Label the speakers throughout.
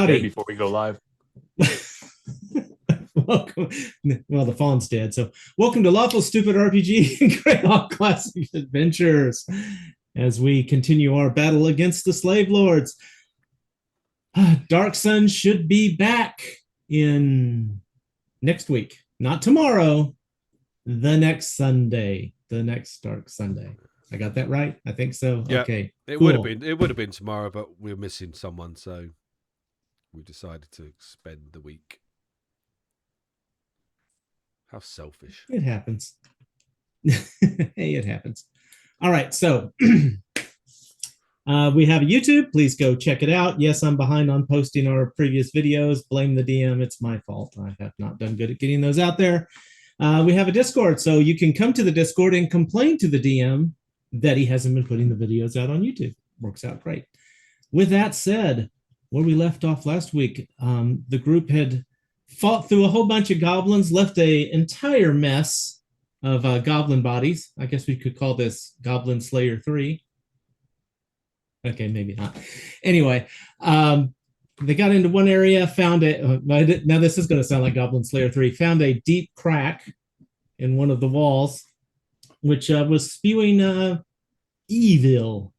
Speaker 1: Howdy.
Speaker 2: before we go live.
Speaker 1: Welcome. Well, the phone's dead. So, welcome to Lawful Stupid RPG and Greyhawk Classic Adventures as we continue our battle against the slave lords. Dark Sun should be back in next week, not tomorrow, the next Sunday, the next Dark Sunday. I got that right? I think so.
Speaker 3: Yeah,
Speaker 1: okay.
Speaker 3: It
Speaker 1: cool.
Speaker 3: would have been tomorrow, but we're missing someone, so we decided to spend the week. How selfish.
Speaker 1: It happens. Hey, it happens. All right, so we have a YouTube. Please go check it out. Yes, I'm behind on posting our previous videos. Blame the DM. It's my fault. I have not done good at getting those out there. We have a Discord, so you can come to the Discord and complain to the DM that he hasn't been putting the videos out on YouTube. Works out great. With that said, where we left off last week, the group had fought through a whole bunch of goblins, left an entire mess of goblin bodies. I guess we could call this Goblin Slayer 3. Okay, maybe not. Anyway, they got into one area, found it. Now this is going to sound like Goblin Slayer 3. Found a deep crack in one of the walls, which was spewing evil.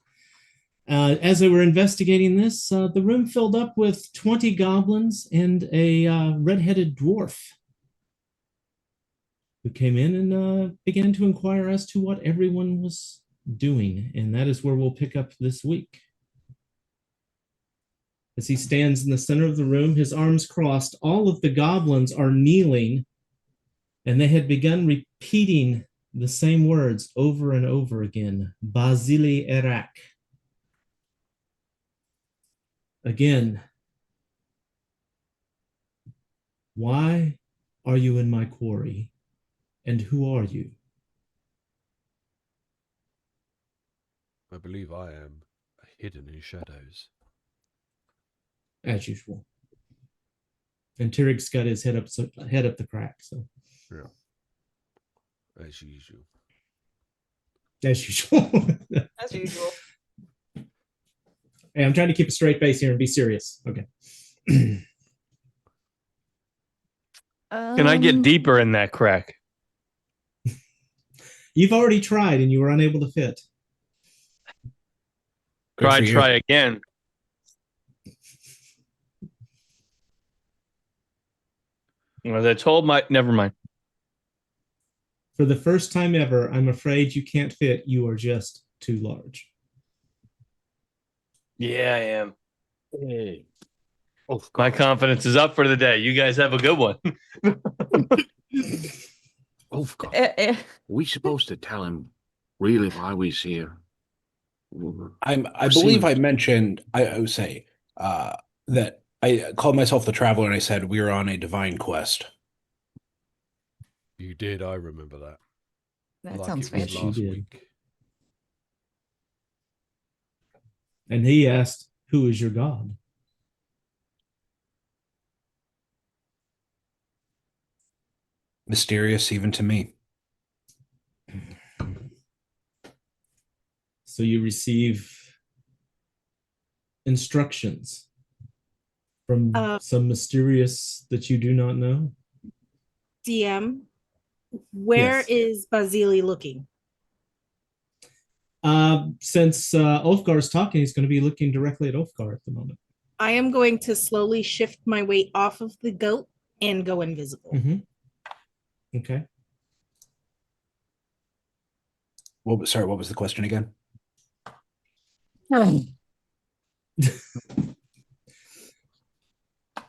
Speaker 1: As they were investigating this, the room filled up with 20 goblins and a red-headed dwarf who came in and began to inquire as to what everyone was doing. And that is where we'll pick up this week. As he stands in the center of the room, his arms crossed, all of the goblins are kneeling, and they had begun repeating the same words over and over again. Basili Erak. Again, why are you in my quarry? And who are you?
Speaker 3: I believe I am hidden in shadows.
Speaker 1: As usual. And Tyrig's got his head up the crack. So
Speaker 3: yeah, as usual.
Speaker 1: As usual.
Speaker 4: As usual.
Speaker 1: Hey, I'm trying to keep a straight face here and be serious. Okay.
Speaker 2: Can I get deeper in that crack?
Speaker 1: You've already tried and you were unable to fit.
Speaker 2: Try again. Was I told never mind.
Speaker 1: For the first time ever, I'm afraid you can't fit. You are just too large.
Speaker 2: Yeah, I am. Hey. Oh, my confidence is up for the day. You guys have a good one.
Speaker 5: Oh, God. We supposed to tell him really why we's here?
Speaker 6: I believe I mentioned, I would say, that I called myself the Traveler and I said we were on a divine quest.
Speaker 3: You did, I remember that.
Speaker 4: That
Speaker 3: like
Speaker 4: sounds
Speaker 3: it was
Speaker 4: fancy.
Speaker 3: last week.
Speaker 1: And he asked, who is your god?
Speaker 6: Mysterious even to me.
Speaker 1: So you receive instructions from some mysterious that you do not know?
Speaker 7: DM, where is Basili looking?
Speaker 1: Since Ulfgar's talking, he's going to be looking directly at Ulfgar at the moment.
Speaker 7: I am going to slowly shift my weight off of the goat and go invisible.
Speaker 1: Mm-hmm. Okay.
Speaker 6: Sorry, what was the question again?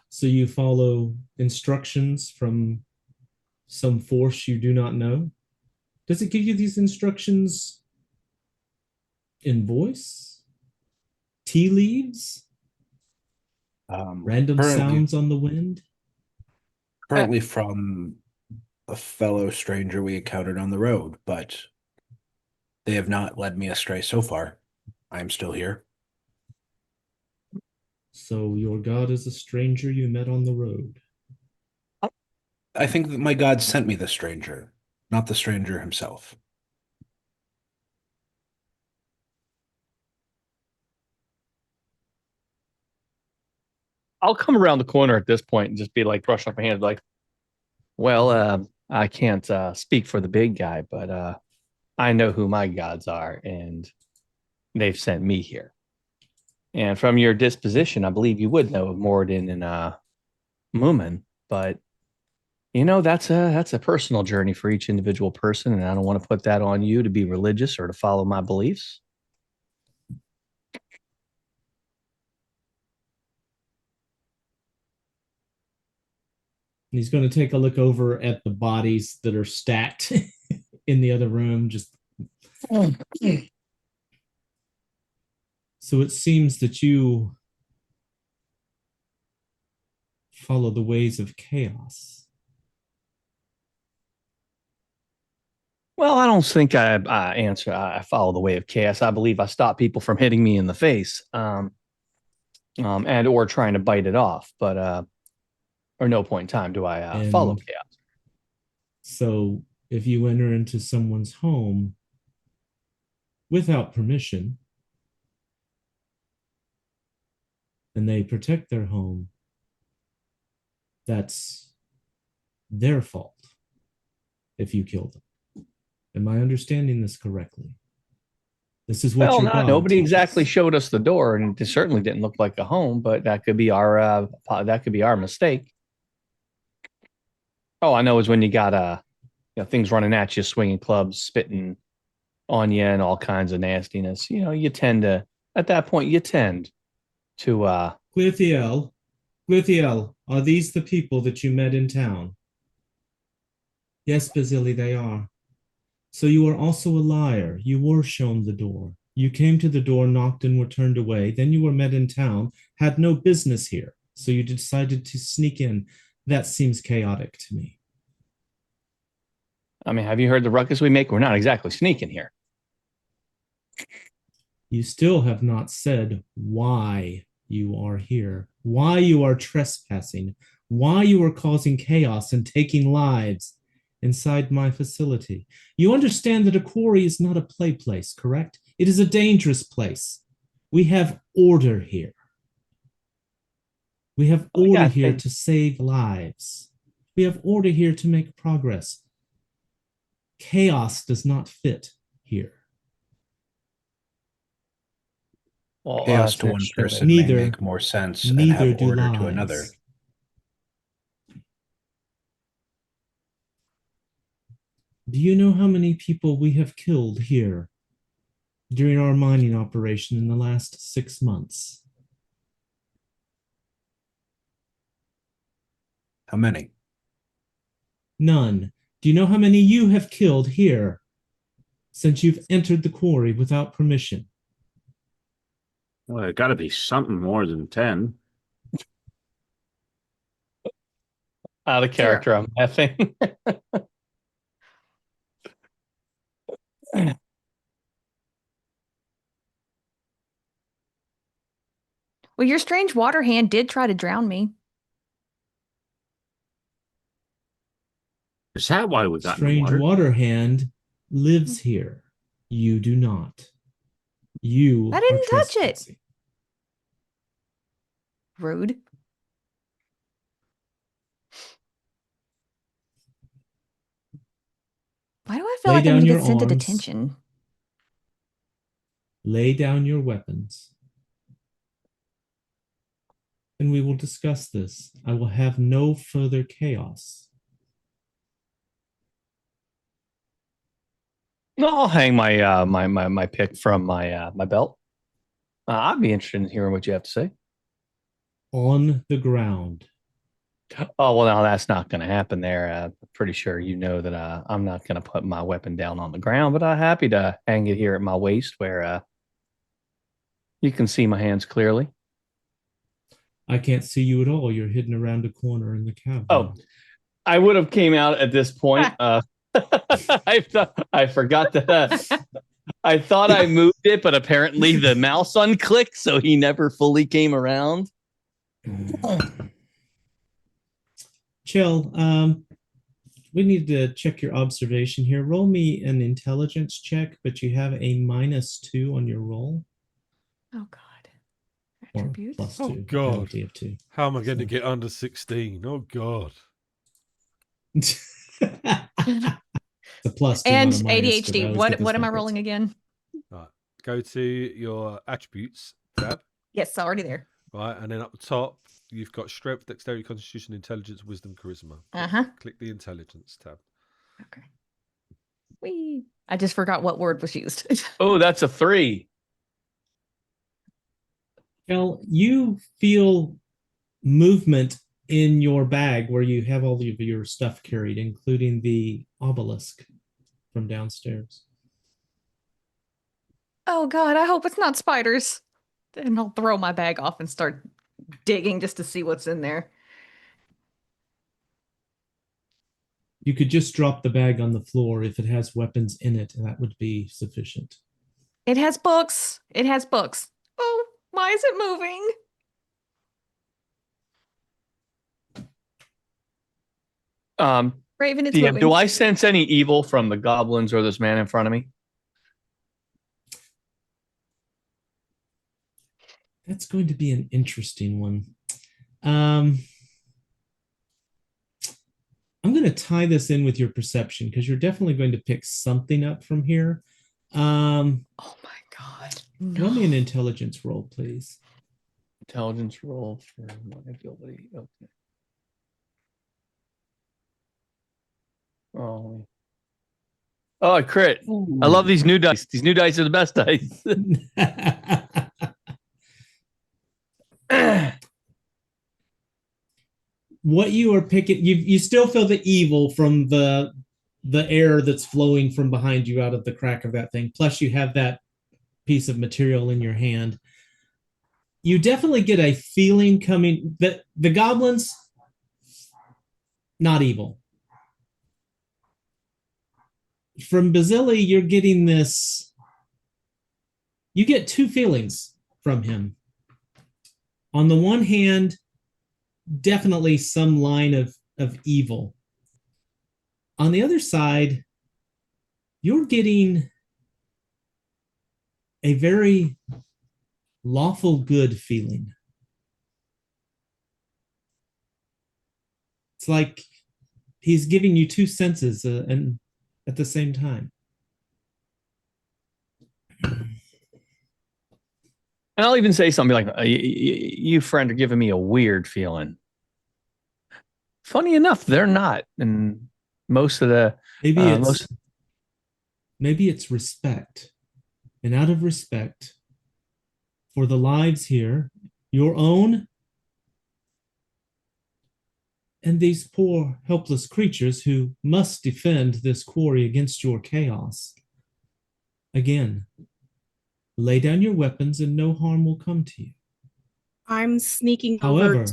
Speaker 1: So you follow instructions from some force you do not know? Does it give you these instructions in voice? Tea leaves? Random sounds on the wind?
Speaker 6: Currently from a fellow stranger we encountered on the road, but they have not led me astray so far. I am still here.
Speaker 1: So your god is a stranger you met on the road?
Speaker 6: I think that my god sent me the stranger, not the stranger himself.
Speaker 2: I'll come around the corner at this point and just be like, brush up my hands, like, well, I can't speak for the big guy, but I know who my gods are, and they've sent me here. And from your disposition, I believe you would know of Moradin and Moomin, but that's a personal journey for each individual person, and I don't want to put that on you to be religious or to follow my beliefs.
Speaker 1: He's going to take a look over at the bodies that are stacked in the other room. So it seems that you follow the ways of chaos.
Speaker 2: Well, I don't think I follow the way of chaos. I believe I stop people from hitting me in the face, and or trying to bite it off. But or no point in time do I follow chaos.
Speaker 1: So if you enter into someone's home without permission, and they protect their home, that's their fault if you kill them. Am I understanding this correctly? This is what
Speaker 2: nobody exactly showed us the door, and it certainly didn't look like a home, but that could be our mistake. All I know is when you got things running at you, swinging clubs, spitting on you, and all kinds of nastiness. You tend to, at that point, to
Speaker 1: Gluthiel, are these the people that you met in town? Yes, Basili, they are. So you are also a liar. You were shown the door. You came to the door, knocked, and were turned away. Then you were met in town, had no business here. So you decided to sneak in. That seems chaotic to me.
Speaker 2: I mean, have you heard the ruckus we make? We're not exactly sneaking here.
Speaker 1: You still have not said why you are here, why you are trespassing, why you are causing chaos and taking lives inside my facility. You understand that a quarry is not a play place, correct? It is a dangerous place. We have order here. We have order here to save lives. We have order here to make progress. Chaos does not fit here.
Speaker 6: Well, chaos to one person may make more sense than have order to another.
Speaker 1: Do you know how many people we have killed here during our mining operation in the last 6 months?
Speaker 6: How many?
Speaker 1: None. Do you know how many you have killed here since you've entered the quarry without permission?
Speaker 5: Well, it got to be something more than 10.
Speaker 2: Out of character, I'm laughing.
Speaker 4: Well, your strange water hand did try to drown me.
Speaker 5: Is that why we got
Speaker 1: Strange water hand lives here. You do not. You
Speaker 4: I didn't touch it. Rude. Why do I feel like I'm going to get sent to detention?
Speaker 1: Lay down your weapons. And we will discuss this. I will have no further chaos.
Speaker 2: No, I'll hang my my pick from my belt. I'd be interested in hearing what you have to say.
Speaker 1: On the ground.
Speaker 2: Oh, well, now that's not going to happen there. I'm pretty sure you know that I'm not going to put my weapon down on the ground, but I'm happy to hang it here at my waist where you can see my hands clearly.
Speaker 1: I can't see you at all. You're hidden around a corner in the cabin.
Speaker 2: Oh, I would have came out at this point. I forgot that. I thought I moved it, but apparently the mouse unclicked, so he never fully came around.
Speaker 1: Chill. We need to check your observation here. Roll me an intelligence check, but you have a -2 on your roll.
Speaker 4: Oh, God. Attributes.
Speaker 1: Plus
Speaker 3: Oh,
Speaker 1: 2.
Speaker 3: God.
Speaker 1: Penalty of 2.
Speaker 3: How am I going to
Speaker 1: So-
Speaker 3: get under 16? Oh, God.
Speaker 1: It's a plus 2,
Speaker 4: And
Speaker 1: not a minus, 'cause I
Speaker 4: ADHD.
Speaker 1: always get
Speaker 4: What
Speaker 1: those
Speaker 4: am I
Speaker 1: backwards.
Speaker 4: rolling again?
Speaker 3: Right. Go to your attributes tab.
Speaker 4: Yes, already there.
Speaker 3: Right. And then up the top, you've got strength, dexterity, constitution, intelligence, wisdom, charisma.
Speaker 4: Uh-huh.
Speaker 3: Click the intelligence tab.
Speaker 4: Okay. Whee. I just forgot what word was used.
Speaker 2: Oh, that's a 3.
Speaker 1: Kel, you feel movement in your bag where you have all of your stuff carried, including the obelisk from downstairs.
Speaker 4: Oh God, I hope it's not spiders. Then I'll throw my bag off and start digging just to see what's in there.
Speaker 1: You could just drop the bag on the floor. If it has weapons in it, that would be sufficient.
Speaker 4: It has books. It has books. Oh, why is it moving? Raven, it's
Speaker 2: DM,
Speaker 4: moving.
Speaker 2: do I sense any evil from the goblins or this man in front of me?
Speaker 1: That's going to be an interesting one. I'm going to tie this in with your perception because you're definitely going to pick something up from here.
Speaker 4: Oh my God.
Speaker 1: Roll me an
Speaker 4: No.
Speaker 1: intelligence roll, please.
Speaker 2: Intelligence roll for my ability. Okay. Oh, I crit. I love these new dice. These new dice are the best dice.
Speaker 1: What you are picking, you still feel the evil from the air that's flowing from behind you out of the crack of that thing. Plus, you have that piece of material in your hand. You definitely get a feeling coming that the goblins, not evil. From Basili, you're getting this. You get two feelings from him. On the one hand, definitely some line of evil. On the other side, you're getting a very lawful good feeling. It's like he's giving you two senses and at the same time.
Speaker 2: And I'll even say something like, you friend are giving me a weird feeling. Funny enough, they're not. And most of the
Speaker 1: maybe it's respect. And out of respect for the lives here, your own and these poor helpless creatures who must defend this quarry against your chaos. Again, lay down your weapons and no harm will come to you.
Speaker 7: I'm sneaking
Speaker 1: However,
Speaker 7: over.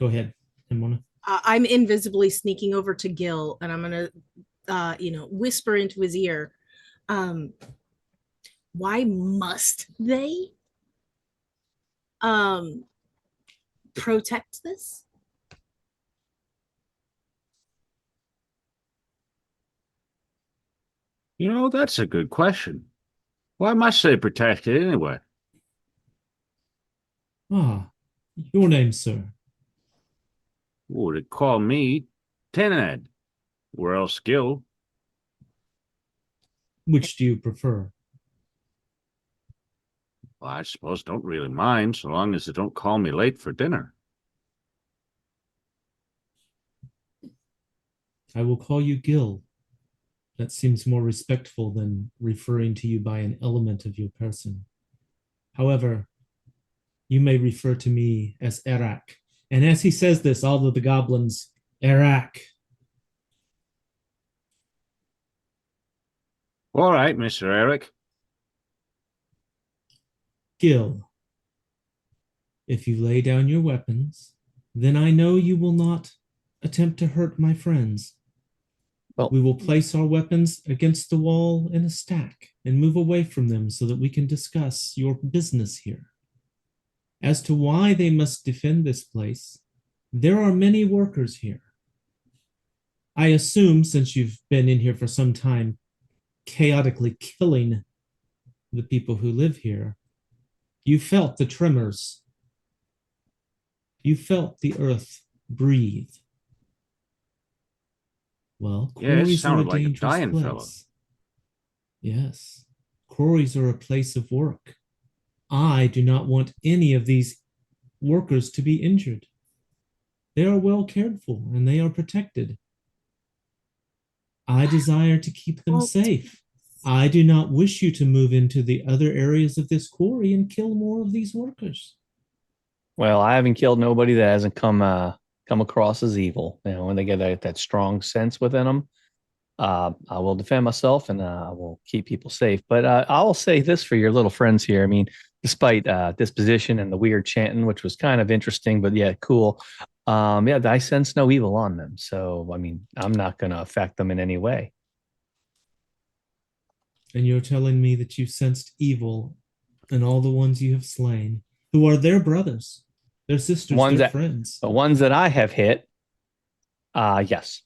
Speaker 1: Go ahead, Mona.
Speaker 7: I'm invisibly sneaking over to Gil, and I'm gonna, whisper into his ear. Why must they protect this?
Speaker 5: You know, that's a good question. Why must they protect it anyway?
Speaker 1: Ah, your name, sir.
Speaker 5: Would it call me Tenad? Or else Gil?
Speaker 1: Which do you prefer?
Speaker 5: Well, I suppose don't really mind, so long as they don't call me late for dinner.
Speaker 1: I will call you Gil. That seems more respectful than referring to you by an element of your person. However, you may refer to me as Erak. And as he says this, all of the goblins, Erak.
Speaker 5: All right, Mr. Eric.
Speaker 1: Gil, if you lay down your weapons, then I know you will not attempt to hurt my friends.
Speaker 2: Well,
Speaker 1: we will place our weapons against the wall in a stack and move away from them so that we can discuss your business here. As to why they must defend this place, there are many workers here. I assume, since you've been in here for some time, chaotically killing the people who live here, You felt the tremors. You felt the earth breathe. Well,
Speaker 5: Yeah, it
Speaker 1: quarries are a
Speaker 5: sounded like a
Speaker 1: dangerous
Speaker 5: dying
Speaker 1: place.
Speaker 5: fella.
Speaker 1: Yes, quarries are a place of work. I do not want any of these workers to be injured. They are well cared for and they are protected. I desire to keep them
Speaker 7: Well,
Speaker 1: safe. I do not wish you to move into the other areas of this quarry and kill more of these workers.
Speaker 2: Well, I haven't killed nobody that hasn't come across as evil. You know, when they get that strong sense within them, I will defend myself and I will keep people safe. But I will say this for your little friends here. I mean, despite disposition and the weird chanting, which was kind of interesting, but yeah, cool. Yeah, I sense no evil on them. So, I mean, I'm not going to affect them in any way.
Speaker 1: And you're telling me that you sensed evil in all the ones you have slain, who are their brothers, their sisters,
Speaker 2: Ones
Speaker 1: their
Speaker 2: that,
Speaker 1: friends.
Speaker 2: the ones that I have hit, yes.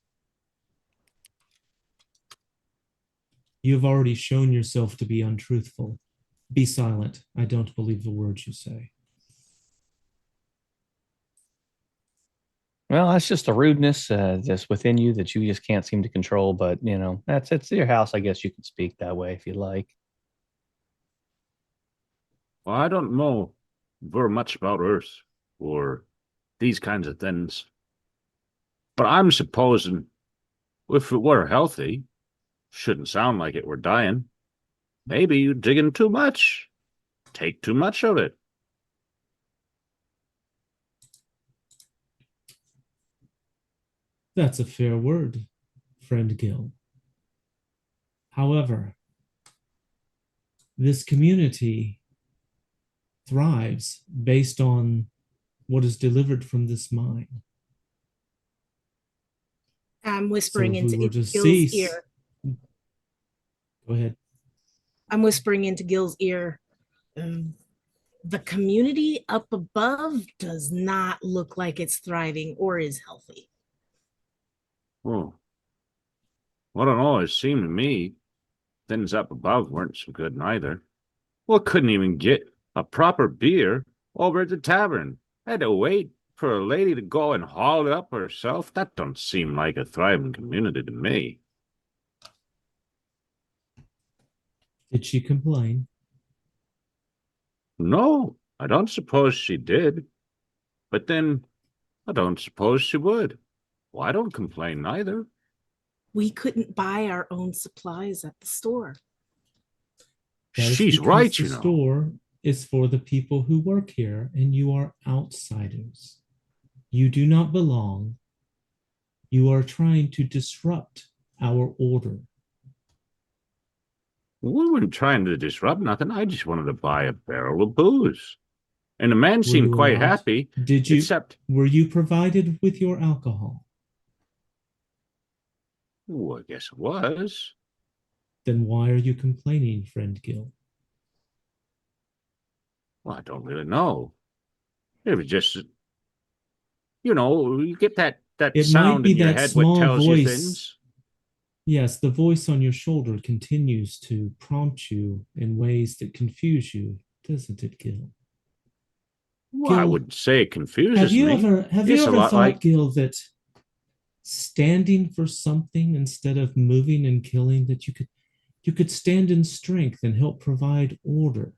Speaker 1: You have already shown yourself to be untruthful. Be silent. I don't believe the words you say.
Speaker 2: Well, that's just a rudeness just within you that you just can't seem to control. But you know, it's your house. I guess you can speak that way if you like.
Speaker 5: Well, I don't know very much about Earth or these kinds of things. But I'm supposing if it were healthy, shouldn't sound like it were dying. Maybe you digging too much. Take too much of it.
Speaker 1: That's a fair word, friend Gil. However, this community thrives based on what is delivered from this mine.
Speaker 7: I'm whispering
Speaker 1: So if we
Speaker 7: into
Speaker 1: were to
Speaker 7: Gil's
Speaker 1: cease,
Speaker 7: ear.
Speaker 1: go ahead.
Speaker 7: I'm whispering into Gil's ear. The community up above does not look like it's thriving or is healthy.
Speaker 5: Oh. Well, I don't know. It seemed to me things up above weren't so good neither. Well, couldn't even get a proper beer over at the tavern. Had to wait for a lady to go and haul it up herself. That don't seem like a thriving community to me.
Speaker 1: Did she complain?
Speaker 5: No, I don't suppose she did. But then I don't suppose she would. Well, I don't complain neither.
Speaker 7: We couldn't buy our own supplies at the store.
Speaker 1: That is
Speaker 5: She's
Speaker 1: because
Speaker 5: right,
Speaker 1: the
Speaker 5: you know.
Speaker 1: store is for the people who work here, and you are outsiders. You do not belong. You are trying to disrupt our order.
Speaker 5: We weren't trying to disrupt nothing. I just wanted to buy a barrel of booze. And the man seemed
Speaker 1: you
Speaker 5: quite
Speaker 1: allowed-
Speaker 5: happy,
Speaker 1: Did you?
Speaker 5: except,
Speaker 1: Were you provided with your alcohol?
Speaker 5: oh, I guess it was.
Speaker 1: Then why are you complaining, friend Gil?
Speaker 5: Well, I don't really know. It was just, you know, you get that
Speaker 1: It
Speaker 5: sound
Speaker 1: might be
Speaker 5: in your
Speaker 1: that
Speaker 5: head what
Speaker 1: small
Speaker 5: tells you
Speaker 1: voice.
Speaker 5: things.
Speaker 1: Yes, the voice on your shoulder continues to prompt you in ways that confuse you, doesn't it, Gil?
Speaker 5: Well, I
Speaker 1: Gil,
Speaker 5: wouldn't say it confuses
Speaker 1: Have you
Speaker 5: me. It's a
Speaker 1: ever
Speaker 5: lot
Speaker 1: thought,
Speaker 5: like,
Speaker 1: Gil, that standing for something instead of moving and killing, that you could stand in strength and help provide order?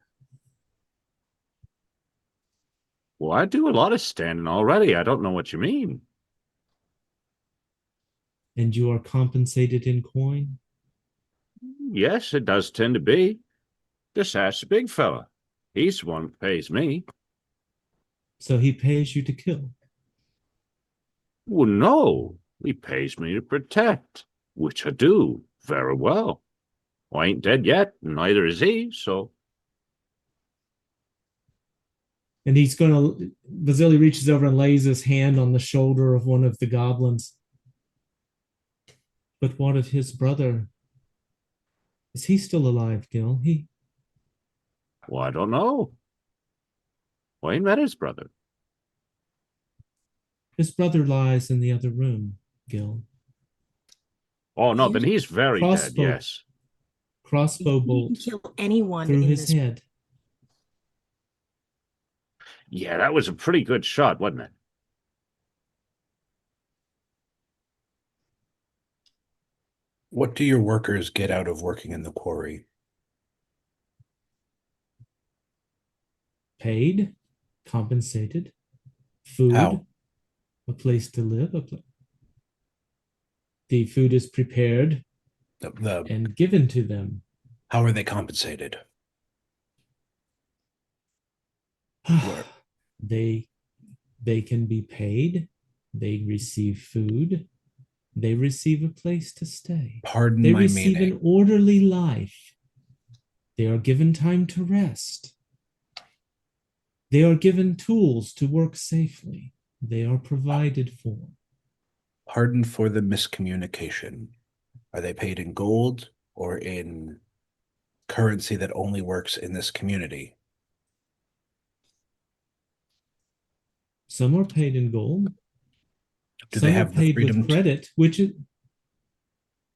Speaker 5: well, I do a lot of standing already. I don't know what you mean.
Speaker 1: And you are compensated in coin?
Speaker 5: Yes, it does tend to be. Just ask the big fella. He's the one that pays me.
Speaker 1: So he pays you to kill.
Speaker 5: Well, no, he pays me to protect, which I do very well. I ain't dead yet, and neither is he, so
Speaker 1: And he's going to, Vasily reaches over and lays his hand on the shoulder of one of the goblins. But what of his brother? Is he still alive, Gil?
Speaker 5: well, I don't know. I ain't met his brother.
Speaker 1: His brother lies in the other room, Gil.
Speaker 5: Oh no,
Speaker 7: You
Speaker 5: then he's very dead,
Speaker 1: Crossbow.
Speaker 5: yes.
Speaker 1: Crossbow
Speaker 7: You can
Speaker 1: bolt
Speaker 7: kill anyone
Speaker 1: through
Speaker 7: in
Speaker 1: his
Speaker 7: this.
Speaker 1: head.
Speaker 5: Yeah, that was a pretty good shot, wasn't it?
Speaker 6: What do your workers get out of working in the quarry?
Speaker 1: Paid, compensated, food,
Speaker 6: How?
Speaker 1: a place to live. The food is prepared
Speaker 6: The
Speaker 1: and given to them.
Speaker 6: how are they compensated? Where?
Speaker 1: they can be paid. They receive food. They receive a place to stay.
Speaker 6: Pardon
Speaker 1: They
Speaker 6: my
Speaker 1: receive
Speaker 6: meaning.
Speaker 1: an orderly life. They are given time to rest. They are given tools to work safely. They are provided for.
Speaker 6: Pardon for the miscommunication. Are they paid in gold or in currency that only works in this community?
Speaker 1: Some are paid in gold.
Speaker 6: Do
Speaker 1: Some
Speaker 6: they
Speaker 1: are
Speaker 6: have the
Speaker 1: paid
Speaker 6: freedom
Speaker 1: with credit,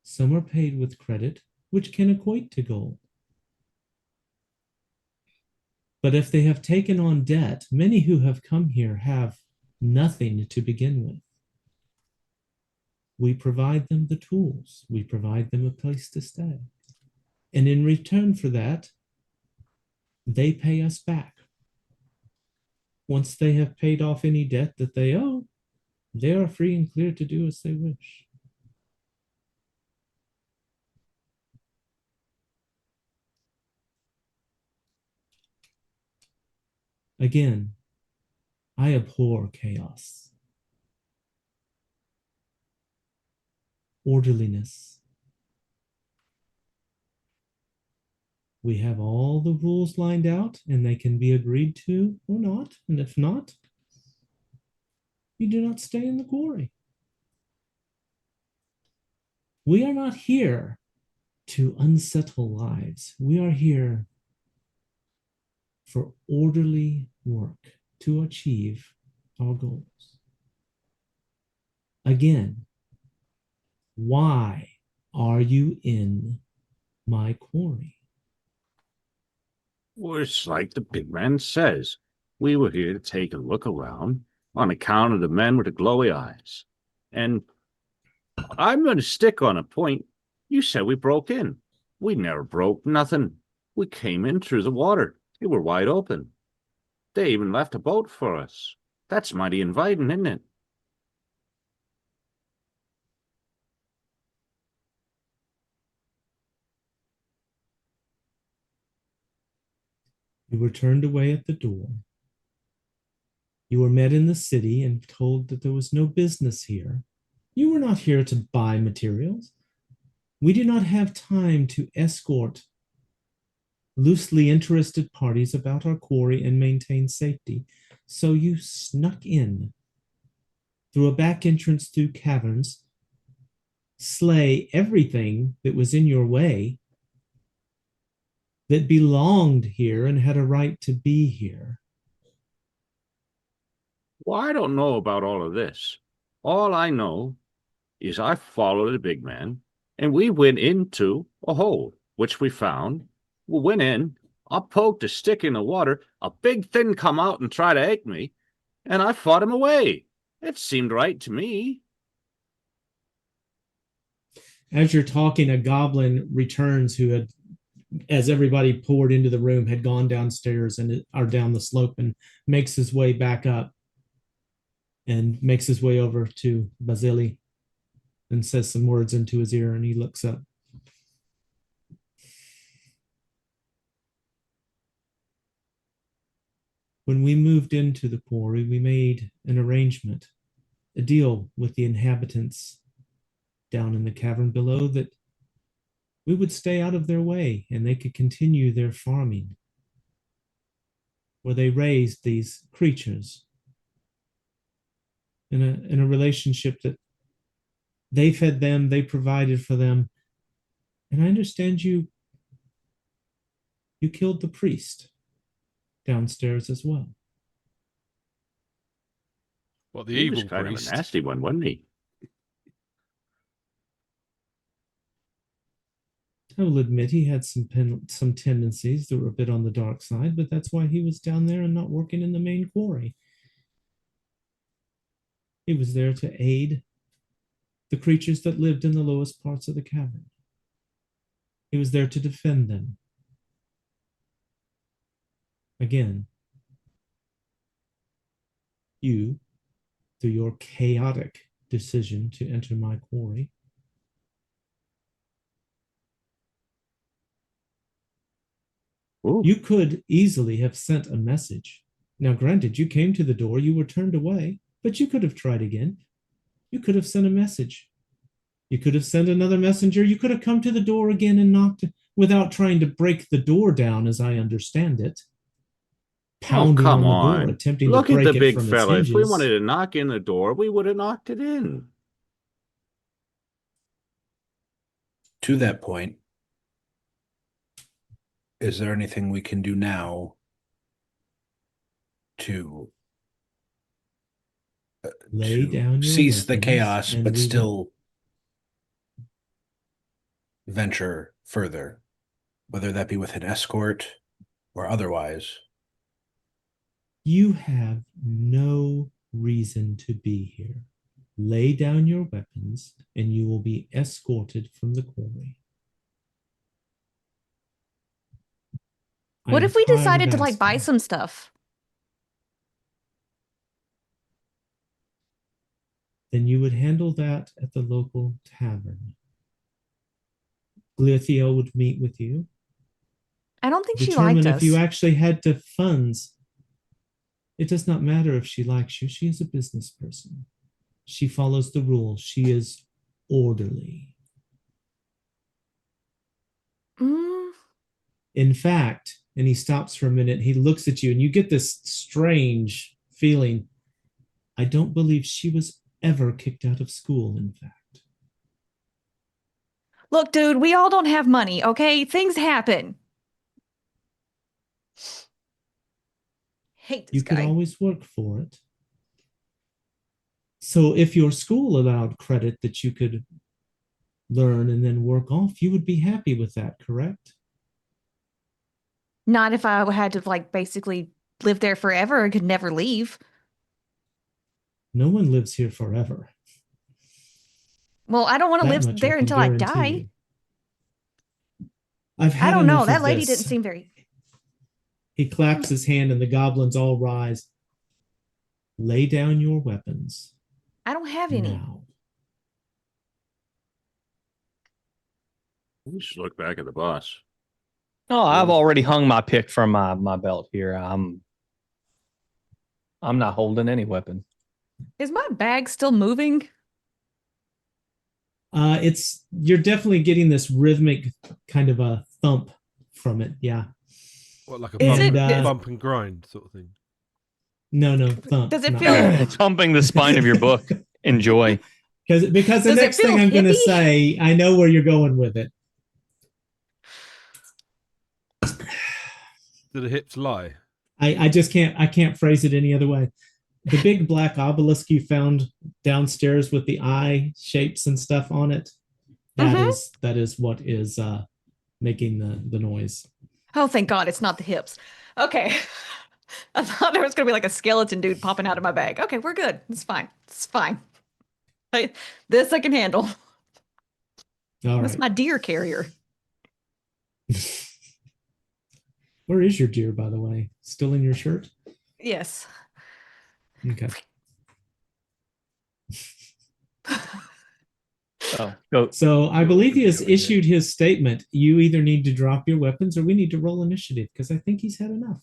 Speaker 1: some are paid with credit, which can equate to gold. But if they have taken on debt, many who have come here have nothing to begin with. We provide them the tools. We provide them a place to stay. And in return for that, they pay us back. Once they have paid off any debt that they owe, they are free and clear to do as they wish. Again, I abhor chaos. Orderliness. We have all the rules lined out and they can be agreed to or not. And if not, you do not stay in the quarry. We are not here to unsettle lives. We are here for orderly work to achieve our goals. Again, why are you in my quarry?
Speaker 5: Well, it's like the big man says. We were here to take a look around on account of the men with the glowy eyes. And I'm going to stick on a point. You said we broke in. We never broke nothing. We came in through the water. They were wide open. They even left a boat for us. That's mighty inviting, isn't it?
Speaker 1: You were turned away at the door. You were met in the city and told that there was no business here. You were not here to buy materials. We do not have time to escort loosely interested parties about our quarry and maintain safety. So you snuck in through a back entrance through caverns, slay everything that was in your way that belonged here and had a right to be here.
Speaker 5: Well, I don't know about all of this. All I know is I followed the big man, and we went into a hole, which we found. We went in, I poked a stick in the water, a big thing come out and tried to egg me, and I fought him away. It seemed right to me.
Speaker 1: As you're talking, a goblin returns who had, as everybody poured into the room, had gone downstairs and or down the slope and makes his way back up and makes his way over to Basili and says some words into his ear, and he looks up. When we moved into the quarry, we made an arrangement, a deal with the inhabitants down in the cavern below that we would stay out of their way and they could continue their farming, where they raised these creatures in a relationship that they fed them, they provided for them. And I understand you killed the priest downstairs as well.
Speaker 3: Well, the
Speaker 5: He was
Speaker 3: evil
Speaker 5: kind
Speaker 3: priest.
Speaker 5: of a nasty one, wasn't he?
Speaker 1: I will admit he had some tendencies that were a bit on the dark side, but that's why he was down there and not working in the main quarry. He was there to aid the creatures that lived in the lowest parts of the cavern. He was there to defend them. Again, you, through your chaotic decision to enter my quarry,
Speaker 5: Ooh.
Speaker 1: you could easily have sent a message. Now, granted, you came to the door, you were turned away, but you could have tried again. You could have sent a message. You could have sent another messenger. You could have come to the door again and knocked without trying to break the door down, as I understand it. Pounding
Speaker 5: come
Speaker 1: on the door,
Speaker 5: on.
Speaker 1: attempting
Speaker 5: Look
Speaker 1: to
Speaker 5: at
Speaker 1: break
Speaker 5: the
Speaker 1: it
Speaker 5: big
Speaker 1: from its
Speaker 5: fella. If we
Speaker 1: hinges.
Speaker 5: wanted to knock in the door, we would have knocked it in.
Speaker 6: To that point, is there anything we can do now to
Speaker 1: Lay down your
Speaker 6: cease the
Speaker 1: weapons
Speaker 6: chaos,
Speaker 1: and
Speaker 6: but
Speaker 1: we will-
Speaker 6: still venture further, whether that be with an escort or otherwise?
Speaker 1: You have no reason to be here. Lay down your weapons and you will be escorted from the quarry.
Speaker 4: What
Speaker 1: I'm
Speaker 4: if we
Speaker 1: tired of
Speaker 4: decided to like buy
Speaker 1: asking.
Speaker 4: some stuff?
Speaker 1: Then you would handle that at the local tavern. Glithia would meet with you,
Speaker 4: I don't think she
Speaker 1: determine
Speaker 4: liked
Speaker 1: if
Speaker 4: us.
Speaker 1: you actually had the funds. It does not matter if she likes you. She is a business person. She follows the rules. She is orderly.
Speaker 4: Mm,
Speaker 1: In fact, and he stops for a minute, he looks at you, and you get this strange feeling. I don't believe she was ever kicked out of school, in fact.
Speaker 4: look, dude, we all don't have money, okay? Things happen. Hate this
Speaker 1: You could
Speaker 4: guy.
Speaker 1: always work for it. So if your school allowed credit that you could learn and then work off, you would be happy with that, correct?
Speaker 4: Not if I had to like basically live there forever and could never leave.
Speaker 1: No one lives here forever.
Speaker 4: Well, I don't want to
Speaker 1: That
Speaker 4: live
Speaker 1: much
Speaker 4: there
Speaker 1: can
Speaker 4: until I
Speaker 1: guarantee
Speaker 4: die.
Speaker 1: you. I've
Speaker 4: I
Speaker 1: had
Speaker 4: don't know.
Speaker 1: enough
Speaker 4: That
Speaker 1: of
Speaker 4: lady
Speaker 1: this.
Speaker 4: didn't seem very.
Speaker 1: He claps his hand and the goblins all rise. Lay down your weapons
Speaker 4: I don't have any.
Speaker 1: now.
Speaker 5: We should look back at the boss.
Speaker 2: Oh, I've already hung my pick from my belt here. I'm not holding any weapon.
Speaker 4: Is my bag still moving?
Speaker 1: You're definitely getting this rhythmic kind of a thump from it. Yeah.
Speaker 3: What, like a
Speaker 4: Is
Speaker 3: bump,
Speaker 1: it-
Speaker 3: bump and grind sort of thing?
Speaker 1: No, thump.
Speaker 4: Does it
Speaker 1: not
Speaker 4: feel-
Speaker 1: thump.
Speaker 2: It's humping the spine of your book. Enjoy.
Speaker 1: Because the
Speaker 4: Does it
Speaker 1: next thing
Speaker 4: feel
Speaker 1: I'm going to
Speaker 4: hippie?
Speaker 1: say, I know where you're going with it.
Speaker 3: Do the hips lie?
Speaker 1: I just can't phrase it any other way. The big black obelisk you found downstairs with the eye shapes and stuff on it, that is what is making the noise.
Speaker 4: Oh, thank God, it's not the hips. Okay. I thought there was going to be like a skeleton dude popping out of my bag. Okay, we're good. It's fine. It's fine. This I can handle.
Speaker 1: All
Speaker 4: That's
Speaker 1: right.
Speaker 4: my deer carrier.
Speaker 1: Where is your deer, by the way? Still in your shirt?
Speaker 4: Yes.
Speaker 1: Okay.
Speaker 2: Oh, go.
Speaker 1: So I believe he has issued his statement. You either need to drop your weapons or we need to roll initiative because I think he's had enough.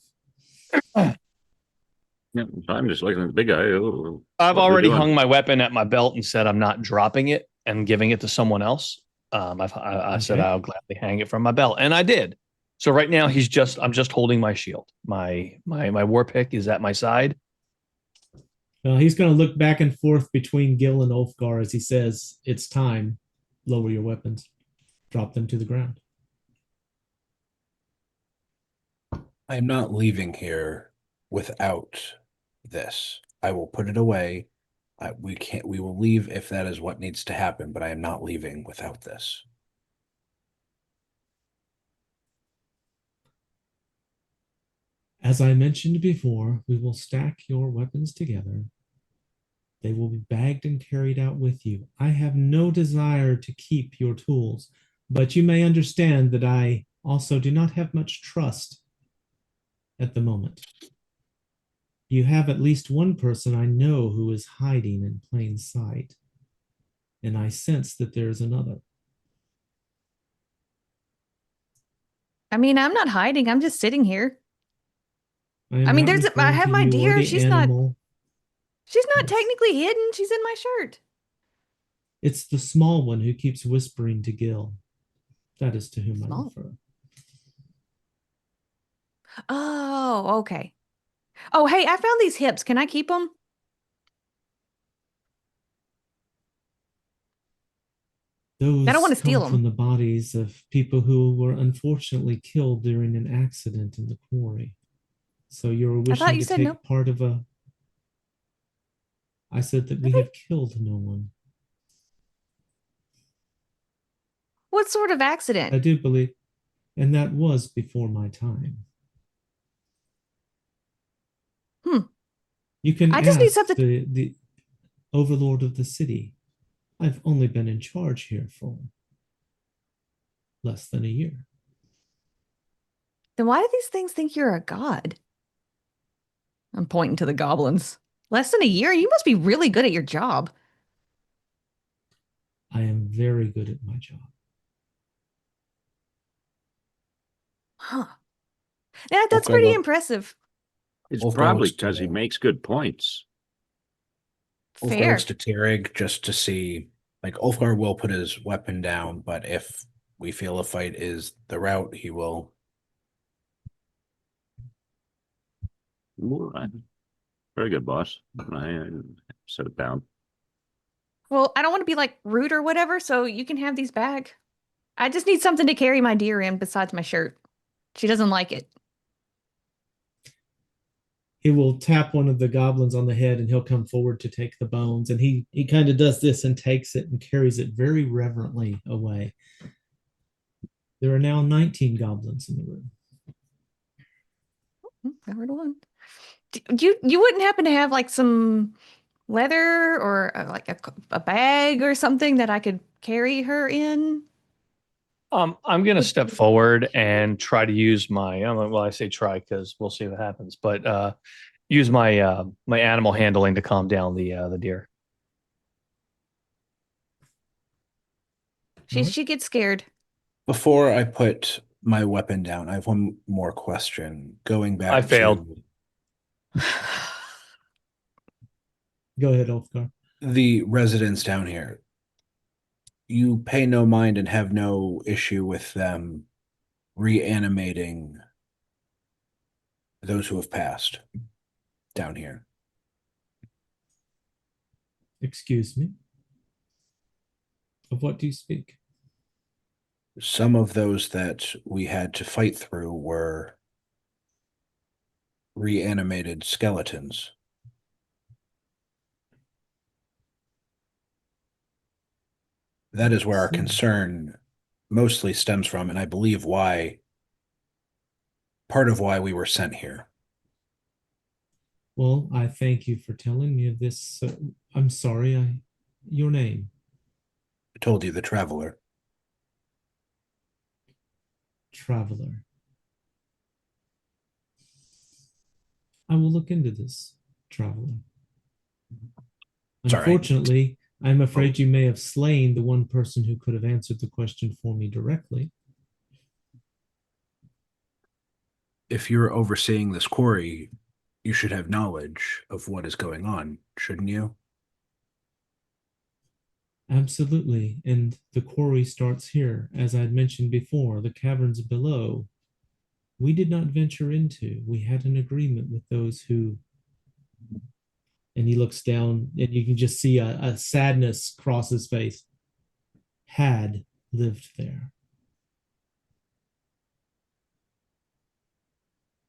Speaker 5: Yeah, I'm just looking at the big guy. Oh,
Speaker 2: I've
Speaker 5: what are we
Speaker 2: already
Speaker 5: doing?
Speaker 2: hung my weapon at my belt and said I'm not dropping it and giving it to someone else. I said
Speaker 1: Okay.
Speaker 2: I'll gladly hang it from my belt, and I did. So right now I'm just holding my shield. My war pick is at my side.
Speaker 1: Well, he's going to look back and forth between Gil and Ulfgar as he says, "It's time. Lower your weapons. Drop them to the ground."
Speaker 6: I am not leaving here without this. I will put it away. We will leave if that is what needs to happen, but I am not leaving without this.
Speaker 1: As I mentioned before, we will stack your weapons together. They will be bagged and carried out with you. I have no desire to keep your tools, but you may understand that I also do not have much trust at the moment. You have at least one person I know who is hiding in plain sight, and I sense that there is another.
Speaker 4: I mean, I'm not hiding. I'm just sitting here.
Speaker 1: am
Speaker 4: I mean,
Speaker 1: not
Speaker 4: I
Speaker 1: referring
Speaker 4: have
Speaker 1: to
Speaker 4: my
Speaker 1: you or
Speaker 4: deer.
Speaker 1: the
Speaker 4: She's not
Speaker 1: animal. Yes.
Speaker 4: technically hidden. She's in my shirt.
Speaker 1: It's the small one who keeps whispering to Gil. That is to whom I
Speaker 4: Small.
Speaker 1: refer.
Speaker 4: Oh, okay. Oh, hey, I found these hips. Can I keep them?
Speaker 1: Those
Speaker 4: I don't want to steal
Speaker 1: come from
Speaker 4: them.
Speaker 1: the bodies of people who were unfortunately killed during an accident in the quarry. So you're
Speaker 4: I thought
Speaker 1: wishing
Speaker 4: you
Speaker 1: to
Speaker 4: said
Speaker 1: take
Speaker 4: no.
Speaker 1: part of a... I said that we
Speaker 4: Really?
Speaker 1: have killed no one.
Speaker 4: What sort of accident?
Speaker 1: I do believe, and that was before my time.
Speaker 4: Hmm.
Speaker 1: You can
Speaker 4: I just need
Speaker 1: ask
Speaker 4: something.
Speaker 1: the overlord of the city. I've only been in charge here for less than a year.
Speaker 4: Then why do these things think you're a god? I'm pointing to the goblins. Less than a year? You must be really good at your job.
Speaker 1: I am very good at my job.
Speaker 4: Huh. Yeah, that's
Speaker 6: Ulfgar
Speaker 4: pretty
Speaker 6: look,
Speaker 4: impressive.
Speaker 5: It's
Speaker 6: Ulfgar
Speaker 5: probably
Speaker 6: looks
Speaker 5: because he
Speaker 6: to
Speaker 5: makes good points.
Speaker 6: Ulfgar looks
Speaker 4: Fair.
Speaker 6: to Tierig just to see. Like Ulfgar will put his weapon down, but if we feel a fight is the route, he will.
Speaker 5: All right. Very good, boss. I set it down.
Speaker 4: Well, I don't want to be like rude or whatever, so you can have these back. I just need something to carry my deer in besides my shirt. She doesn't like it.
Speaker 1: He will tap one of the goblins on the head and he'll come forward to take the bones. And he kind of does this and takes it and carries it very reverently away. There are now 19 goblins in the room.
Speaker 4: Covered one. You wouldn't happen to have like some leather or like a bag or something that I could carry her in?
Speaker 2: I'm gonna step forward and try to use my. Well, I say try because we'll see what happens. But use my my animal handling to calm down the deer.
Speaker 4: She gets scared.
Speaker 6: Before I put my weapon down, I have one more question. Going
Speaker 2: I
Speaker 6: back
Speaker 2: failed.
Speaker 6: to
Speaker 1: Go ahead, Ulfgar.
Speaker 6: the residents down here, you pay no mind and have no issue with them reanimating those who have passed down here.
Speaker 1: Excuse me. Of what do you speak?
Speaker 6: Some of those that we had to fight through were reanimated skeletons. That is where our concern mostly stems from, and I believe why part of why we were sent here.
Speaker 1: Well, I thank you for telling me of this. I'm sorry, your name?
Speaker 6: I told you, the traveler.
Speaker 1: Traveler. I will look into this, traveler.
Speaker 6: Sorry.
Speaker 1: Unfortunately, I'm afraid you may have slain the one person who could have answered the question for me directly.
Speaker 6: If you're overseeing this quarry, you should have knowledge of what is going on, shouldn't you?
Speaker 1: Absolutely. And the quarry starts here. As I had mentioned before, the caverns below, we did not venture into. We had an agreement with those who... And he looks down and you can just see a sadness cross his face. Had lived there.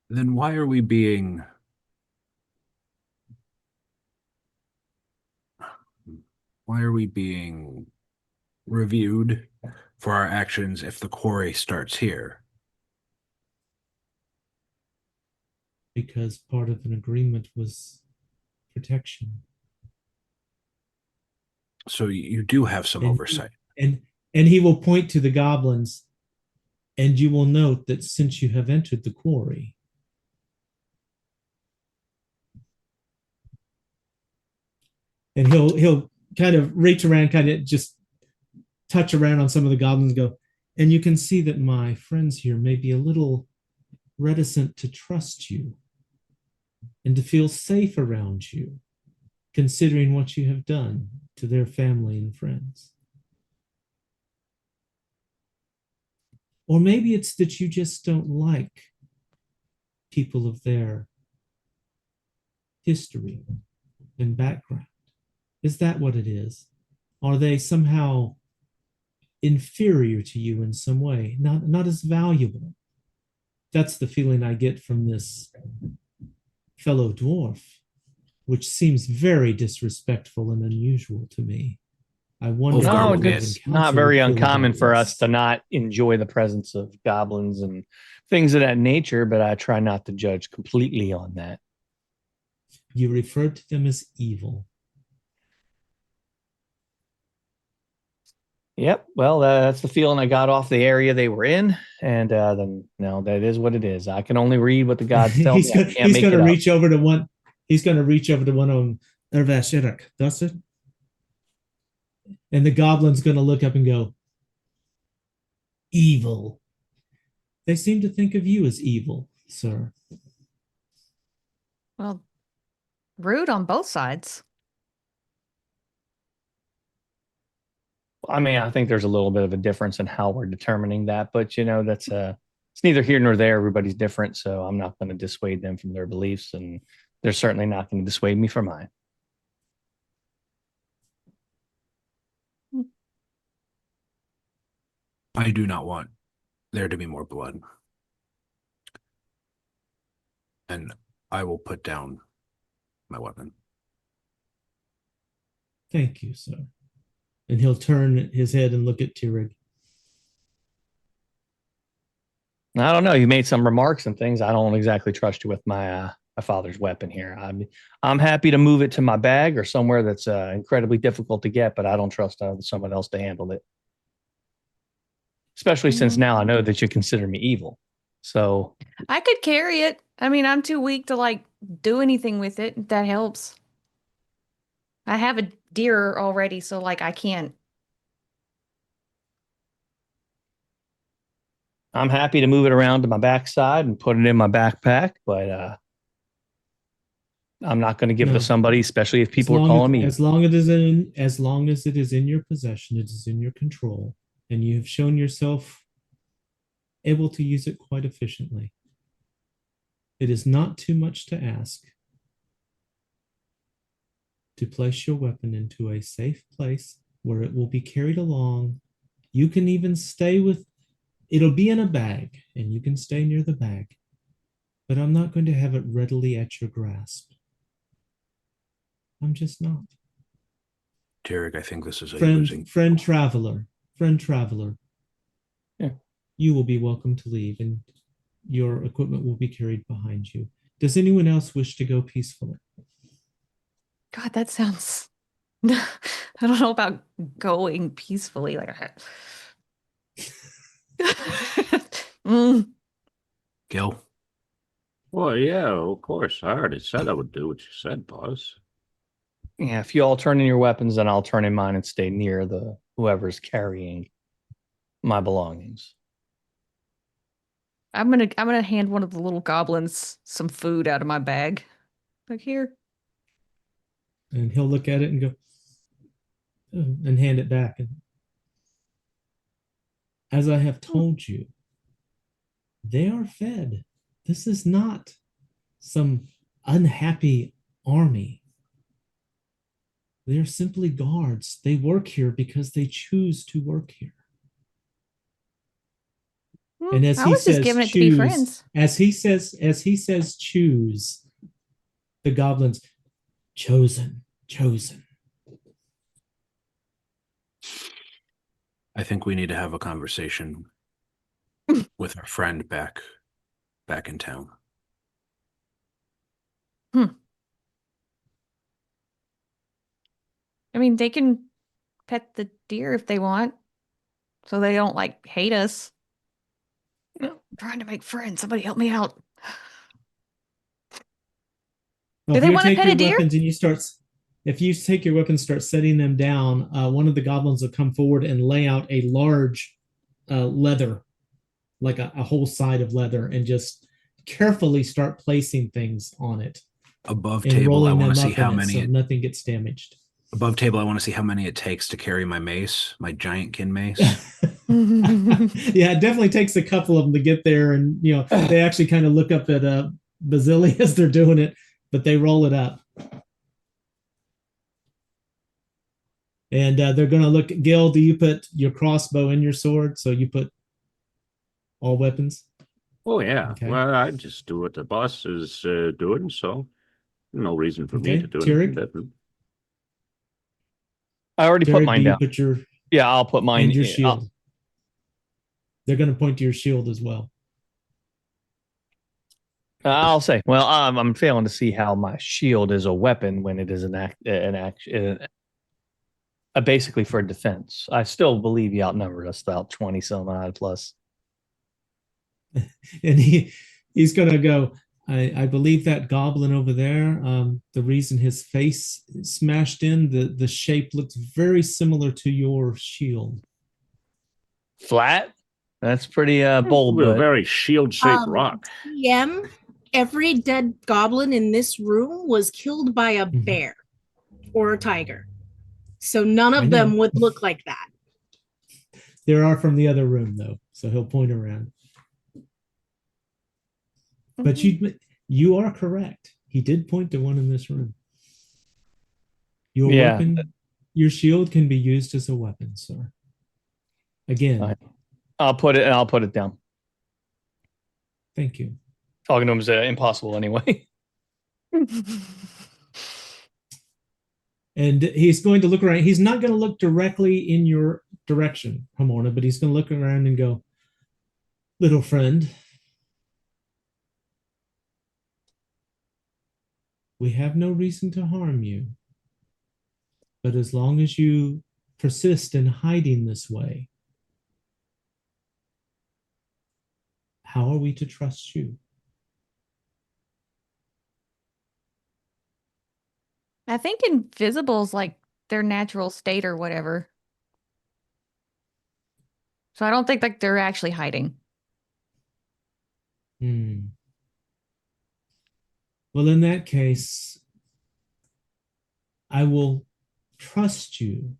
Speaker 6: Then why are we being reviewed for our actions if the quarry starts here?
Speaker 1: because part of an agreement was protection.
Speaker 6: So you do have some
Speaker 1: And-
Speaker 6: oversight.
Speaker 1: And he will point to the goblins, and you will note that since you have entered the quarry, and he'll kind of reach around, kind of just touch around on some of the goblins and go, and you can see that my friends here may be a little reticent to trust you and to feel safe around you, considering what you have done to their family and friends. Or maybe it's that you just don't like people of their history and background. Is that what it is? Are they somehow inferior to you in some way, not as valuable? That's the feeling I get from this fellow dwarf, which seems very disrespectful and unusual to me. I wonder
Speaker 6: Ulfgar
Speaker 2: No,
Speaker 6: will get-
Speaker 2: it's not very uncommon for us to not enjoy the presence of goblins and things of that nature, but I try not to judge completely on that.
Speaker 1: You referred to them as evil.
Speaker 2: Yep. Well, that's the feeling I got off the area they were in, and then no, that is what it is. I can only read what the gods tell me. I can't
Speaker 1: He's
Speaker 2: make
Speaker 1: going
Speaker 2: it
Speaker 1: to
Speaker 2: up.
Speaker 1: reach over to one. He's going to reach over to one of them. Ervashirak, does it? And the goblin's going to look up and go, evil. They seem to think of you as evil, sir.
Speaker 4: Well, rude on both sides.
Speaker 2: I mean, I think there's a little bit of a difference in how we're determining that, but that's it's neither here nor there. Everybody's different, so I'm not going to dissuade them from their beliefs, and they're certainly not going to dissuade me from mine.
Speaker 6: I do not want there to be more blood. And I will put down my weapon.
Speaker 1: Thank you, sir. And he'll turn his head and look at Tirig.
Speaker 2: I don't know. You made some remarks and things. I don't exactly trust you with my father's weapon here. I'm happy to move it to my bag or somewhere that's incredibly difficult to get, but I don't trust someone else to handle it. Especially since now I know that you consider me evil. So
Speaker 4: I could carry it. I mean, I'm too weak to like do anything with it. If that helps. I have a deer already, so like I can't.
Speaker 2: I'm happy to move it around to my backside and put it in my backpack, but I'm not going to give it
Speaker 1: No.
Speaker 2: to somebody, especially if people are calling me.
Speaker 1: As long as it is in your possession, it is in your control, and you have shown yourself able to use it quite efficiently. It is not too much to ask to place your weapon into a safe place where it will be carried along. You can even stay with it'll be in a bag, and you can stay near the bag, but I'm not going to have it readily at your grasp. I'm just not.
Speaker 6: Tarek, I think this is a losing.
Speaker 1: Friend traveler.
Speaker 2: Yeah.
Speaker 1: You will be welcome to leave, and your equipment will be carried behind you. Does anyone else wish to go peacefully?
Speaker 4: God, that sounds. I don't know about going peacefully. Like,
Speaker 6: Gil,
Speaker 5: Well, yeah, of course. I already said I would do what you said, boss.
Speaker 2: Yeah, if you all turn in your weapons, then I'll turn in mine and stay near the whoever's carrying my belongings.
Speaker 4: I'm gonna hand one of the little goblins some food out of my bag. Like here.
Speaker 1: And he'll look at it and go, "Oh," and hand it back. And as I have told you, they are fed. This is not some unhappy army. They're simply guards. They work here because they choose to work here. And as
Speaker 4: I
Speaker 1: he
Speaker 4: was just
Speaker 1: says,
Speaker 4: giving it to be
Speaker 1: choose,
Speaker 4: friends.
Speaker 1: as he says, choose, the goblins, chosen.
Speaker 6: I think we need to have a conversation with our friend back in town.
Speaker 4: I mean, they can pet the deer if they want, so they don't like hate us. I'm trying to make friends. Somebody help me out.
Speaker 1: Well,
Speaker 4: Do
Speaker 1: if
Speaker 4: they
Speaker 1: you
Speaker 4: want to
Speaker 1: take
Speaker 4: pet
Speaker 1: your
Speaker 4: a deer?
Speaker 1: weapons and you start, if you take your weapons, start setting them down, one of the goblins will come forward and lay out a large leather, like a whole side of leather, and just carefully start placing things on it
Speaker 6: Above
Speaker 1: and
Speaker 6: table, I
Speaker 1: rolling
Speaker 6: want
Speaker 1: them
Speaker 6: to see
Speaker 1: up
Speaker 6: how
Speaker 1: in it
Speaker 6: many.
Speaker 1: so nothing gets damaged.
Speaker 6: Above table, I want to see how many it takes to carry my mace, my giant kin mace.
Speaker 1: Yeah, it definitely takes a couple of them to get there, and they actually kind of look up at Basili as they're doing it, but they roll it up, and they're going to look at Gil. Do you put your crossbow in your sword? So you put all weapons.
Speaker 5: Oh yeah.
Speaker 1: Okay.
Speaker 5: Well, I just do what the boss is doing, so no reason for me
Speaker 1: Okay,
Speaker 5: to do anything
Speaker 1: Tyrek.
Speaker 5: different.
Speaker 2: I already put
Speaker 1: Tyrek,
Speaker 2: mine
Speaker 1: do you
Speaker 2: down.
Speaker 1: put your
Speaker 2: Yeah, I'll put mine.
Speaker 1: and your shield? They're going to point to your shield as well.
Speaker 2: I'll say, well, I'm failing to see how my shield is a weapon when it is basically for defense. I still believe you outnumbered us about 20 some odd plus.
Speaker 1: And he's going to go, I believe that goblin over there, the reason his face smashed in, the shape looks very similar to your shield.
Speaker 2: Flat? That's pretty bold,
Speaker 5: With a
Speaker 2: but
Speaker 5: very shield-shaped rock.
Speaker 7: PM, every dead goblin in this room was killed by a
Speaker 1: Mhm.
Speaker 7: bear or a tiger. So none
Speaker 1: I
Speaker 7: of
Speaker 1: know.
Speaker 7: them would look like that.
Speaker 1: There are from the other room, though, so he'll point around. But you are correct. He did point to one in this room. Your
Speaker 2: yeah,
Speaker 1: weapon, your shield can be used as a weapon, sir. Again,
Speaker 2: I'll put it down.
Speaker 1: thank you.
Speaker 2: Talking to him is impossible anyway.
Speaker 1: And he's going to look around. He's not going to look directly in your direction, Hamorna, but he's going to look around and go, little friend, we have no reason to harm you. But as long as you persist in hiding this way, how are we to trust you?
Speaker 4: I think invisible's like their natural state or whatever. So I don't think like they're actually hiding.
Speaker 1: Well, in that case, I will trust you.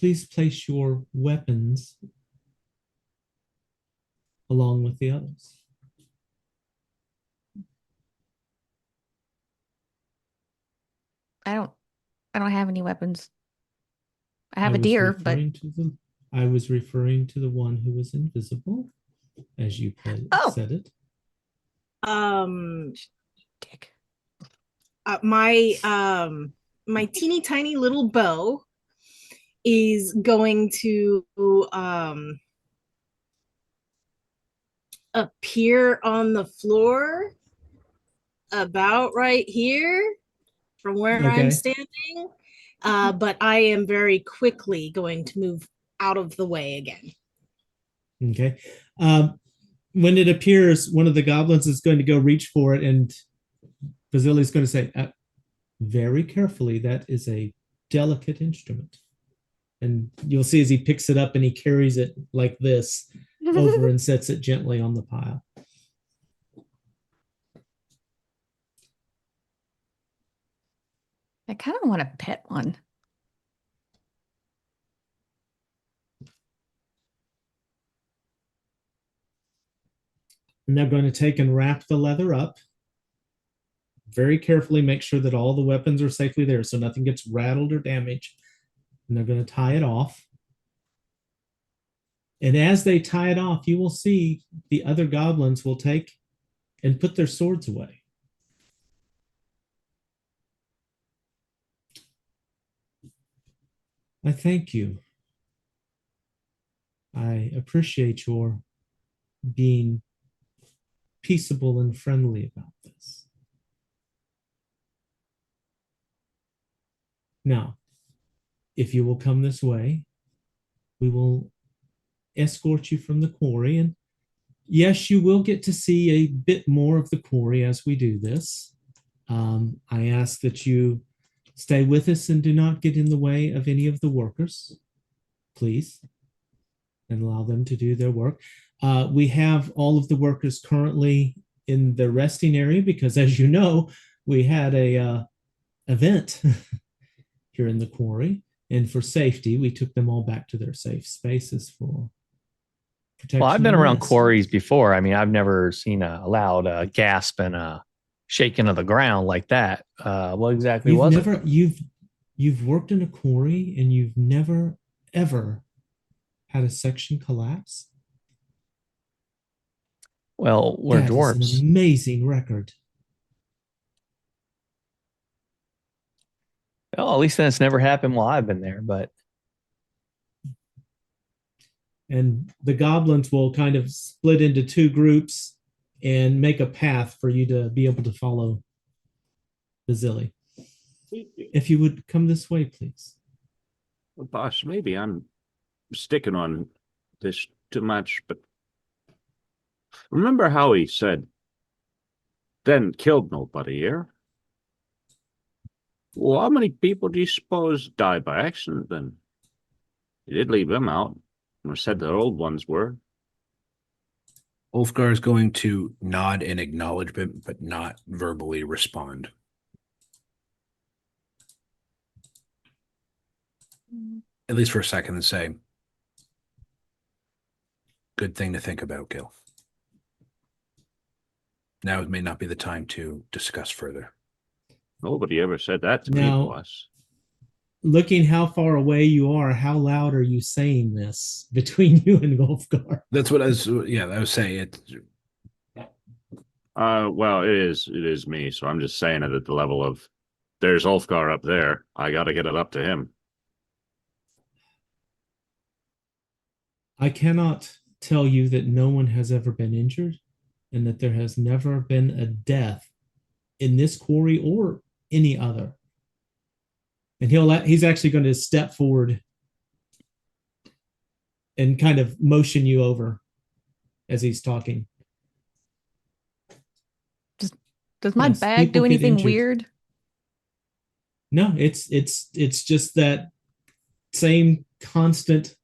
Speaker 1: Please place your weapons along with the others.
Speaker 4: I don't have any weapons. I have a deer, but
Speaker 1: I was referring to the one who was invisible, as you said it.
Speaker 4: dick.
Speaker 7: My teeny tiny little bow is going to appear on the floor about right here from where I'm standing. But I am very quickly going to move out of the way again.
Speaker 1: Okay. When it appears, one of the goblins is going to go reach for it, and Basili's going to say, very carefully, that is a delicate instrument. And you'll see as he picks it up and he carries it like this over and sets it gently on the pile.
Speaker 4: I kind of want to pet one.
Speaker 1: And they're going to take and wrap the leather up. Very carefully make sure that all the weapons are safely there so nothing gets rattled or damaged. And they're going to tie it off. And as they tie it off, you will see the other goblins will take and put their swords away. I thank you. I appreciate your being peaceable and friendly about this. Now, if you will come this way, we will escort you from the quarry. And yes, you will get to see a bit more of the quarry as we do this. I ask that you stay with us and do not get in the way of any of the workers, please, and allow them to do their work. We have all of the workers currently in the resting area because, as you know, we had a event here in the quarry, and for safety, we took them all back to their safe spaces for protection.
Speaker 2: Well, I've been
Speaker 1: and
Speaker 2: around
Speaker 1: rest.
Speaker 2: quarries before. I mean, I've never seen a loud gasp and a shaking of the ground like that. What exactly
Speaker 1: You've
Speaker 2: was
Speaker 1: never
Speaker 2: it?
Speaker 1: you've worked in a quarry and you've never ever had a section collapse?
Speaker 2: Well, we're
Speaker 1: That is an
Speaker 2: dwarves.
Speaker 1: amazing record.
Speaker 2: Well, at least that's never happened while I've been there. But
Speaker 1: And the goblins will kind of split into two groups and make a path for you to be able to follow Basili. If you would come this way, please.
Speaker 5: Well, boss, maybe I'm sticking on this too much, but remember how he said, then killed nobody here? Well, how many people do you suppose died by accident then? He did leave them out, or said the old ones were.
Speaker 6: Ulfgar is going to nod in acknowledgement, but not verbally respond. At least for a second, and say, good thing to think about, Gil. Now may not be the time to discuss further.
Speaker 5: Nobody ever said that to me,
Speaker 1: Now-
Speaker 5: boss.
Speaker 1: Looking how far away you are, how loud are you saying this between you and Wolfgar?
Speaker 6: That's what I was saying. It.
Speaker 5: Well, it is me, so I'm just saying it at the level of, there's Ulfgar up there. I got to get it up to him.
Speaker 1: I cannot tell you that no one has ever been injured and that there has never been a death in this quarry or any other. And he's actually going to step forward and kind of motion you over as he's talking.
Speaker 4: Does my
Speaker 1: Yes,
Speaker 4: bag
Speaker 1: people
Speaker 4: do
Speaker 1: get
Speaker 4: anything
Speaker 1: injured.
Speaker 4: weird?
Speaker 1: No, it's just that same constant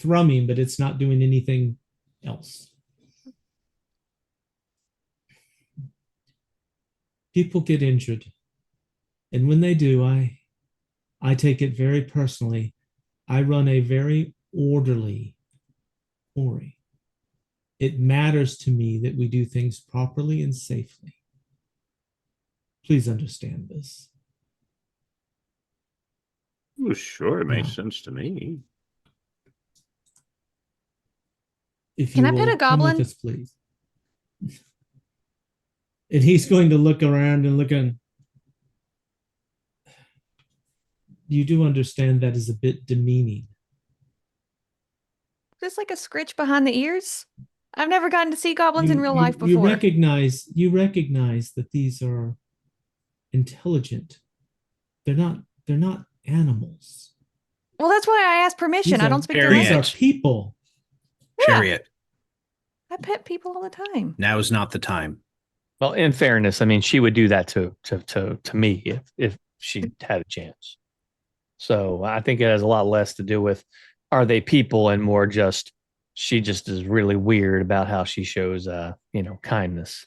Speaker 1: thrumming, but it's not doing anything else. People get injured. And when they do, I take it very personally. I run a very orderly quarry. It matters to me that we do things properly and safely. Please understand this.
Speaker 5: Oh, sure, it makes
Speaker 1: Yeah.
Speaker 5: sense to me.
Speaker 1: If
Speaker 4: Can
Speaker 1: you
Speaker 4: I pet
Speaker 1: will
Speaker 4: a
Speaker 1: come with
Speaker 4: goblin?
Speaker 1: us, please. And he's going to look around and look in. You do understand that is a bit demeaning.
Speaker 4: Just like a scritch behind the ears? I've never gotten to see goblins in real life
Speaker 1: You
Speaker 4: before.
Speaker 1: recognize that these are intelligent. They're not animals.
Speaker 4: Well, that's why I asked permission.
Speaker 1: These
Speaker 4: I
Speaker 1: are-
Speaker 4: don't speak their
Speaker 6: Harriet.
Speaker 1: These are
Speaker 4: language.
Speaker 1: people.
Speaker 4: Yeah.
Speaker 6: Chariot.
Speaker 4: I pet people all the time.
Speaker 6: Now is not the time.
Speaker 2: well, in fairness, I mean, she would do that to me if she had a chance. So I think it has a lot less to do with are they people and more just she just is really weird about how she shows kindness.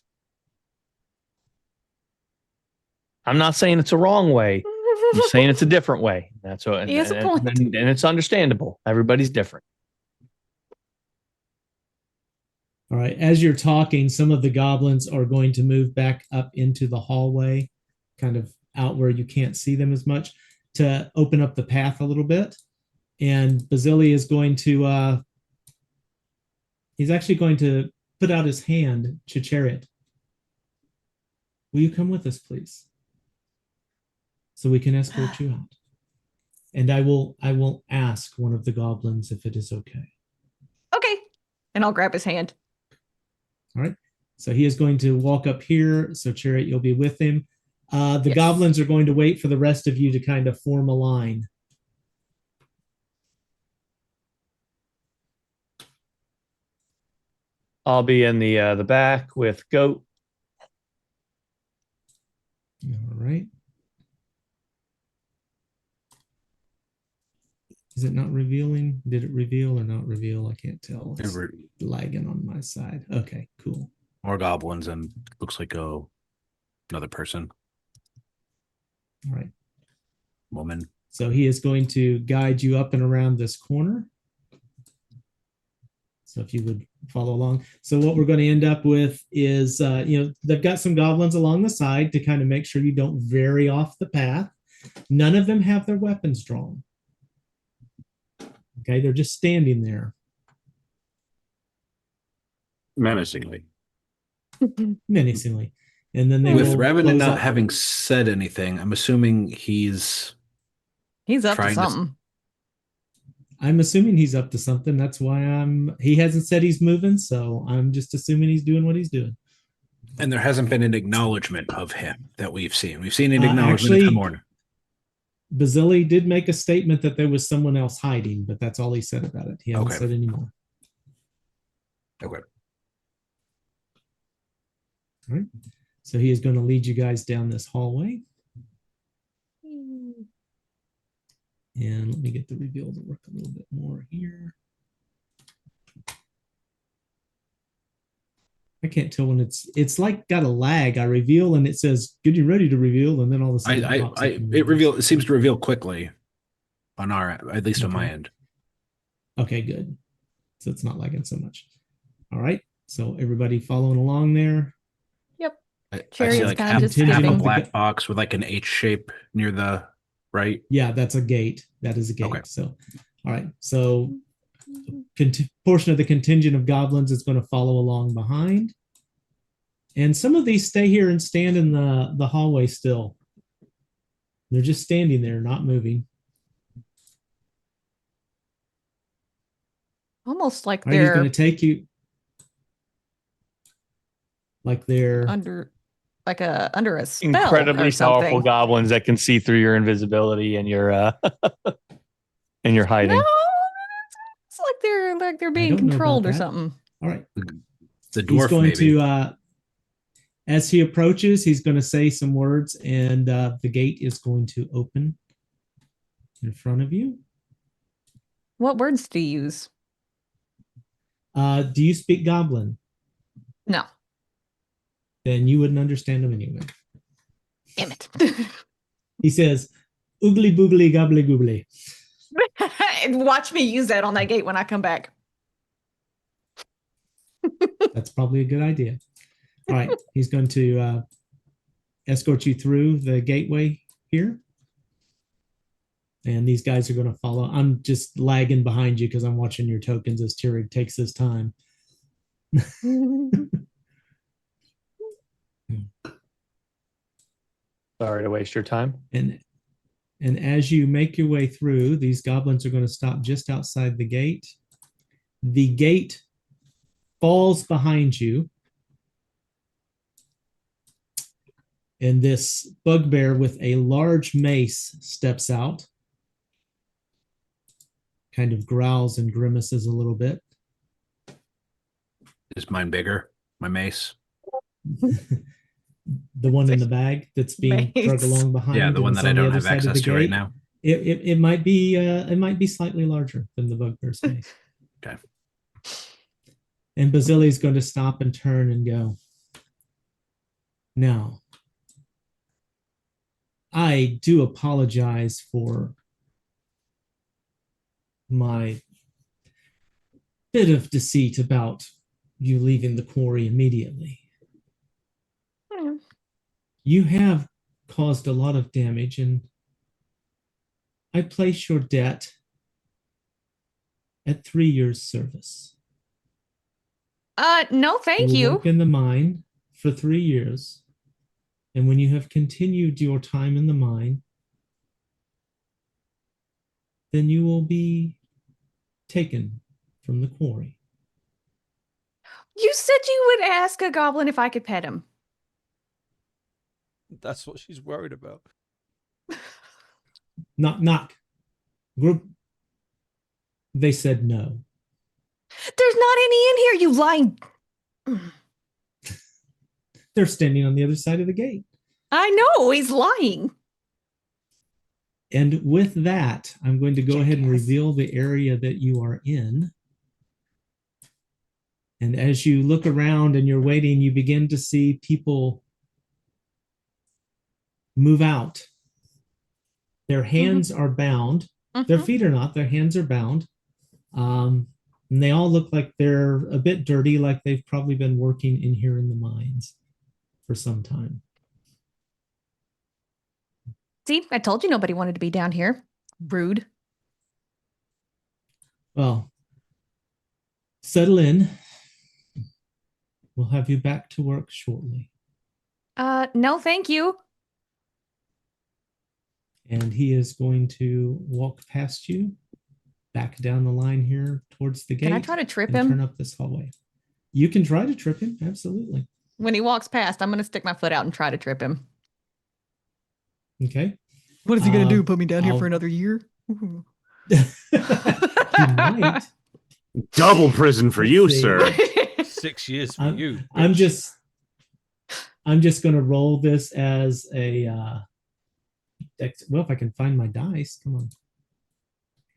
Speaker 2: I'm not saying it's a wrong way. I'm saying it's a different way. That's what
Speaker 4: He has a point.
Speaker 2: and it's understandable. Everybody's different.
Speaker 1: All right. As you're talking, some of the goblins are going to move back up into the hallway, kind of out where you can't see them as much, to open up the path a little bit. And Basili is going to, he's actually going to put out his hand to Chariot. Will you come with us, please? So we can escort you out. And I will ask one of the goblins if it is okay.
Speaker 4: Okay. And I'll grab his hand.
Speaker 1: All right. So he is going to walk up here. So Chariot, you'll be with him. The
Speaker 4: Yes.
Speaker 1: goblins are going to wait for the rest of you to kind of form a line.
Speaker 2: I'll be in the back with Goat.
Speaker 1: All right. Is it not revealing? Did it reveal or not reveal? I can't tell. It's lagging on my side. Okay, cool.
Speaker 6: More goblins and looks like another person,
Speaker 1: All right.
Speaker 6: woman.
Speaker 1: So he is going to guide you up and around this corner. So if you would follow along. So what we're going to end up with is, they've got some goblins along the side to kind of make sure you don't vary off the path. None of them have their weapons drawn. Okay, they're just standing there.
Speaker 5: Menacingly.
Speaker 1: Menacingly. And then they
Speaker 6: With
Speaker 1: will
Speaker 6: Revenant
Speaker 1: close
Speaker 6: not
Speaker 1: up.
Speaker 6: having said anything, I'm assuming he's
Speaker 4: He's up to
Speaker 6: trying to-
Speaker 4: something.
Speaker 1: I'm assuming he's up to something. That's why he hasn't said he's moving, so I'm just assuming he's doing what he's doing.
Speaker 6: and there hasn't been an acknowledgement of him that we've seen. We've seen an acknowledgement
Speaker 1: actually,
Speaker 6: this morning.
Speaker 1: Basili did make a statement that there was someone else hiding, but that's all he said about it. He hasn't
Speaker 6: Okay.
Speaker 1: said any more.
Speaker 6: Okay.
Speaker 1: All right. So he is going to lead you guys down this hallway. And let me get the reveal to work a little bit more here. I can't tell when it's like got a lag. I reveal and it says getting ready to reveal, and then all of a sudden it pops up and
Speaker 6: It seems to reveal quickly on our, at least on my
Speaker 1: Okay.
Speaker 6: end.
Speaker 1: Okay, good. So it's not lagging so much. All right. So everybody following along there.
Speaker 6: I see
Speaker 4: Chariot's
Speaker 6: like
Speaker 4: kinda just
Speaker 6: half a
Speaker 4: skipping.
Speaker 6: black box with like an H shape near the right.
Speaker 1: Yeah, that's a gate. That is a gate.
Speaker 6: Okay.
Speaker 1: So, all right. So, portion of the contingent of goblins is going to follow along behind, and some of these stay here and stand in the hallway still. They're just standing there, not moving.
Speaker 4: Almost like
Speaker 1: All right, he's going
Speaker 4: they're
Speaker 1: to take you like they're
Speaker 4: under a spell
Speaker 2: Incredibly
Speaker 4: or something.
Speaker 2: powerful goblins that can see through your invisibility and your and your hiding.
Speaker 4: No, it's like they're being
Speaker 1: don't know about
Speaker 4: controlled or
Speaker 1: that.
Speaker 4: something.
Speaker 1: all right.
Speaker 6: The
Speaker 1: He's
Speaker 6: dwarf
Speaker 1: going
Speaker 6: maybe.
Speaker 1: to as he approaches, he's going to say some words, and the gate is going to open in front of you.
Speaker 4: What words do you use?
Speaker 1: Do you speak Goblin?
Speaker 4: No.
Speaker 1: Then you wouldn't understand him anyway.
Speaker 4: Damn it.
Speaker 1: He says, "Oogly boogly gobbly goobly."
Speaker 4: And watch me use that on that gate when I come back.
Speaker 1: That's probably a good idea. All right, he's going to escort you through the gateway here. And these guys are going to follow. I'm just lagging behind you because I'm watching your tokens as Tierig takes his time.
Speaker 2: Sorry to waste your time.
Speaker 1: And as you make your way through, these goblins are going to stop just outside the gate. The gate falls behind you. And this bugbear with a large mace steps out, kind of growls and grimaces a little bit.
Speaker 6: Is mine bigger? My mace?
Speaker 1: The one in the bag that's being
Speaker 4: Mace.
Speaker 1: dragged along behind.
Speaker 6: Yeah, the
Speaker 1: and
Speaker 6: one
Speaker 1: it's
Speaker 6: that I
Speaker 1: on the
Speaker 6: don't
Speaker 1: other
Speaker 6: have
Speaker 1: side of
Speaker 6: access
Speaker 1: the
Speaker 6: to right
Speaker 1: gate.
Speaker 6: now.
Speaker 1: It might be slightly larger than the bugbear's mace.
Speaker 6: Okay.
Speaker 1: And Basili's going to stop and turn and go, "Now, I do apologize for my bit of deceit about you leaving the quarry immediately.
Speaker 4: Hmm.
Speaker 1: You have caused a lot of damage, and I place your debt at 3 years' service.
Speaker 4: No, thank
Speaker 1: will
Speaker 4: you.
Speaker 1: work in the mine for 3 years, and when you have continued your time in the mine, then you will be taken from the quarry."
Speaker 4: You said you would ask a goblin if I could pet him.
Speaker 3: That's what she's worried about.
Speaker 1: Knock, knock. Group. They said no.
Speaker 4: There's not any in here, you lying.
Speaker 1: They're standing on the other side of the gate.
Speaker 4: I know, he's lying.
Speaker 1: And with that, I'm going to go ahead and
Speaker 4: Jackass.
Speaker 1: reveal the area that you are in. And as you look around and you're waiting, you begin to see people move out. Their hands are bound. Their feet are not. Their hands are bound. And they all look like they're a bit dirty, like they've probably been working in here in the mines for some time.
Speaker 4: See, I told you nobody wanted to be down here. Rude.
Speaker 1: Well, settle in. We'll have you back to work shortly.
Speaker 4: No, thank you.
Speaker 1: And he is going to walk past you, back down the line here towards the gate.
Speaker 4: Can I try to trip
Speaker 1: and
Speaker 4: him?
Speaker 1: turn up this hallway. You can try to trip him, absolutely.
Speaker 4: When he walks past, I'm going to stick my foot out and try to trip him.
Speaker 1: Okay.
Speaker 4: What is he going to do? Put me down here
Speaker 1: I'll-
Speaker 4: for another year? Ooh.
Speaker 1: He might.
Speaker 5: Double prison for you,
Speaker 1: Let's see.
Speaker 5: sir.
Speaker 3: 6 years for
Speaker 1: I'm-
Speaker 3: you.
Speaker 1: I'm
Speaker 3: bitch.
Speaker 1: just going to roll this as a dex. Well, if I can find my dice, come on.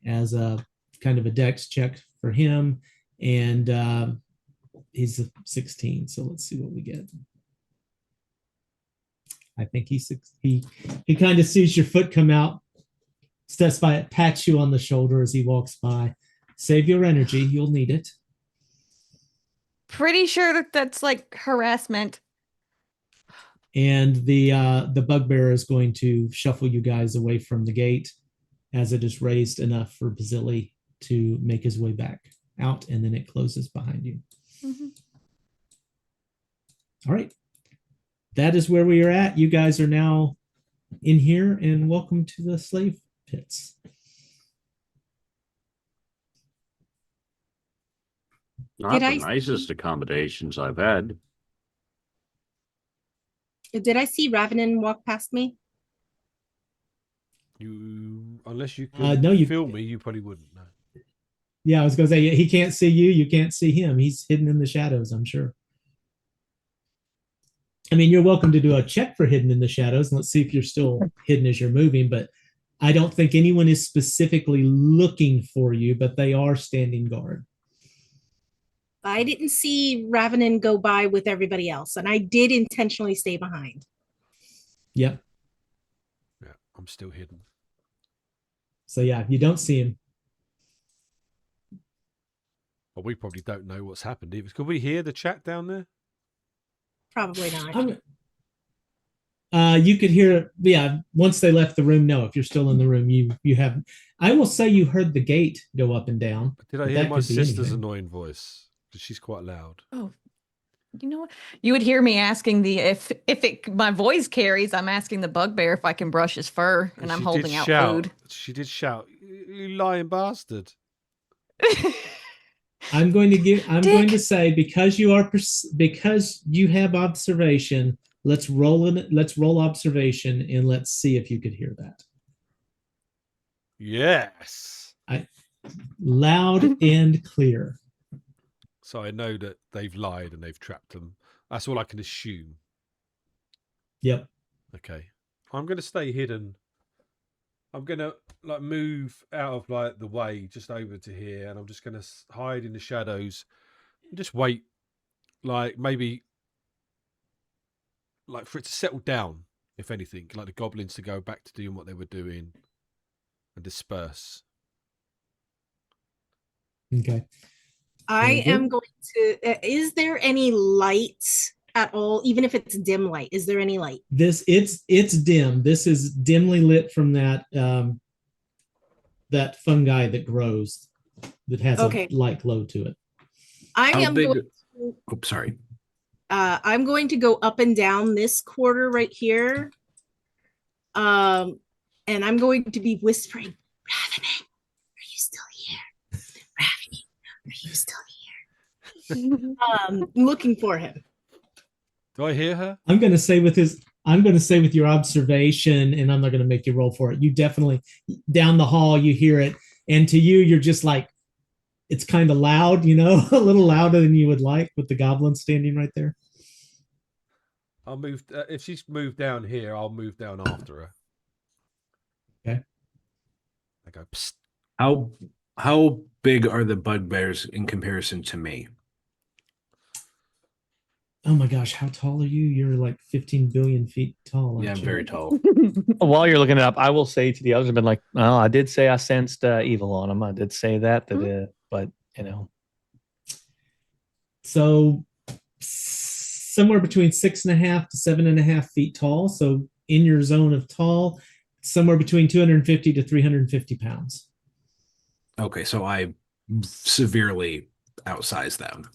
Speaker 1: As a kind of a dex check for him, and he's a 16. So let's see what we get. I think he kind of sees your foot come out, steps by it, pats you on the shoulder as he walks by. Save your energy; you'll need it.
Speaker 4: Pretty sure that that's like harassment.
Speaker 1: And the bugbear is going to shuffle you guys away from the gate as it is raised enough for Bazili to make his way back out, and then it closes behind you. All right. That is where we are at. You guys are now in here, and welcome to the slave pits.
Speaker 5: Not
Speaker 7: Did
Speaker 5: the
Speaker 7: I
Speaker 5: nicest accommodations I've had.
Speaker 7: Did I see Ravenin walk past me?
Speaker 3: You, unless you could
Speaker 1: No, you-
Speaker 3: feel me, you probably wouldn't. No.
Speaker 1: Yeah, I was going to say, he can't see you. You can't see him. He's hidden in the shadows, I'm sure. I mean, you're welcome to do a check for hidden in the shadows. And let's see if you're still hidden as you're moving. But I don't think anyone is specifically looking for you, but they are standing guard.
Speaker 7: I didn't see Ravenin go by with everybody else, and I did intentionally stay behind.
Speaker 1: Yep.
Speaker 3: Yeah, I'm still hidden.
Speaker 1: So yeah, you don't see him.
Speaker 3: But we probably don't know what's happened either. Could we hear the chat down there?
Speaker 7: Probably not.
Speaker 1: You could hear, yeah, once they left the room. No, if you're still in the room, you have. I will say you heard the gate go up and down.
Speaker 3: Did I
Speaker 1: But
Speaker 3: hear
Speaker 1: that
Speaker 3: my
Speaker 1: could be
Speaker 3: sister's
Speaker 1: anything.
Speaker 3: annoying voice? Because she's quite loud.
Speaker 4: Oh, you know what? You would hear me asking my voice carries, I'm asking the bugbear if I can brush his fur, and I'm
Speaker 3: she
Speaker 4: holding
Speaker 3: did
Speaker 4: out
Speaker 3: shout.
Speaker 4: food.
Speaker 3: She did shout, "You lying bastard!"
Speaker 1: I'm going
Speaker 4: Dick.
Speaker 1: to say because you have observation. Let's roll observation and let's see if you could hear that.
Speaker 3: Yes.
Speaker 1: Loud and clear.
Speaker 3: So I know that they've lied and they've trapped them. That's all I can assume.
Speaker 1: Yep.
Speaker 3: Okay. I'm going to stay hidden. I'm going to like move out of like the way just over to here, and I'm just going to hide in the shadows and just wait, like maybe like for it to settle down, if anything, like the goblins to go back to doing what they were doing and disperse.
Speaker 1: Okay.
Speaker 7: I
Speaker 1: Very
Speaker 7: am going to. Is there any light at all, even if it's dim light? Is there any light?
Speaker 1: It's dim. This is dimly lit from that that fungi that grows that has
Speaker 7: Okay.
Speaker 1: a light glow to it.
Speaker 7: I
Speaker 5: How
Speaker 7: am
Speaker 5: big-
Speaker 7: going.
Speaker 6: Oops, sorry.
Speaker 7: I'm going to go up and down this quarter right here. And I'm going to be whispering, Ravening, are you still here? Ravening, are you still here? Looking for him.
Speaker 3: Do I hear her?
Speaker 1: I'm going to say with his I'm going to say with your observation, and I'm not going to make you roll for it. You definitely down the hall, you hear it, and to you, you're just like, it's kind of loud, a little louder than you would like with the goblin standing right there.
Speaker 3: I'll move. If she's moved down here, I'll move down after her.
Speaker 1: Okay.
Speaker 3: I go, psst.
Speaker 6: How big are the bugbears in comparison to me?
Speaker 1: Oh my gosh, how tall are you? You're like 15 billion feet tall.
Speaker 6: Yeah, I'm
Speaker 1: aren't you?
Speaker 6: very tall.
Speaker 2: While you're looking it up, I will say to the others, I've been like, oh, I did say I sensed evil on him. I did say that, but
Speaker 1: So somewhere between 6.5 to 7.5 feet tall. So in your zone of tall, somewhere between 250 to 350 pounds.
Speaker 6: Okay, so I severely outsize them.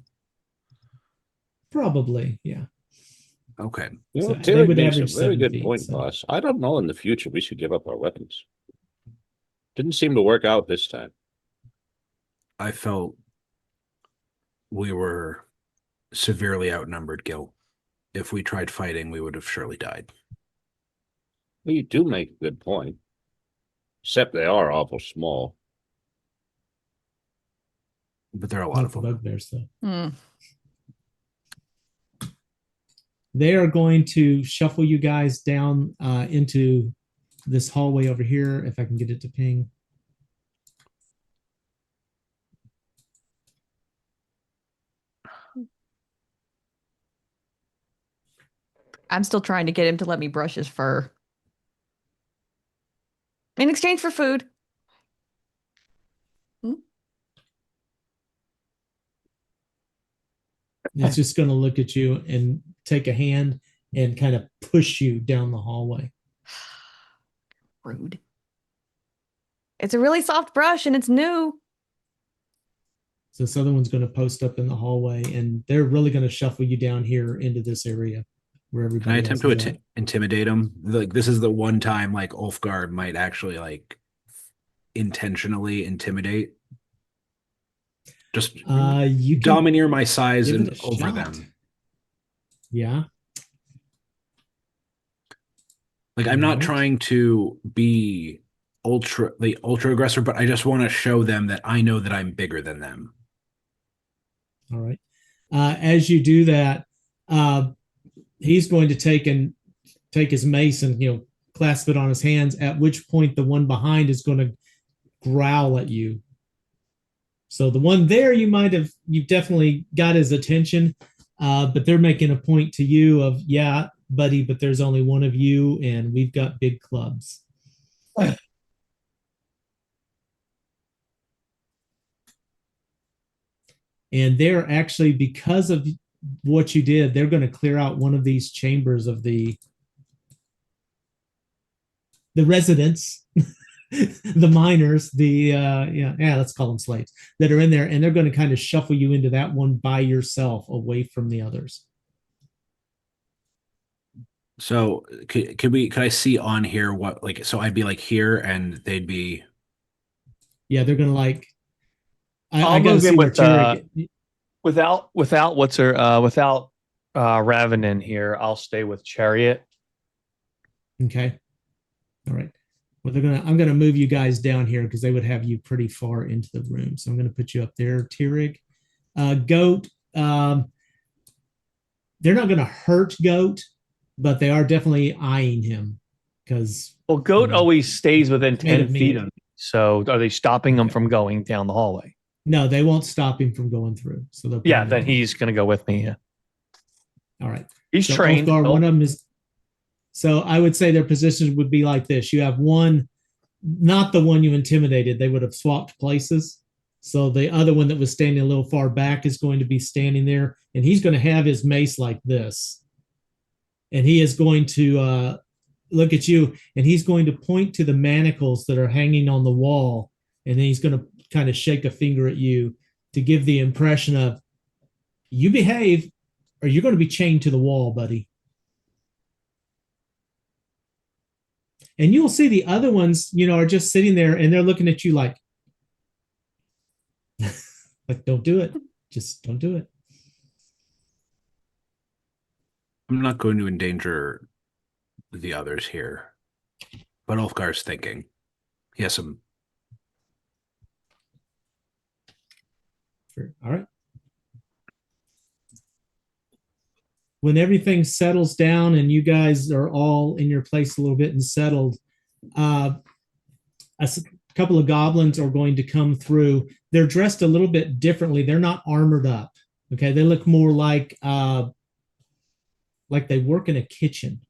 Speaker 1: Probably, yeah.
Speaker 6: Okay.
Speaker 5: You know,
Speaker 1: So they
Speaker 5: Taylor
Speaker 1: would
Speaker 5: makes a
Speaker 1: average
Speaker 5: very
Speaker 1: 7
Speaker 5: good
Speaker 1: feet,
Speaker 5: point,
Speaker 1: so.
Speaker 5: boss. I don't know in the future we should give up our weapons. Didn't seem to work out this time.
Speaker 6: I felt we were severely outnumbered, Gil. If we tried fighting, we would have surely died.
Speaker 5: Well, you do make a good point. Except they are awful small.
Speaker 6: But there are a lot
Speaker 1: Not
Speaker 6: of
Speaker 1: the
Speaker 6: them.
Speaker 1: bugbears, though.
Speaker 4: Hmm.
Speaker 1: They are going to shuffle you guys down into this hallway over here, if I can get it to ping.
Speaker 4: I'm still trying to get him to let me brush his fur. In exchange for food.
Speaker 1: It's just going to look at you and take a hand and kind of push you down the hallway.
Speaker 4: Rude. It's a really soft brush and it's new.
Speaker 1: So this other one's going to post up in the hallway, and they're really going to shuffle you down here into this area where everybody.
Speaker 6: Can I attempt to
Speaker 1: else is at.
Speaker 6: intimidate him? Like, this is the one time like Ulfgar might actually like intentionally intimidate. Just
Speaker 1: You can
Speaker 6: domineer my size
Speaker 1: give
Speaker 6: and
Speaker 1: it a
Speaker 6: over
Speaker 1: shot.
Speaker 6: them.
Speaker 1: Yeah.
Speaker 6: Like, I'm not
Speaker 1: Alright.
Speaker 6: trying to be the ultra aggressor, but I just want to show them that I know that I'm bigger than them.
Speaker 1: All right. As you do that, he's going to take his mace and clasp it on his hands. At which point, the one behind is going to growl at you. So the one there, you've definitely got his attention, but they're making a point to you of, yeah, buddy, but there's only one of you, and we've got big clubs. And they're actually, because of what you did, they're going to clear out one of these chambers of the residents, the miners, let's call them slaves that are in there, and they're going to kind of shuffle you into that one by yourself, away from the others.
Speaker 6: So could I see on here what, like, so I'd be like here and they'd be.
Speaker 1: Yeah, they're going to like. I
Speaker 2: I'll
Speaker 1: got to
Speaker 2: move
Speaker 1: see
Speaker 2: in
Speaker 1: where
Speaker 2: with
Speaker 1: Tyrick.
Speaker 2: without without Raven in here. I'll stay with Chariot.
Speaker 1: Okay. All right. Well, I'm gonna move you guys down here because they would have you pretty far into the room. So I'm gonna put you up there, Tyrick. Goat. They're not gonna hurt Goat, but they are definitely eyeing him because.
Speaker 2: Well, Goat always stays within 10 feet of me. So are they stopping him from going down the hallway?
Speaker 1: No, they won't stop him from going through. So
Speaker 2: yeah, then he's gonna go with me. Yeah.
Speaker 1: All right.
Speaker 2: He's
Speaker 1: so
Speaker 2: trained.
Speaker 1: One of them is. So I would say their positions would be like this. You have one, not the one you intimidated. They would have swapped places. So the other one that was standing a little far back is going to be standing there, and he's going to have his mace like this. And he is going to look at you, and he's going to point to the manacles that are hanging on the wall. And then he's going to kind of shake a finger at you to give the impression of, you behave or you're going to be chained to the wall, buddy. And you'll see the other ones, are just sitting there and they're looking at you like, don't do it. Just don't do it.
Speaker 6: I'm not going to endanger the others here. But Ulfgar's thinking. He has some.
Speaker 1: All right. When everything settles down and you guys are all in your place a little bit and settled, a couple of goblins are going to come through. They're dressed a little bit differently. They're not armored up. Okay, they look more like they work in a kitchen.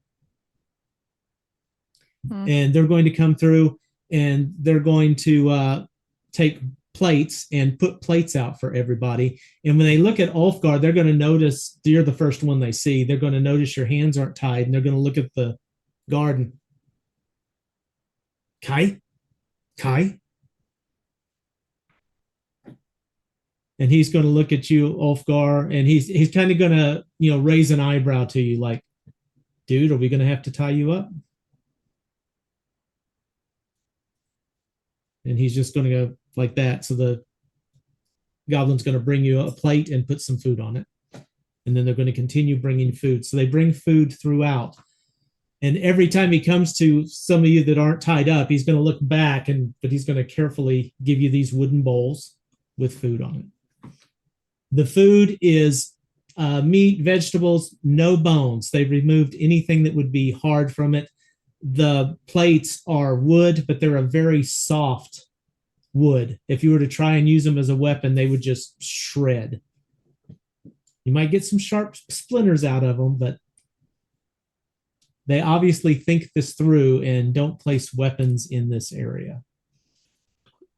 Speaker 1: And they're going to come through and they're going to take plates and put plates out for everybody. And when they look at Ulfgar, they're going to notice you're the first one they see. They're going to notice your hands aren't tied, and they're going to look at the garden. Kai? And he's going to look at you, Ulfgar, and he's kind of going to, raise an eyebrow to you like, dude, are we going to have to tie you up? And he's just going to go like that. So the goblin's going to bring you a plate and put some food on it. And then they're going to continue bringing food. So they bring food throughout. And every time he comes to some of you that aren't tied up, he's going to look back, but he's going to carefully give you these wooden bowls with food on it. The food is meat, vegetables, no bones. They've removed anything that would be hard from it. The plates are wood, but they're a very soft wood. If you were to try and use them as a weapon, they would just shred. You might get some sharp splinters out of them, but they obviously think this through and don't place weapons in this area.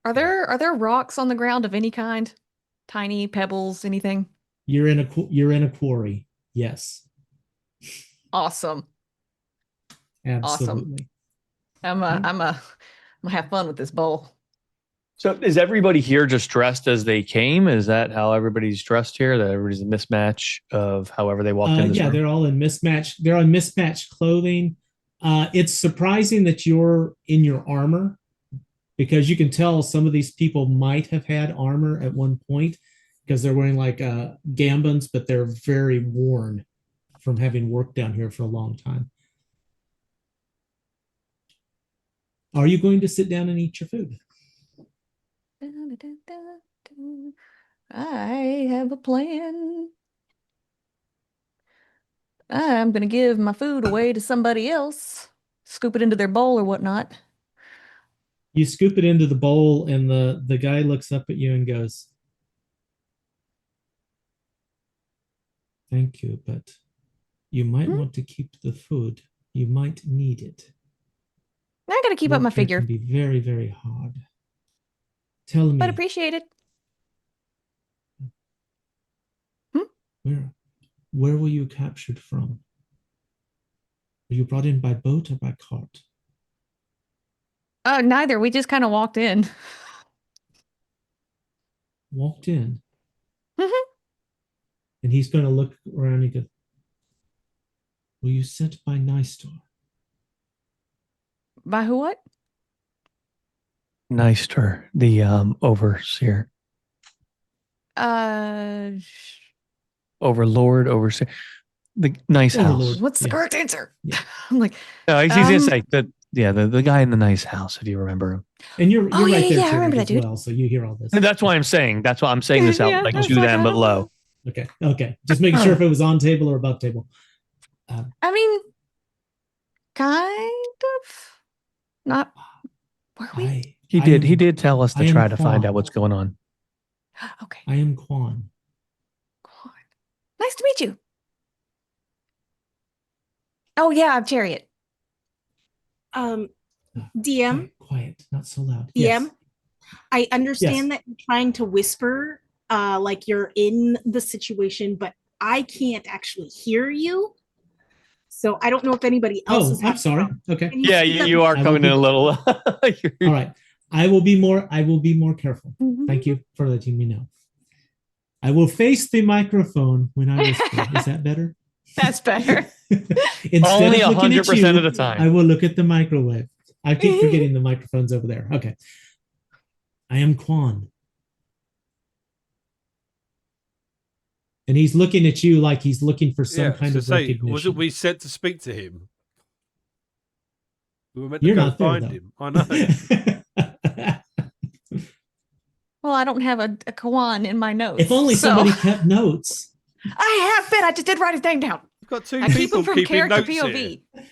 Speaker 4: Are there rocks on the ground of any kind? Tiny pebbles, anything?
Speaker 1: You're in a quarry. Yes.
Speaker 4: Awesome.
Speaker 1: Absolutely.
Speaker 4: Awesome. I'm gonna have fun with this bowl.
Speaker 2: So is everybody here just dressed as they came? Is that how everybody's dressed here? That everybody's a mismatch of however they walked in this room?
Speaker 1: They're all in mismatch. They're on mismatched clothing. It's surprising that you're in your armor, because you can tell some of these people might have had armor at one point because they're wearing like gambins, but they're very worn from having worked down here for a long time. Are you going to sit down and eat your food?
Speaker 4: I have a plan. I'm going to give my food away to somebody else. Scoop it into their bowl or whatnot.
Speaker 1: You scoop it into the bowl, and the guy looks up at you and goes, "Thank you, but you might want to keep the food. You might need it.
Speaker 4: I got to keep up my figure.
Speaker 1: It can be very, very hard. Tell me."
Speaker 4: But appreciate it.
Speaker 1: Where were you captured from? Were you brought in by boat or by cart?
Speaker 4: Neither. We just kind of walked in.
Speaker 1: Walked in. And he's going to look around and go, "Were you sent by Nystar?"
Speaker 4: By who? What?
Speaker 2: Nystar, the overseer. Overlord, overseer. The nice
Speaker 1: Overlord.
Speaker 2: house.
Speaker 4: What's the correct answer?
Speaker 1: Yeah.
Speaker 4: I'm like,
Speaker 2: No, he's gonna say that. Yeah, the guy in the nice house, if you remember him.
Speaker 1: And you're right there,
Speaker 4: yeah, I remember that
Speaker 1: as
Speaker 4: dude.
Speaker 1: well, so you hear all this.
Speaker 2: And that's why I'm saying this out
Speaker 4: Yeah,
Speaker 2: like
Speaker 4: I was
Speaker 2: to
Speaker 4: like,
Speaker 2: them,
Speaker 4: I
Speaker 2: but
Speaker 4: don't
Speaker 2: low.
Speaker 4: know.
Speaker 1: Okay. Just making sure if it was on table or above table.
Speaker 4: I mean, kind of. Not. Were we?
Speaker 2: He did tell us to
Speaker 1: I am
Speaker 2: try to find
Speaker 1: Quan.
Speaker 2: out what's going on.
Speaker 4: Okay.
Speaker 1: I am Quan.
Speaker 4: Nice to meet you. Oh yeah, I'm Chariot.
Speaker 7: DM.
Speaker 1: Quiet, not so loud.
Speaker 7: DM.
Speaker 1: Yes.
Speaker 7: I understand that you're trying to whisper, like you're in the situation, but I can't actually hear you. So I don't know if anybody else is.
Speaker 1: I'm sorry. Okay.
Speaker 2: Yeah, you are coming in a little.
Speaker 1: All right. I will be more careful. Thank you for letting me know. I will face the microphone when I whisper. Is that better?
Speaker 4: That's better.
Speaker 2: Only 100% of the time.
Speaker 1: I will look at the microwave. I keep forgetting the microphone's over there. Okay. I am Quan. And he's looking at you like he's looking for some kind of recognition.
Speaker 3: Wasn't we sent to speak to him? We were meant to
Speaker 1: You're
Speaker 3: go
Speaker 1: not there,
Speaker 3: find
Speaker 1: though.
Speaker 3: him. I know.
Speaker 4: Well, I don't have a Kawan in my notes.
Speaker 1: If only
Speaker 4: so-
Speaker 1: somebody kept notes.
Speaker 4: I have been. I just did write his name down.
Speaker 3: You've got two
Speaker 4: I keep
Speaker 3: people
Speaker 4: them from
Speaker 3: keeping
Speaker 4: character
Speaker 3: notes
Speaker 4: POV.
Speaker 3: here.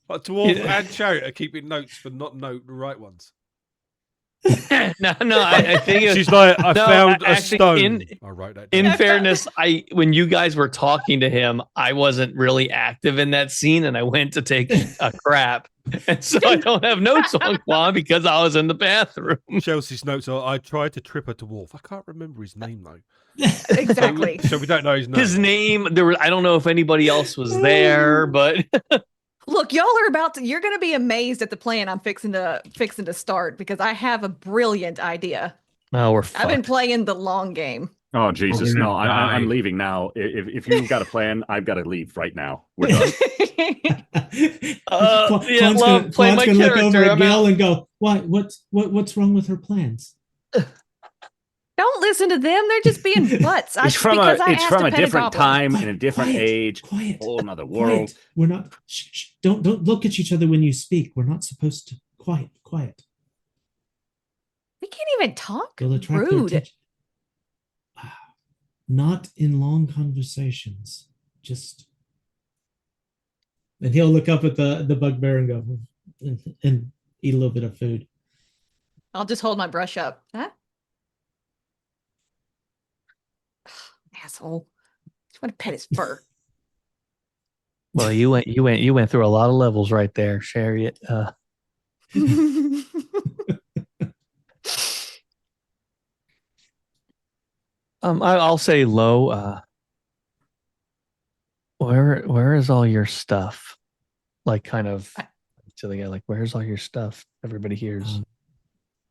Speaker 3: Like Dwarf
Speaker 2: Yeah.
Speaker 3: and Chariot are keeping notes, but not the right ones.
Speaker 2: no, I think it was,
Speaker 3: She's like, I
Speaker 2: No,
Speaker 3: found a
Speaker 2: actually,
Speaker 3: stone. I write that down.
Speaker 2: in fairness, when you guys were talking to him, I wasn't really active in that scene, and I went to take a crap, and so I don't have notes on Quan because I was in the bathroom.
Speaker 3: Chelsea's notes are, I tried to trip a dwarf. I can't remember his name though.
Speaker 4: Exactly.
Speaker 3: So we don't know his name.
Speaker 2: His name, I don't know if anybody else was there, but
Speaker 4: Look, y'all are you're going to be amazed at the plan I'm fixing to start because I have a brilliant idea.
Speaker 2: oh, we're
Speaker 4: I've been
Speaker 2: fucked.
Speaker 4: playing the long game.
Speaker 5: Oh Jesus,
Speaker 6: We're
Speaker 5: no!
Speaker 6: gonna
Speaker 5: I'm
Speaker 6: die.
Speaker 5: leaving now. If you've got a plan, I've got to leave right now. We're done.
Speaker 2: Yeah, love, play my
Speaker 1: gonna look over
Speaker 2: character,
Speaker 1: at
Speaker 2: I'm
Speaker 1: Gail
Speaker 2: out.
Speaker 1: and go, what's wrong with her plans?
Speaker 4: Don't listen to them. They're just being butts.
Speaker 5: It's from
Speaker 4: because I
Speaker 5: it's
Speaker 4: asked
Speaker 5: from
Speaker 4: to
Speaker 5: a
Speaker 4: pet
Speaker 5: different
Speaker 4: goblin.
Speaker 5: time
Speaker 1: Quiet,
Speaker 5: and a different
Speaker 1: quiet,
Speaker 5: age,
Speaker 1: quiet,
Speaker 5: whole another world.
Speaker 1: Quiet. We're not. Don't look at each other when you speak. We're not supposed to. Quiet.
Speaker 4: We can't even talk.
Speaker 1: You'll attract their
Speaker 4: Rude.
Speaker 1: attention. Not in long conversations. Just. And he'll look up at the bugbear and go and eat a little bit of food.
Speaker 4: I'll just hold my brush up. Huh? Asshole. Just want to pet his fur.
Speaker 2: Well, you went through a lot of levels right there, Chariot. I'll say low. Where is all your stuff? Like, kind of to the guy, like, where's all your stuff? Everybody hears.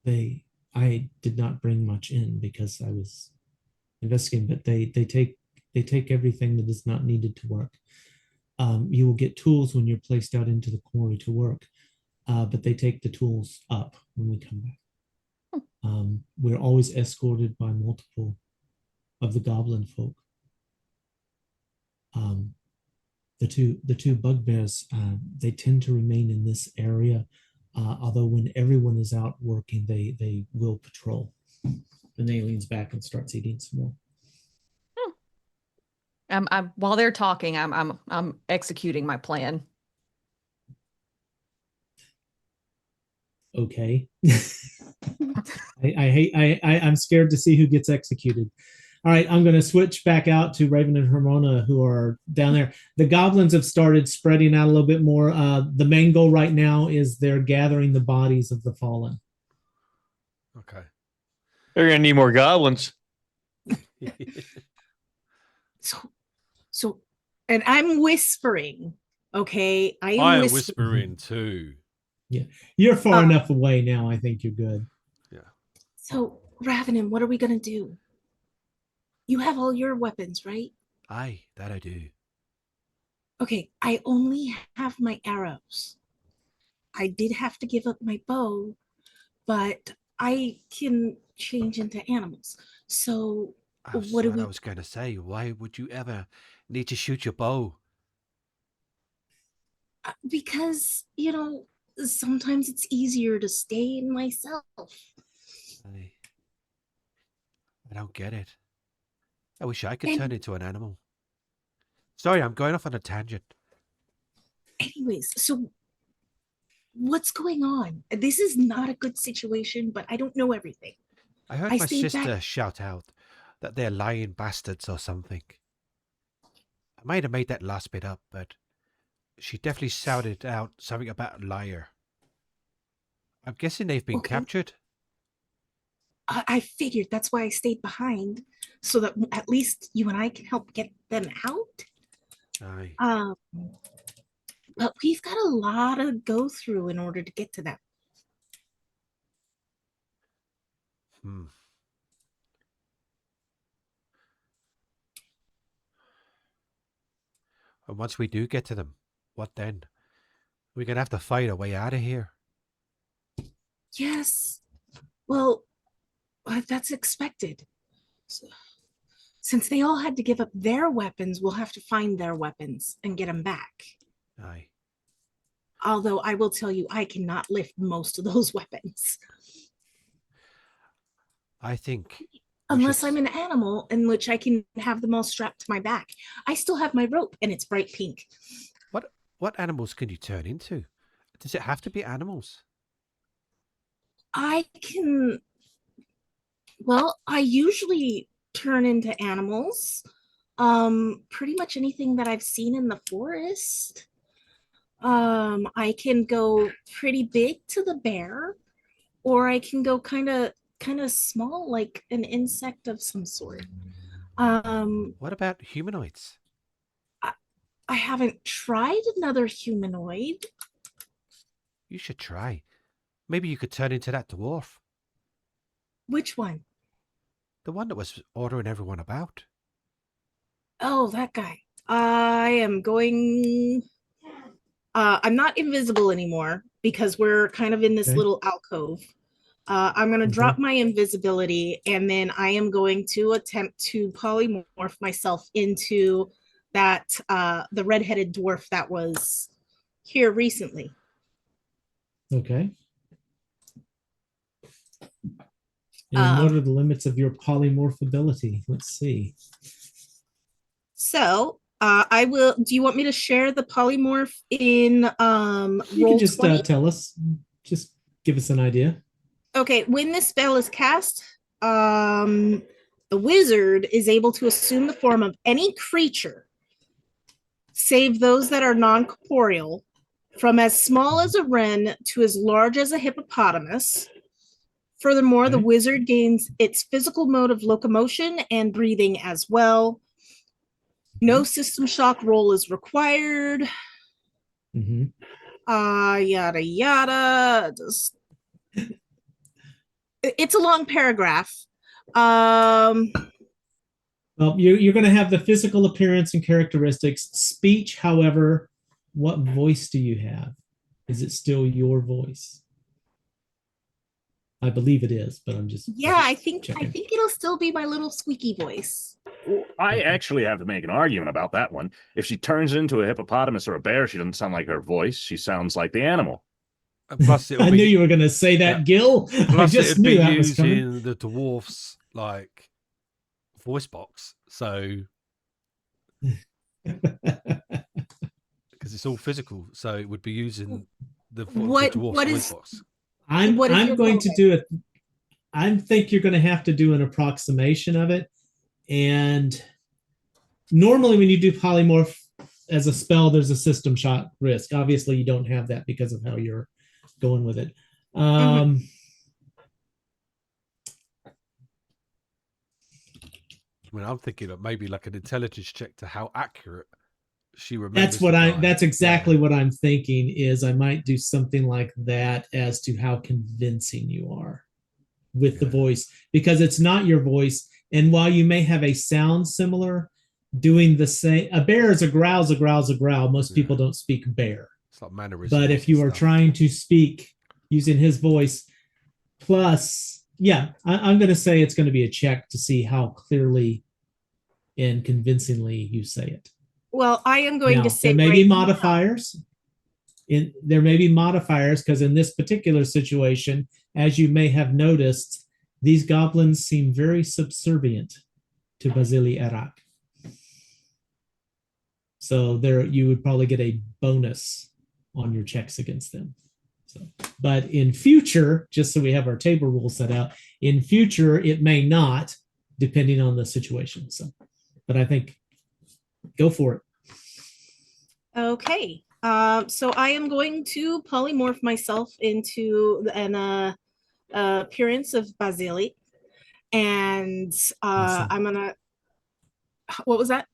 Speaker 1: I did not bring much in because I was investigating, but they take everything that is not needed to work. You will get tools when you're placed out into the quarry to work, but they take the tools up when we come back. We're always escorted by multiple of the goblin folk. The two bugbears, they tend to remain in this area, although when everyone is out working, they will patrol. And then he leans back and starts eating some more.
Speaker 4: While they're talking, I'm executing my plan.
Speaker 1: Okay. I'm scared to see who gets executed. All right, I'm going to switch back out to Raven and Hermona, who are down there. The goblins have started spreading out a little bit more. The main goal right now is they're gathering the bodies of the fallen.
Speaker 3: Okay.
Speaker 2: They're gonna need more goblins.
Speaker 7: So, and I'm whispering. Okay, I
Speaker 3: I
Speaker 7: am
Speaker 3: am
Speaker 7: whispering.
Speaker 3: whispering too.
Speaker 1: You're far enough away now. I think you're good.
Speaker 7: So, Ravenin, what are we gonna do? You have all your weapons, right?
Speaker 3: Aye, that I do.
Speaker 7: Okay, I only have my arrows. I did have to give up my bow, but I can change into animals. So,
Speaker 3: That's
Speaker 7: what do
Speaker 3: what
Speaker 7: we?
Speaker 3: I was going to say. Why would you ever need to shoot your bow?
Speaker 7: Because, sometimes it's easier to stay in myself.
Speaker 3: I don't get it. I wish I could turn into an animal. Sorry, I'm going off on a tangent.
Speaker 7: Anyways, so what's going on? This is not a good situation, but I don't know everything.
Speaker 3: I heard
Speaker 7: I
Speaker 3: my
Speaker 7: stayed
Speaker 3: sister
Speaker 7: back.
Speaker 3: shout out that they're lying bastards or something. I might have made that last bit up, but she definitely shouted out something about a liar. I'm guessing they've been
Speaker 7: Okay.
Speaker 3: captured.
Speaker 7: I figured that's why I stayed behind, so that at least you and I can help get them out.
Speaker 3: Aye.
Speaker 7: But we've got a lot to go through in order to get to them.
Speaker 3: And once we do get to them, what then? We're going to have to fight our way out of here.
Speaker 7: Yes. Well, that's expected. So, since they all had to give up their weapons, we'll have to find their weapons and get them back.
Speaker 3: Aye.
Speaker 7: Although I will tell you, I cannot lift most of those weapons.
Speaker 3: I think
Speaker 7: Unless I'm an animal in which I can have them all strapped to my back. I still have my rope and it's bright pink.
Speaker 3: What animals can you turn into? Does it have to be animals?
Speaker 7: I can, well, I usually turn into animals. Pretty much anything that I've seen in the forest. I can go pretty big to the bear, or I can go kind of small, like an insect of some sort.
Speaker 3: What about humanoids?
Speaker 7: I haven't tried another humanoid.
Speaker 3: You should try. Maybe you could turn into that dwarf.
Speaker 7: Which one?
Speaker 3: The one that was ordering everyone about.
Speaker 7: Oh, that guy. I am going. I'm not invisible anymore because we're kind of in this
Speaker 1: Okay.
Speaker 7: little alcove. I'm going to drop my invisibility, and then I am going to attempt to polymorph myself into that the redheaded dwarf that was here recently.
Speaker 1: Okay. And what are the limits of your polymorph ability? Let's see.
Speaker 7: So I will. Do you want me to share the polymorph in
Speaker 1: You can
Speaker 7: roll
Speaker 1: just
Speaker 7: 20?
Speaker 1: tell us. Just give us an idea.
Speaker 7: Okay, when this spell is cast, the wizard is able to assume the form of any creature, save those that are non-corporeal, from as small as a wren to as large as a hippopotamus. Furthermore, the
Speaker 1: Okay.
Speaker 7: wizard gains its physical mode of locomotion and breathing as well. No system shock roll is required.
Speaker 1: Mhm.
Speaker 7: Yada yada. It's a long paragraph.
Speaker 1: Well, you're going to have the physical appearance and characteristics. Speech, however, what voice do you have? Is it still your voice? I believe it is, but I'm just
Speaker 7: I think
Speaker 1: checking.
Speaker 7: it'll still be my little squeaky voice.
Speaker 5: Well, I
Speaker 1: Okay.
Speaker 5: actually have to make an argument about that one. If she turns into a hippopotamus or a bear, she doesn't sound like her voice. She sounds like the animal.
Speaker 3: Plus,
Speaker 1: I knew you were going to say that,
Speaker 3: Yeah.
Speaker 1: Gil. I
Speaker 3: Plus,
Speaker 1: just
Speaker 3: it'd be
Speaker 1: knew that was coming.
Speaker 3: using the dwarf's like voice box, so because it's all physical, so it would be using the dwarf's voice box.
Speaker 1: I'm
Speaker 7: What is your
Speaker 1: going to
Speaker 7: goal?
Speaker 1: do it. I think you're going to have to do an approximation of it. And normally when you do polymorph as a spell, there's a system shot risk. Obviously, you don't have that because of how you're going with it.
Speaker 3: I mean, I'm thinking of maybe like an intelligence check to how accurate she remembers.
Speaker 1: That's exactly what I'm thinking is I might do something like that as to how convincing you are with the voice, because it's not your voice. And while you may have a sound similar, doing the same, a bear is a growl, a growl, a growl. Most people don't speak bear.
Speaker 3: It's like mannerisms.
Speaker 1: But if you are trying to speak using his voice, plus, I'm going to say it's going to be a check to see how clearly and convincingly you say it.
Speaker 7: Well, I am going to say
Speaker 1: there may be modifiers. There may be modifiers because in this particular situation, as you may have noticed, these goblins seem very subservient to Basili Arak. So there, you would probably get a bonus on your checks against them. So, but in future, just so we have our table rules set out, in future it may not, depending on the situation. So, but I think go for it.
Speaker 7: Okay. So I am going to polymorph myself into an appearance of Basili, and
Speaker 1: Awesome.
Speaker 7: I'm gonna. What was that?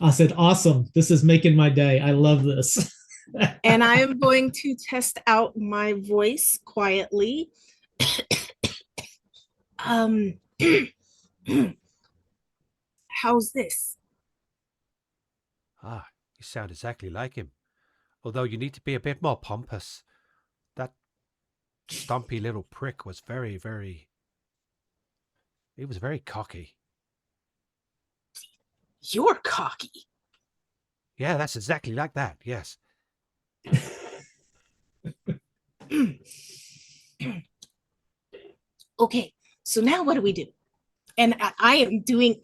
Speaker 1: I said, awesome. This is making my day. I love this.
Speaker 7: And I am going to test out my voice quietly. How's this?
Speaker 3: You sound exactly like him. Although you need to be a bit more pompous. That stumpy little prick was very he was very cocky.
Speaker 7: You're cocky.
Speaker 3: Yeah, that's exactly like that, yes.
Speaker 7: Okay, so now what do we do? And I am doing,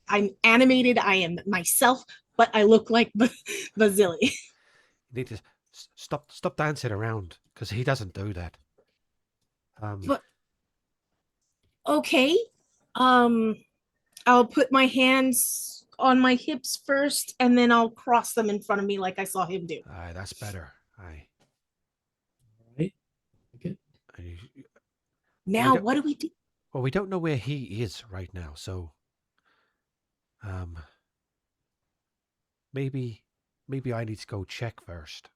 Speaker 7: I'm animated, I am myself, but I look like Vasily.
Speaker 3: You need to stop dancing around because he doesn't do that.
Speaker 7: But okay, I'll put my hands on my hips first, and then I'll cross them in front of me like I saw him do.
Speaker 3: Aye, that's better. Aye.
Speaker 1: Right. Okay.
Speaker 7: Now,
Speaker 3: don't-
Speaker 7: what do we do?
Speaker 3: Well, we don't know where he is right now, so maybe I need to go check first.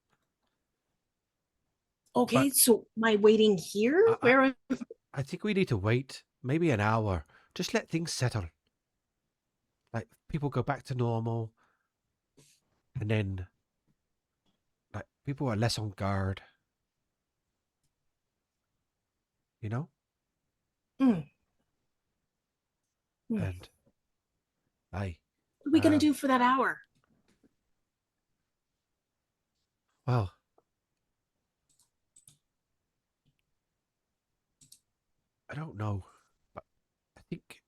Speaker 7: Okay,
Speaker 3: But-
Speaker 7: so am I waiting here? Where am
Speaker 3: I think we need to wait maybe an hour. Just let things settle. Like people go back to normal, and then like people are less on guard. You know?
Speaker 7: Mm.
Speaker 3: And aye.
Speaker 7: What are we gonna do for that hour?
Speaker 3: Well, I don't know, but I think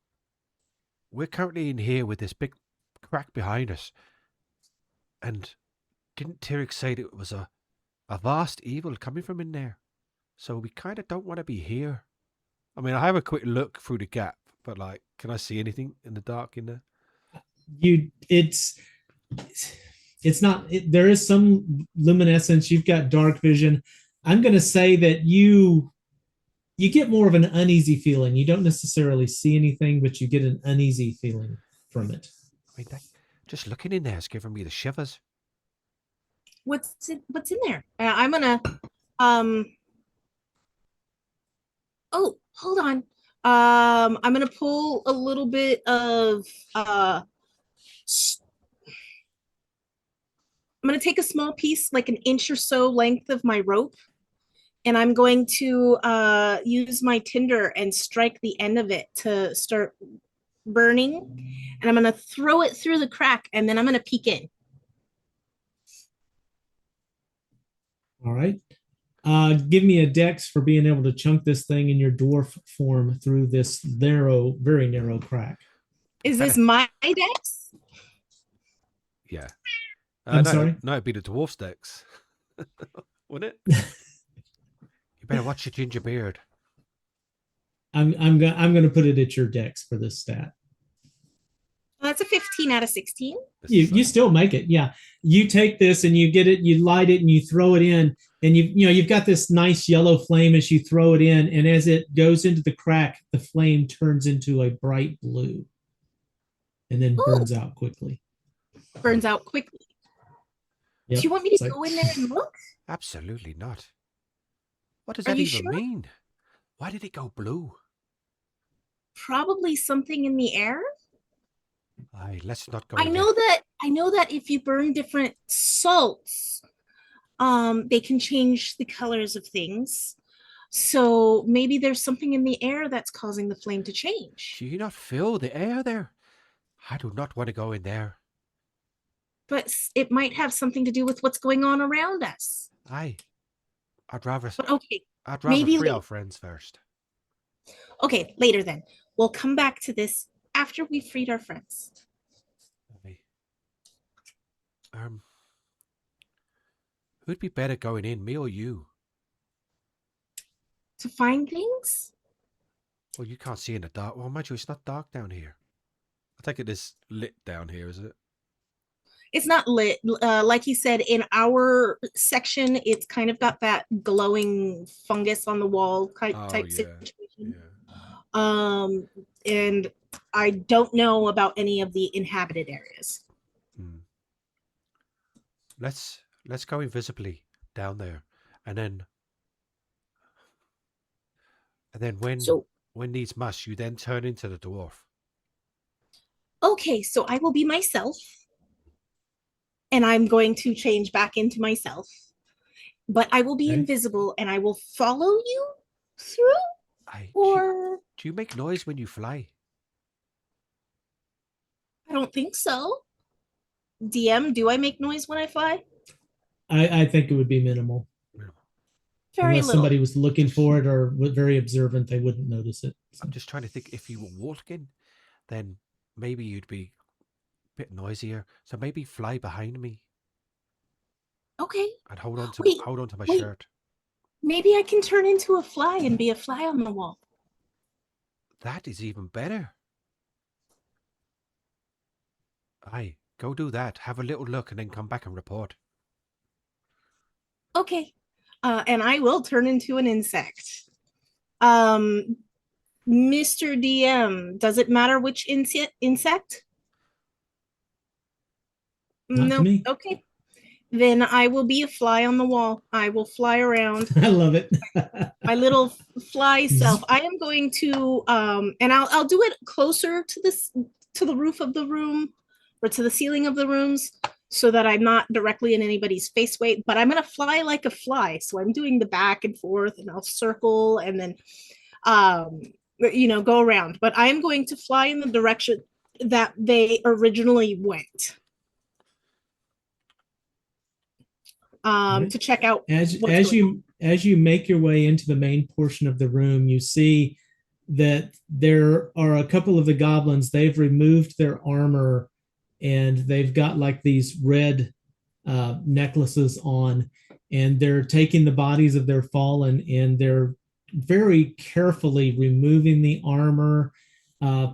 Speaker 3: we're currently in here with this big crack behind us. And didn't Tyrek say that it was a vast evil coming from in there? So we kind of don't want to be here. I mean, I have a quick look through the gap, but like, can I see anything in the dark in there?
Speaker 1: It's not, there is some luminescence. You've got dark vision. I'm going to say that you get more of an uneasy feeling. You don't necessarily see anything, but you get an uneasy feeling from it.
Speaker 3: I mean, just looking in there is giving me the shivers.
Speaker 7: What's in there? I'm gonna oh, hold on. I'm gonna pull a little bit of I'm gonna take a small piece, like an inch or so length of my rope, and I'm going to use my tinder and strike the end of it to start burning. And I'm gonna throw it through the crack, and then I'm gonna peek in.
Speaker 1: All right. Give me a dex for being able to chunk this thing in your dwarf form through this narrow, very narrow crack.
Speaker 7: Is this my dex?
Speaker 3: Yeah.
Speaker 1: I'm
Speaker 3: no,
Speaker 1: sorry?
Speaker 3: No, it'd be the dwarf's decks. Wouldn't it? You better watch your ginger beard.
Speaker 1: I'm gonna put it at your dex for this stat.
Speaker 7: Well, that's a 15 out of 16.
Speaker 1: You still make it. Yeah. You take this and you get it, you light it and you throw it in, and you've got this nice yellow flame as you throw it in, and as it goes into the crack, the flame turns into a bright blue and then burns out quickly.
Speaker 7: Burns out quickly.
Speaker 1: Yep.
Speaker 7: Do you want me to go in there and look?
Speaker 3: Absolutely not. What does
Speaker 7: Are
Speaker 3: that
Speaker 7: you
Speaker 3: even
Speaker 7: sure?
Speaker 3: mean? Why did it go blue?
Speaker 7: Probably something in the air.
Speaker 3: Aye, let's not go.
Speaker 7: I know that if you burn different salts, they can change the colors of things. So maybe there's something in the air that's causing the flame to change.
Speaker 3: Do you not feel the air there? I do not want to go in there.
Speaker 7: But it might have something to do with what's going on around us.
Speaker 3: Aye. I'd rather
Speaker 7: But okay,
Speaker 3: free
Speaker 7: later.
Speaker 3: our friends first.
Speaker 7: Okay, later then. We'll come back to this after we've freed our friends.
Speaker 3: Aye. Who'd be better going in, me or you?
Speaker 7: To find things?
Speaker 3: Well, you can't see in the dark. Well, mind you, it's not dark down here. I take it is lit down here, is it?
Speaker 7: It's not lit. Like he said, in our section, it's kind of got that glowing fungus on the wall type situation.
Speaker 3: Yeah.
Speaker 7: And I don't know about any of the inhabited areas.
Speaker 3: Let's go invisibly down there, and then when needs must, you then turn into the dwarf.
Speaker 7: Okay, so I will be myself, and I'm going to change back into myself, but I will be invisible, and I will follow you through.
Speaker 3: Do you make noise when you fly?
Speaker 7: I don't think so. DM, do I make noise when I fly?
Speaker 1: I think it would be minimal.
Speaker 7: Very
Speaker 1: Unless
Speaker 7: little.
Speaker 1: somebody was looking for it or very observant, they wouldn't notice it. So.
Speaker 3: I'm just trying to think, if you were walking, then maybe you'd be a bit noisier. So maybe fly behind me
Speaker 7: Okay.
Speaker 3: and hold on to my
Speaker 7: wait.
Speaker 3: shirt.
Speaker 7: Maybe I can turn into a fly and be a fly on the wall.
Speaker 3: That is even better. Aye, go do that. Have a little look and then come back and report.
Speaker 7: Okay. And I will turn into an insect. Mr. DM, does it matter which insect?
Speaker 1: Not to
Speaker 7: No.
Speaker 1: me.
Speaker 7: Okay. Then I will be a fly on the wall. I will fly around.
Speaker 1: I love it.
Speaker 7: My little fly self. I am going to and I'll do it closer to the roof of the room or to the ceiling of the rooms so that I'm not directly in anybody's face weight, but I'm going to fly like a fly. So I'm doing the back and forth and I'll circle and then go around, but I'm going to fly in the direction that they originally went.
Speaker 1: Right.
Speaker 7: To check out
Speaker 1: as you make your way into the main portion of the room, you see that there are a couple of the goblins. They've removed their armor and they've got like these red necklaces on, and they're taking the bodies of their fallen and they're very carefully removing the armor,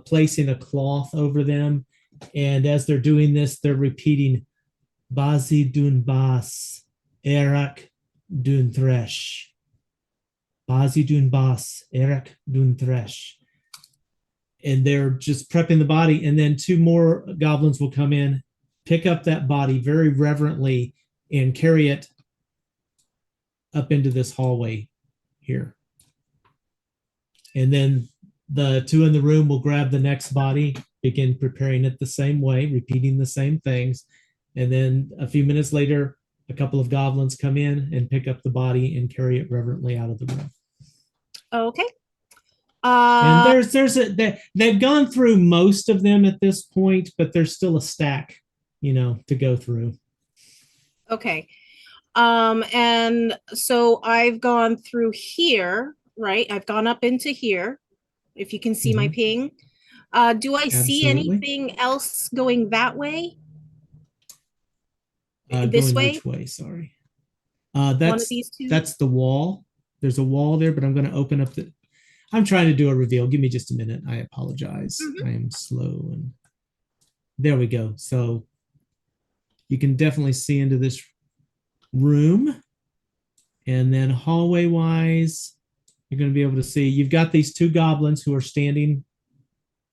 Speaker 1: placing a cloth over them, and as they're doing this, they're repeating Bazi dun bas, Erak dun thresh. Bazi dun bas, Erak dun thresh. And they're just prepping the body, and then two more goblins will come in, pick up that body very reverently, and carry it up into this hallway here. And then the two in the room will grab the next body, begin preparing it the same way, repeating the same things. And then a few minutes later, a couple of goblins come in and pick up the body and carry it reverently out of the room.
Speaker 7: Okay.
Speaker 1: And they've gone through most of them at this point, but there's still a stack, to go through.
Speaker 7: Okay. And so I've gone through here, right? I've gone up into here. If you can see my ping. Do I see anything else going that way? This way?
Speaker 1: Which way? Sorry.
Speaker 7: One of these two?
Speaker 1: That's the wall. There's a wall there, but I'm going to open up I'm trying to do a reveal. Give me just a minute. I apologize. I am slow. And there we go. So you can definitely see into this room. And then hallway wise, you're going to be able to see, you've got these two goblins who are standing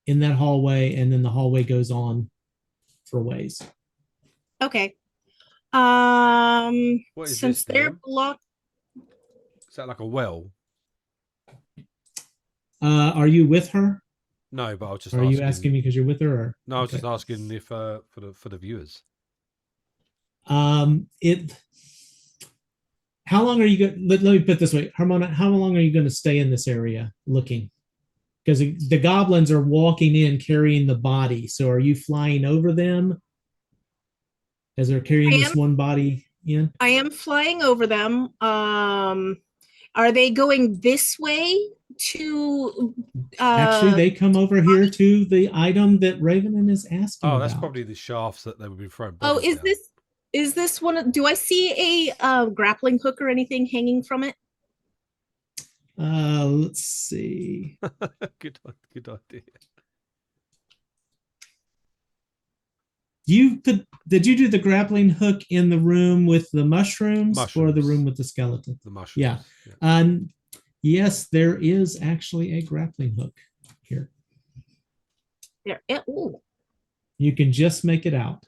Speaker 1: in that hallway, and then the hallway goes on for ways.
Speaker 7: Okay.
Speaker 3: What is
Speaker 7: since
Speaker 3: this,
Speaker 7: they're
Speaker 3: Dan?
Speaker 7: blocked.
Speaker 3: Is that like a well?
Speaker 1: Are you with her?
Speaker 3: No, but I was just
Speaker 1: Are you asking me because you're with her? Or?
Speaker 3: No, I was just asking if for the viewers.
Speaker 1: How long are you going? Let me put it this way, Harmona. How long are you going to stay in this area looking? Because the goblins are walking in carrying the body. So are you flying over them as they're carrying this one body in?
Speaker 7: I am flying over them. Are they going this way to?
Speaker 1: Actually, they come over here to the item that Ravenin is asking about.
Speaker 3: Oh, that's probably the shafts that they would be throwing.
Speaker 7: Oh, is this one? Do I see a grappling hook or anything hanging from it?
Speaker 1: Let's see.
Speaker 3: Good idea.
Speaker 1: Did you do the grappling hook in the room with the mushrooms or the room with the skeleton?
Speaker 3: The mushrooms.
Speaker 1: Yeah. Yes, there is actually a grappling hook here.
Speaker 7: There. Ooh.
Speaker 1: You can just make it out.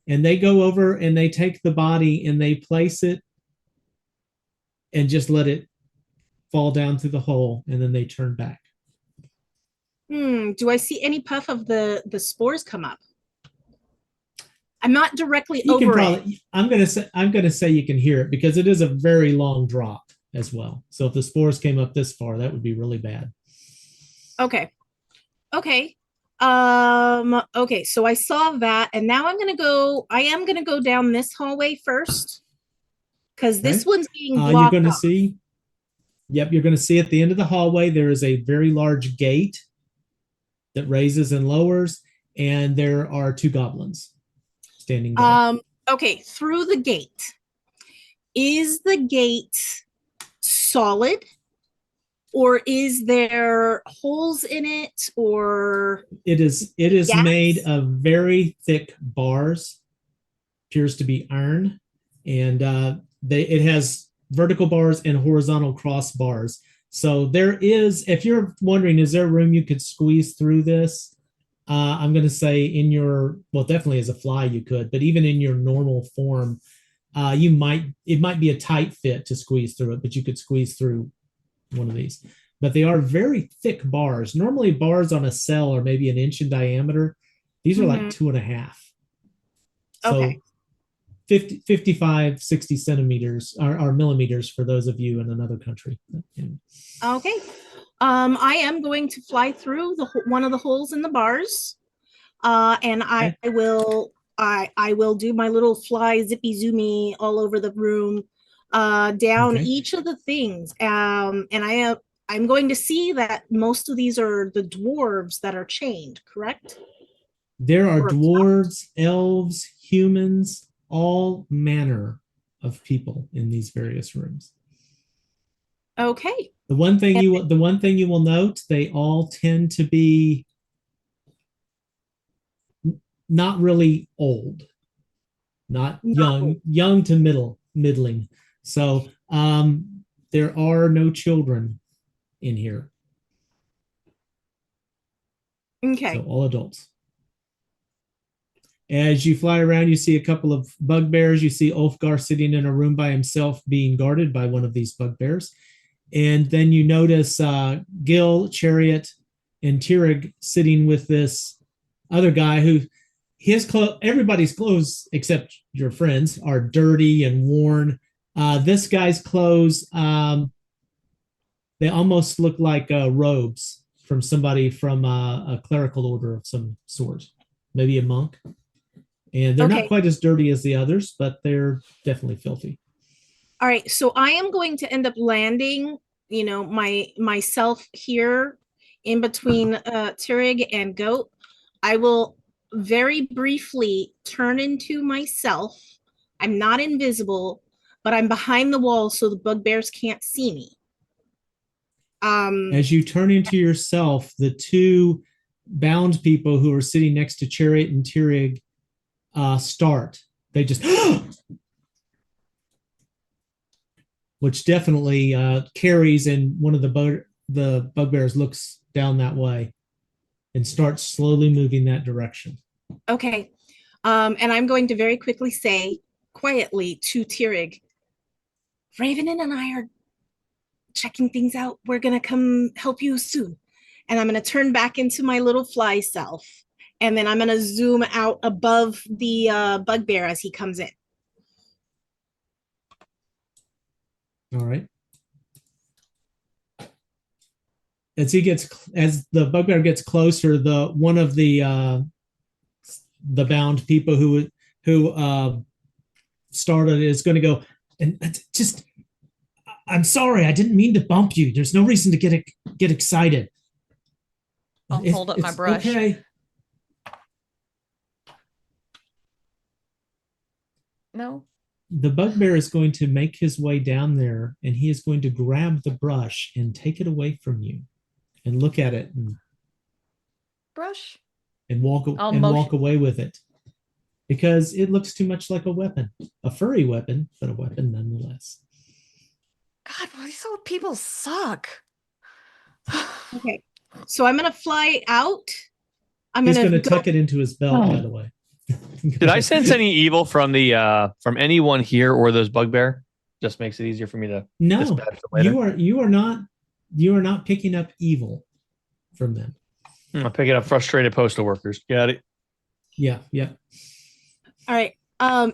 Speaker 1: And they go over and they take the body and they place it and just let it fall down through the hole, and then they turn back.
Speaker 7: Do I see any puff of the spores come up? I'm not directly
Speaker 1: You
Speaker 7: over
Speaker 1: can probably, it. I'm gonna say you can hear it because it is a very long drop as well. So if the spores came up this far, that would be really bad.
Speaker 7: Okay. Okay. Okay, so I saw that, and now I am gonna go down this hallway first. Because this
Speaker 1: Okay.
Speaker 7: one's being
Speaker 1: You're
Speaker 7: blocked
Speaker 1: going to
Speaker 7: off.
Speaker 1: see. Yep, you're going to see at the end of the hallway there is a very large gate that raises and lowers, and there are 2 goblins standing there.
Speaker 7: Okay, through the gate. Is the gate solid? Or is there holes in it? Or
Speaker 1: It is
Speaker 7: Yes.
Speaker 1: made of very thick bars, appears to be iron, and it has vertical bars and horizontal cross bars. So there is, if you're wondering, is there room you could squeeze through this? I'm going to say definitely as a fly you could, but even in your normal form, it might be a tight fit to squeeze through it, but you could squeeze through one of these. But they are very thick bars. Normally bars on a cell are maybe an inch in diameter. These are like 2.5. So
Speaker 7: Okay.
Speaker 1: 55, 60 centimeters or millimeters for those of you in another country.
Speaker 7: Okay. I am going to fly through one of the holes in the bars. And I will do my little fly zippy zoomy all over the room, down each of the things. And I'm going to see that most of these are the dwarves that are chained, correct?
Speaker 1: There are
Speaker 7: Or
Speaker 1: dwarves, elves, humans, all manner of people in these various rooms.
Speaker 7: Okay.
Speaker 1: The one thing you will note, they all tend to be not really old, not young to middling. So there are no children in here.
Speaker 7: Okay.
Speaker 1: So all adults. As you fly around, you see a couple of bugbears. You see Ulfgar sitting in a room by himself being guarded by one of these bugbears. And then you notice Gil, Chariot, and Tirig sitting with this other guy who everybody's clothes except your friends are dirty and worn. This guy's clothes, they almost look like robes from somebody from a clerical order of some sort, maybe a monk. And they're not quite as dirty as the others, but they're definitely filthy.
Speaker 7: All right, so I am going to end up landing, myself here in between Tirig and Goat. I will very briefly turn into myself. I'm not invisible, but I'm behind the wall so the bugbears can't see me.
Speaker 1: As you turn into yourself, the 2 bound people who are sitting next to Chariot and Tirig start. They just which definitely carries, and one of the bugbears looks down that way and starts slowly moving that direction.
Speaker 7: Okay. And I'm going to very quickly say quietly to Tirig, Ravenin and I are checking things out. We're going to come help you soon. And I'm going to turn back into my little fly self. And then I'm going to zoom out above the bugbear as he comes in.
Speaker 1: All right. As the bugbear gets closer, one of the bound people who started is going to go, and just, I'm sorry, I didn't mean to bump you. There's no reason to get excited.
Speaker 4: I'll hold up my brush.
Speaker 1: Okay.
Speaker 4: No.
Speaker 1: The bugbear is going to make his way down there, and he is going to grab the brush and take it away from you, and look at it and
Speaker 4: brush
Speaker 1: and walk away with it, because it looks too much like a weapon, a furry weapon, but a weapon nonetheless.
Speaker 4: God, well, these old people suck.
Speaker 7: Okay, so I'm gonna fly out.
Speaker 1: He's going to tuck it into his belt, by the way.
Speaker 2: Did I sense any evil from anyone here or those bugbear? Just makes it easier for me to dispatch them later.
Speaker 1: You are not picking up evil from them.
Speaker 2: I'm picking up frustrated postal workers. Got it.
Speaker 1: Yeah.
Speaker 7: All right.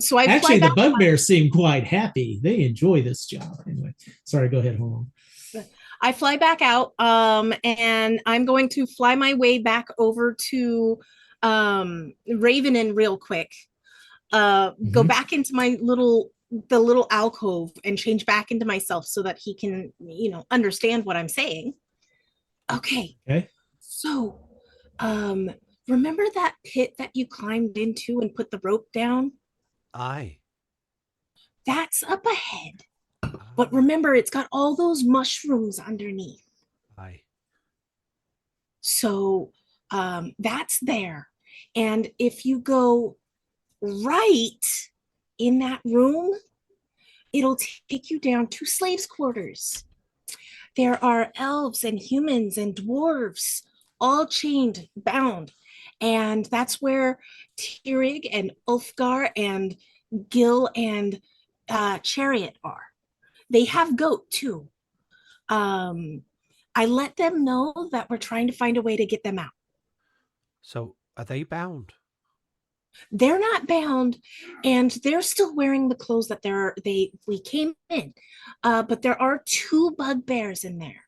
Speaker 7: So I
Speaker 1: actually the bugbears seem quite happy. They enjoy this job. Anyway, sorry. Go ahead. Hold on.
Speaker 7: I fly back out, and I'm going to fly my way back over to Ravenin real quick. Go back into my little the little alcove and change back into myself so that he can, understand what I'm saying. Okay.
Speaker 1: Okay.
Speaker 7: So, remember that pit that you climbed into and put the rope down?
Speaker 3: Aye.
Speaker 7: That's up ahead. But remember, it's got all those mushrooms underneath.
Speaker 3: Aye.
Speaker 7: So, that's there. And if you go right in that room, it'll take you down to slaves' quarters. There are elves and humans and dwarves, all chained, bound. And that's where Tyrig and Ulfgar and Gil and Chariot are. They have Goat too. I let them know that we're trying to find a way to get them out.
Speaker 3: So are they bound?
Speaker 7: They're not bound, and they're still wearing the clothes that we came in. But there are 2 bugbears in there.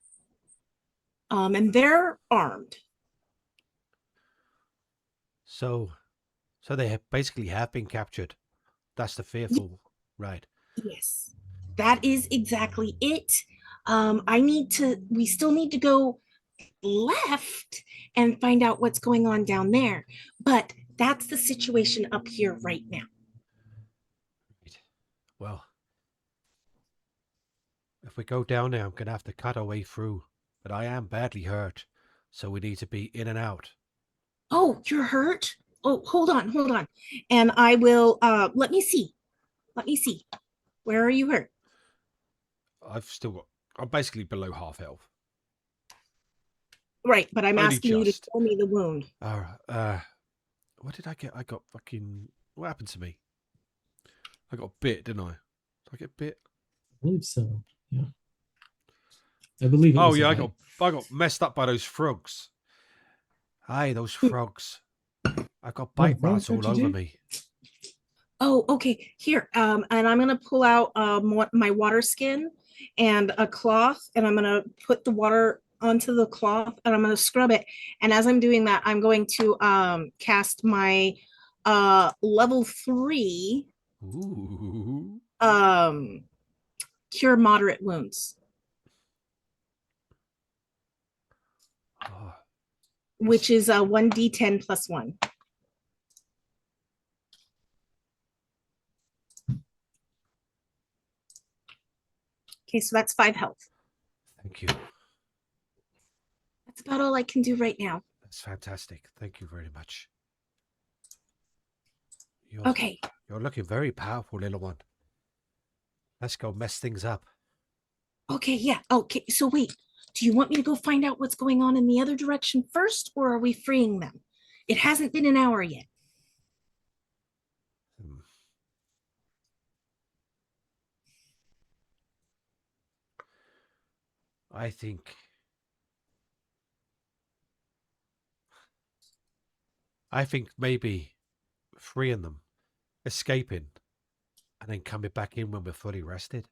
Speaker 7: And they're armed.
Speaker 3: So they have basically have been captured. That's the fearful, right?
Speaker 7: Yes, that is exactly it. We still need to go left and find out what's going on down there. But that's the situation up here right now.
Speaker 3: Right. Well, if we go down there, I'm going to have to cut our way through. But I am badly hurt, so we need to be in and out.
Speaker 7: Oh, you're hurt? Oh, hold on. And I will, let me see. Where are you hurt?
Speaker 3: I'm basically below half health.
Speaker 7: Right, but I'm
Speaker 3: Only
Speaker 7: asking you to
Speaker 3: just.
Speaker 7: show me the wound.
Speaker 3: What did I get? What happened to me? I got bit, didn't I? Did I get bit?
Speaker 1: I believe so. Yeah. I believe.
Speaker 3: Oh yeah, I got messed up by those frogs. Aye, those frogs. I got bite marks all over me.
Speaker 7: Oh, okay. Here, and I'm gonna pull out my water skin and a cloth, and I'm gonna put the water onto the cloth, and I'm gonna scrub it. And as I'm doing that, I'm going to cast my level 3
Speaker 3: Ooh.
Speaker 7: cure moderate wounds,
Speaker 3: Oh,
Speaker 7: which is 1d10 plus 1. Okay, so that's 5 health.
Speaker 3: thank you.
Speaker 7: That's about all I can do right now.
Speaker 3: That's fantastic. Thank you very much.
Speaker 7: Okay.
Speaker 3: You're looking very powerful, little one. Let's go mess things up.
Speaker 7: Okay, yeah. Okay, so wait. Do you want me to go find out what's going on in the other direction first, or are we freeing them? It hasn't been an hour yet.
Speaker 3: I think maybe freeing them, escaping, and then coming back in when we're fully rested.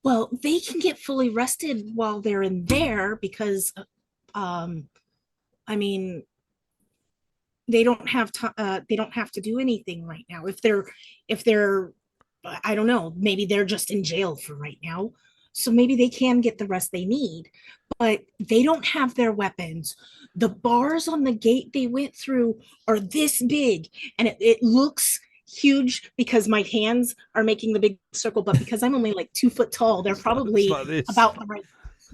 Speaker 7: Well, they can get fully rested while they're in there because, I mean, they don't have to do anything right now. If they're, I don't know, maybe they're just in jail for right now. So maybe they can get the rest they need, but they don't have their weapons. The bars on the gate they went through are this big, and it looks huge because my hands are making the big circle, but because I'm only like 2 foot tall, they're probably about the right.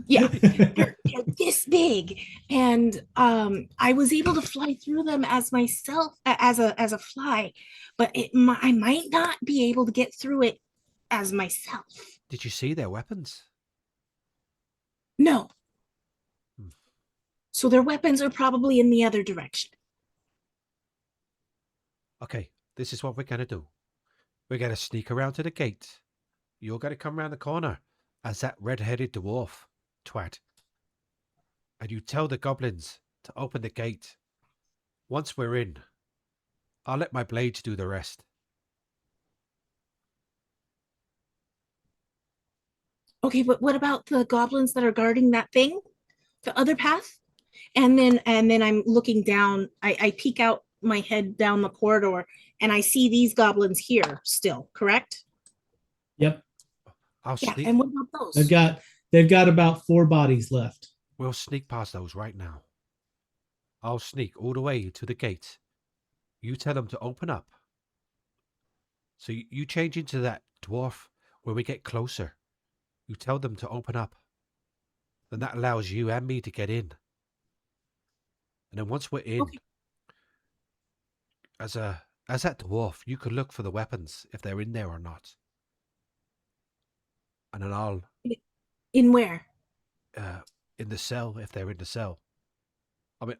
Speaker 7: Yeah, they're this big, and I was able to fly through them as myself as a fly, but I might not be able to get through it as myself.
Speaker 3: Did you see their weapons?
Speaker 7: No. So their weapons are probably in the other direction.
Speaker 3: Okay, this is what we're gonna do. We're gonna sneak around to the gate. You're gonna come around the corner as that red-headed dwarf twat. And you tell the goblins to open the gate. Once we're in, I'll let my blades do the rest.
Speaker 7: Okay, but what about the goblins that are guarding that thing? The other path? And then I'm looking down. I peek out my head down the corridor and I see these goblins here still, correct?
Speaker 1: Yep.
Speaker 3: I'll
Speaker 7: Yeah.
Speaker 3: sneak.
Speaker 7: And what about those?
Speaker 1: They've got about 4 bodies left.
Speaker 3: We'll sneak past those right now. I'll sneak all the way to the gate. You tell them to open up. So you change into that dwarf when we get closer. You tell them to open up. Then that allows you and me to get in. And then once we're in,
Speaker 7: Okay.
Speaker 3: as that dwarf, you can look for the weapons if they're in there or not. And then I'll
Speaker 7: In where?
Speaker 3: in the cell if they're in the cell. I mean,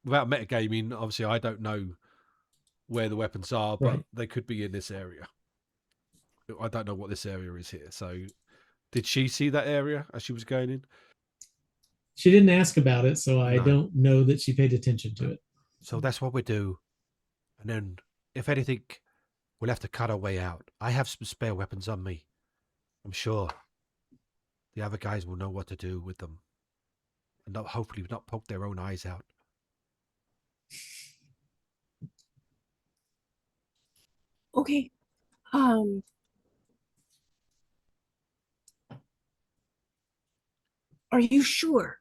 Speaker 3: without metagaming, obviously I don't know where the weapons are, but
Speaker 1: Right.
Speaker 3: they could be in this area. I don't know what this area is here. So, did she see that area as she was going in?
Speaker 1: She didn't ask about it, so I
Speaker 3: No.
Speaker 1: don't know that she paid attention to it.
Speaker 3: So that's what we do. And then, if anything, we'll have to cut our way out. I have some spare weapons on me. I'm sure the other guys will know what to do with them, and hopefully not poke their own eyes out.
Speaker 7: Okay. Are you sure?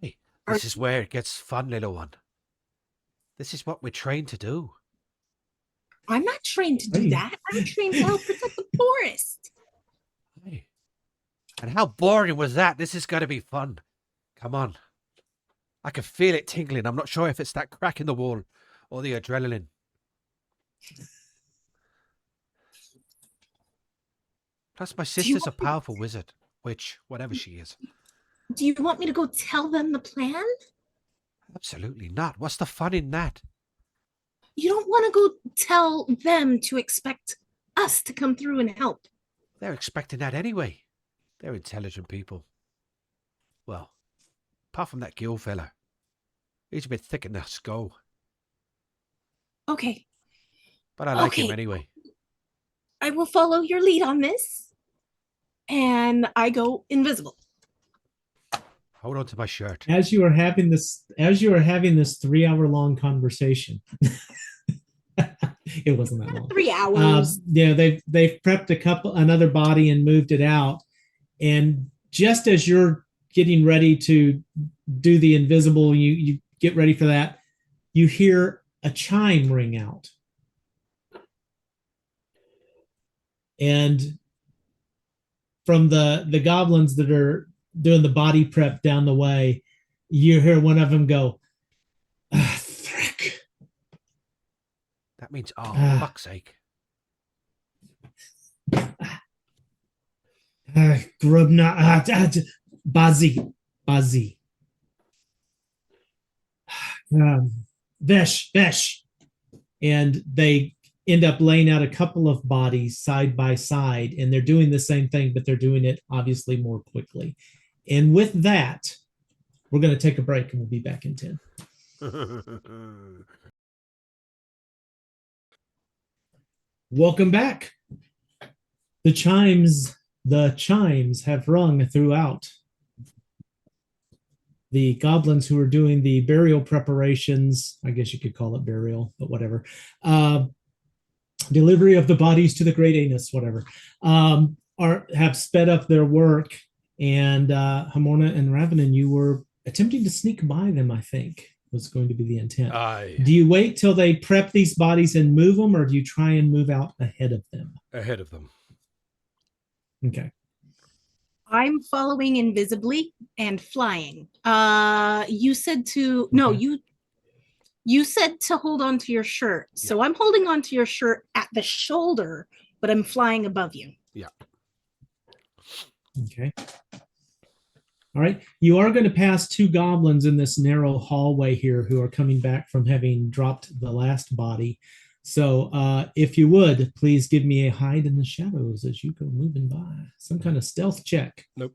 Speaker 3: Hey, this is where it gets fun, little one. This is what we're trained to do.
Speaker 7: I'm not trained to do
Speaker 1: Hey.
Speaker 7: that. I'm trained to help protect the forest.
Speaker 3: Hey. And how boring was that? This is going to be fun. Come on. I can feel it tingling. I'm not sure if it's that crack in the wall or the adrenaline. Plus, my sister's a powerful wizard, which, whatever she is.
Speaker 7: Do you want me to go tell them the plan?
Speaker 3: Absolutely not. What's the fun in that?
Speaker 7: You don't want to go tell them to expect us to come through and help.
Speaker 3: They're expecting that anyway. They're intelligent people. Well, apart from that Gil fella. He's a bit thick in the skull.
Speaker 7: Okay.
Speaker 3: But I like him
Speaker 7: Okay.
Speaker 3: anyway.
Speaker 7: I will follow your lead on this. And I go invisible.
Speaker 3: Hold on to my shirt.
Speaker 1: As you are having this 3-hour-long conversation, it wasn't that long.
Speaker 7: 3 hours.
Speaker 1: They've prepped another body and moved it out, and just as you're getting ready to do the invisible, you get ready for that, you hear a chime ring out, and from the goblins that are doing the body prep down the way, you hear one of them go, "Thrick."
Speaker 3: That means, oh, fuck's sake.
Speaker 1: Grubna, Bazi. Vesh. And they end up laying out a couple of bodies side by side, and they're doing the same thing, but they're doing it obviously more quickly. And with that, we're going to take a break and we'll be back in 10. Welcome back. The chimes have rung throughout. The goblins who are doing the burial preparations, I guess you could call it burial, but whatever. Delivery of the bodies to the great anus, whatever, have sped up their work. And Hamorna and Ravenin, you were attempting to sneak by them, I think, was going to be the intent.
Speaker 3: Aye.
Speaker 1: Do you wait till they prep these bodies and move them, or do you try and move out ahead of them?
Speaker 3: Ahead of them.
Speaker 1: Okay.
Speaker 7: I'm following invisibly and flying. You said to you said to hold on to your shirt. So I'm holding on to your shirt at the shoulder, but I'm flying above you.
Speaker 3: Yeah.
Speaker 1: Okay. All right. You are going to pass 2 goblins in this narrow hallway here who are coming back from having dropped the last body. So if you would, please give me a hide in the shadows as you go moving by. Some kind of stealth check.
Speaker 3: Nope.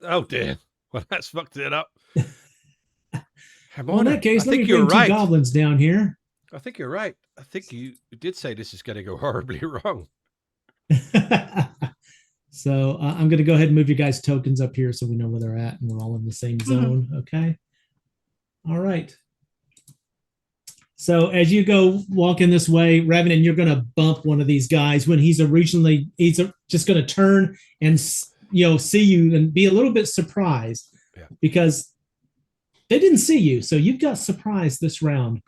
Speaker 3: Oh, dear. Well, that's fucked it up.
Speaker 1: Well, in that case,
Speaker 3: I
Speaker 1: let me
Speaker 3: think
Speaker 1: bring
Speaker 3: you're
Speaker 1: 2
Speaker 3: right.
Speaker 1: goblins down here.
Speaker 3: I think you're right. I think you did say this is going to go horribly wrong.
Speaker 1: So I'm going to go ahead and move you guys' tokens up here so we know where they're at and we're all in the same zone. Okay. All right. So as you go walking this way, Revenant, you're going to bump one of these guys when he's just going to turn and see you and be a little bit surprised because they didn't see you. So you've got surprise this round.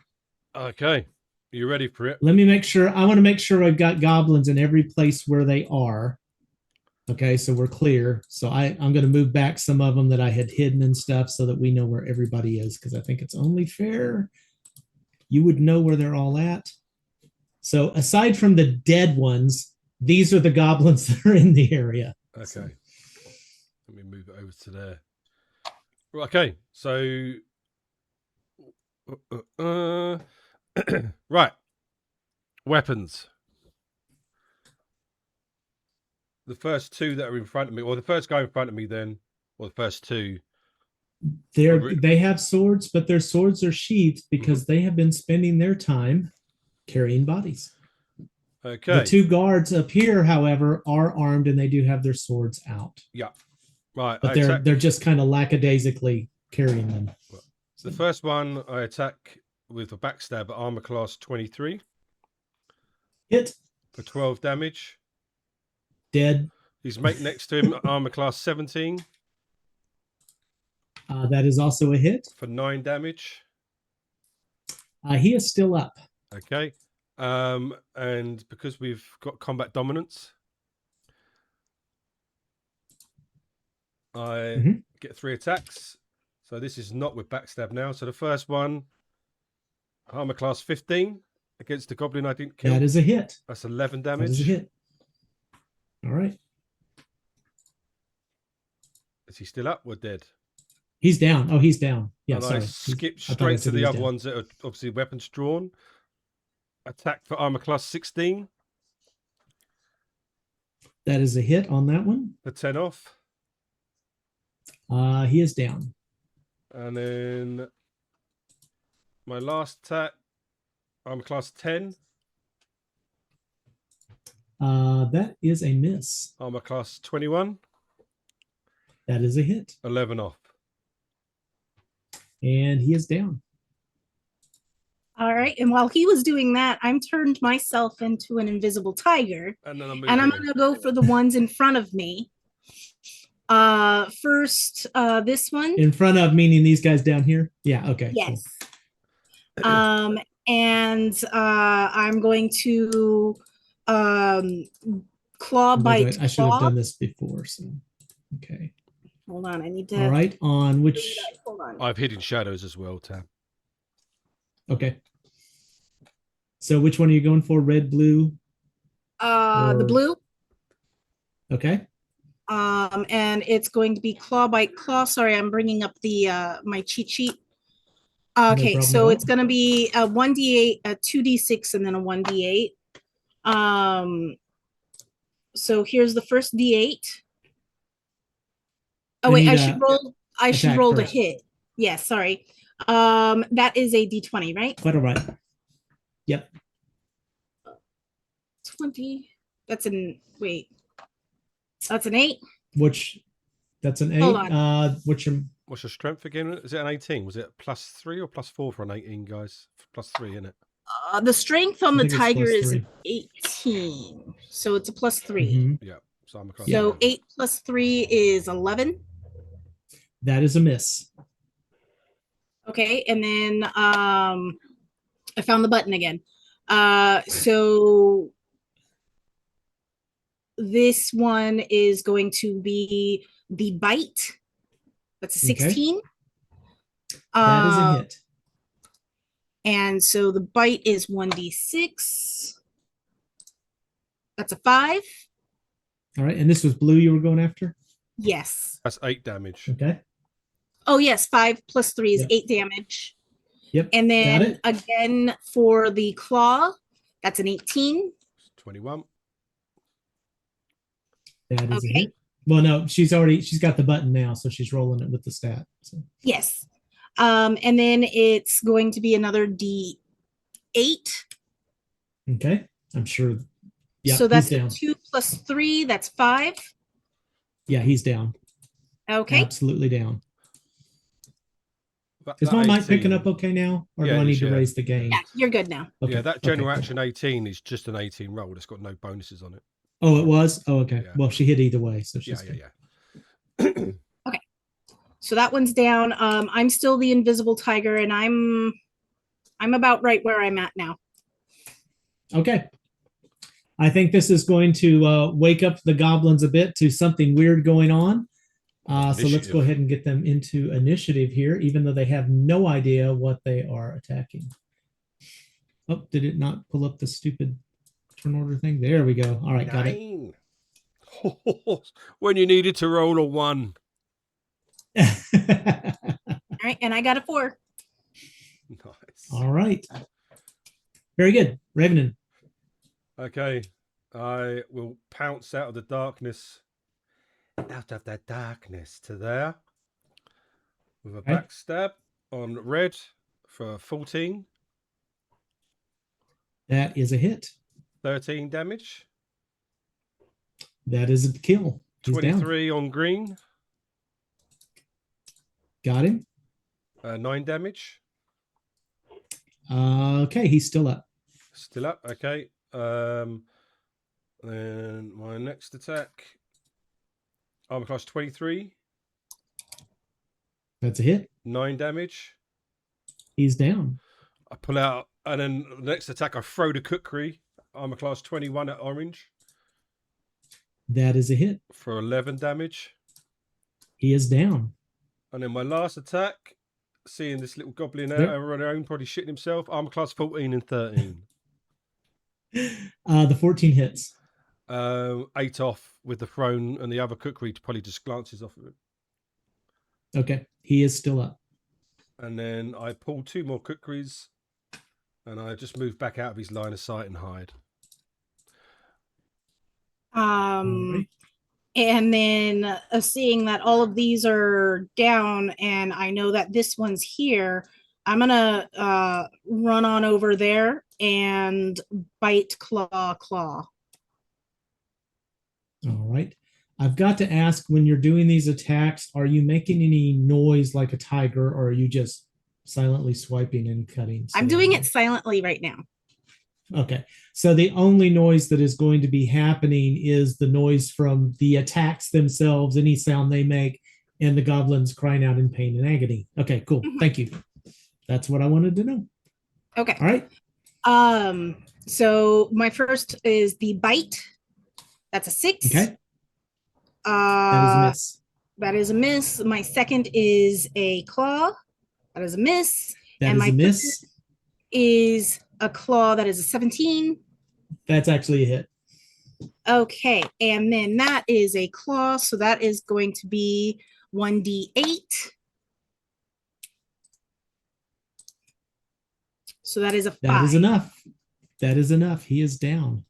Speaker 3: Okay. You ready for it?
Speaker 1: Let me make sure. I want to make sure I've got goblins in every place where they are. Okay, so we're clear. So I'm going to move back some of them that I had hidden and stuff so that we know where everybody is, because I think it's only fair. You would know where they're all at. So aside from the dead ones, these are the goblins that are in the area.
Speaker 3: Okay. So. Let me move it over to there. Okay, so right. Weapons. The first two that are in front of me, or the first guy in front of me then, or the first two.
Speaker 1: They have swords, but their swords are sheathed because they have been spending their time carrying bodies.
Speaker 3: Okay.
Speaker 1: The two guards up here, however, are armed and they do have their swords out.
Speaker 3: Yeah. Right.
Speaker 1: But they're just kind of lackadaisically carrying them.
Speaker 3: The first one I attack with a backstab at armor class 23.
Speaker 1: Hit.
Speaker 3: For 12 damage.
Speaker 1: Dead.
Speaker 3: His mate next to him, armor class 17.
Speaker 1: That is also a hit.
Speaker 3: For 9 damage.
Speaker 1: He is still up.
Speaker 3: Okay. And because we've got combat dominance, I get 3 attacks. So this is not with backstab now. So the first one, armor class 15 against the goblin I didn't kill.
Speaker 1: That is a hit.
Speaker 3: That's 11 damage.
Speaker 1: That is a hit. All right.
Speaker 3: Is he still up or dead?
Speaker 1: He's down. Oh, he's down. Yeah,
Speaker 3: and
Speaker 1: sorry.
Speaker 3: I skip straight to the other ones that are obviously weapons drawn. Attack for armor class 16.
Speaker 1: That is a hit on that one.
Speaker 3: For 10 off.
Speaker 1: He is down.
Speaker 3: And then my last attack, armor class 10.
Speaker 1: That is a miss.
Speaker 3: Armor class 21.
Speaker 1: That is a hit.
Speaker 3: 11 off.
Speaker 1: And he is down.
Speaker 7: All right. And while he was doing that, I'm turned myself into an invisible tiger.
Speaker 3: And then I'm
Speaker 7: going to go for the ones in front of me. First, this one.
Speaker 1: In front of, meaning these guys down here? Yeah, okay.
Speaker 7: Yes. Cool. And I'm going to claw bite.
Speaker 1: I should have done this before. So, okay.
Speaker 7: Hold on, I need to.
Speaker 1: All right, on which?
Speaker 7: Hold on.
Speaker 3: I've hidden shadows as well, Tam.
Speaker 1: Okay. So which one are you going for? Red, blue?
Speaker 7: The blue.
Speaker 1: Okay.
Speaker 7: And it's going to be claw bite claw. Sorry, I'm bringing up the my cheat sheet. Okay, so it's going to be a 1d8, a 2d6, and then a 1d8. So here's the first d8. Oh wait, I should roll. I should roll the hit. Yes, sorry. That is a d20, right?
Speaker 1: Quite all right. Yep.
Speaker 7: 20. That's an wait. That's an 8.
Speaker 1: That's an 8.
Speaker 7: Hold on.
Speaker 3: What's your strength again? Is it an 18? Was it +3 or +4 for an 18, guys? +3, isn't it?
Speaker 7: The strength on the tiger is 18, so it's a +3.
Speaker 3: Yeah.
Speaker 7: So 8 + 3 is 11.
Speaker 1: That is a miss.
Speaker 7: Okay, and then I found the button again. So this one is going to be the bite. That's a 16.
Speaker 1: Okay. That is a hit.
Speaker 7: And so the bite is 1d6. That's a 5.
Speaker 1: All right, and this was blue you were going after?
Speaker 7: Yes.
Speaker 3: That's 8 damage.
Speaker 1: Okay.
Speaker 7: Oh, yes. 5 + 3 is 8 damage.
Speaker 1: Yep.
Speaker 7: And then again for the claw, that's an 18.
Speaker 3: 21.
Speaker 1: That is a hit. Well, no, she's got the button now, so she's rolling it with the stat. So.
Speaker 7: Yes. And then it's going to be another D8.
Speaker 1: Okay. I'm sure. Yeah.
Speaker 7: So that's 2 + 3, that's 5.
Speaker 1: Yeah, he's down.
Speaker 7: Okay.
Speaker 1: Absolutely down. Is my mic picking up okay now? Or
Speaker 3: Yeah,
Speaker 1: do I
Speaker 3: it
Speaker 1: need
Speaker 3: is,
Speaker 1: to
Speaker 3: yeah.
Speaker 1: raise the gain?
Speaker 7: Yeah, you're good now.
Speaker 1: Okay.
Speaker 3: Yeah, that general
Speaker 1: okay,
Speaker 3: action 18 is just an 18 roll. It's got no bonuses on it.
Speaker 1: Oh, it was? Oh, okay.
Speaker 3: Yeah.
Speaker 1: Well, she hit either way, so
Speaker 3: Yeah,
Speaker 1: she's
Speaker 3: yeah,
Speaker 1: good.
Speaker 3: yeah.
Speaker 7: So that one's down. I'm still the invisible tiger, and I'm about right where I'm at now.
Speaker 1: Okay. I think this is going to wake up the goblins a bit to something weird going on. So let's go
Speaker 3: Initiative.
Speaker 1: ahead and get them into initiative here, even though they have no idea what they are attacking. Oh, did it not pull up the stupid turn order thing? There we go. All right, got it.
Speaker 3: 9. When you needed to roll a 1.
Speaker 7: All right, and I got a 4.
Speaker 3: Nice.
Speaker 1: All right. Very good. Ravenin.
Speaker 3: Okay. I will pounce out of the darkness. Out of the darkness to there. With a
Speaker 1: Okay.
Speaker 3: backstab on red for 14.
Speaker 1: That is a hit.
Speaker 3: 13 damage.
Speaker 1: That is a kill. He's down.
Speaker 3: 23 on green.
Speaker 1: Got him.
Speaker 3: 9 damage.
Speaker 1: Okay, he's still up.
Speaker 3: Still up. Okay. Then my next attack. Armor class 23.
Speaker 1: That's a hit.
Speaker 3: 9 damage.
Speaker 1: He's down.
Speaker 3: I pull out, and then the next attack, I throw the kukri. Armor class 21 at orange
Speaker 1: That is a hit.
Speaker 3: for 11 damage.
Speaker 1: He is down.
Speaker 3: And then my last attack, seeing this little goblin out
Speaker 1: Yep.
Speaker 3: on their own, probably shitting himself. Armor class 14 and 13.
Speaker 1: The 14 hits.
Speaker 3: 8 off with the throne, and the other kukri probably just glances off of it.
Speaker 1: Okay, he is still up.
Speaker 3: And then I pull 2 more kukris, and I just move back out of his line of sight and hide.
Speaker 1: All right.
Speaker 7: And then seeing that all of these are down, and I know that this one's here, I'm gonna run on over there and bite, claw.
Speaker 1: All right. I've got to ask, when you're doing these attacks, are you making any noise like a tiger, or are you just silently swiping and cutting?
Speaker 7: I'm doing it silently right now.
Speaker 1: Okay. So the only noise that is going to be happening is the noise from the attacks themselves, any sound they make, and the goblins crying out in pain and agony. Okay, cool.
Speaker 7: Mhm.
Speaker 1: Thank you. That's what I wanted to know.
Speaker 7: Okay.
Speaker 1: All right.
Speaker 7: So my first is the bite. That's a 6.
Speaker 1: Okay. That is a miss.
Speaker 7: That is a miss. My second is a claw. That is a miss.
Speaker 1: That
Speaker 7: and
Speaker 1: is
Speaker 7: my
Speaker 1: a miss.
Speaker 7: third is a claw. That is a 17.
Speaker 1: That's actually a hit.
Speaker 7: Okay, and then that is a claw, so that is going to be 1d8. So that is a 5.
Speaker 1: That is enough. That is enough. He is down.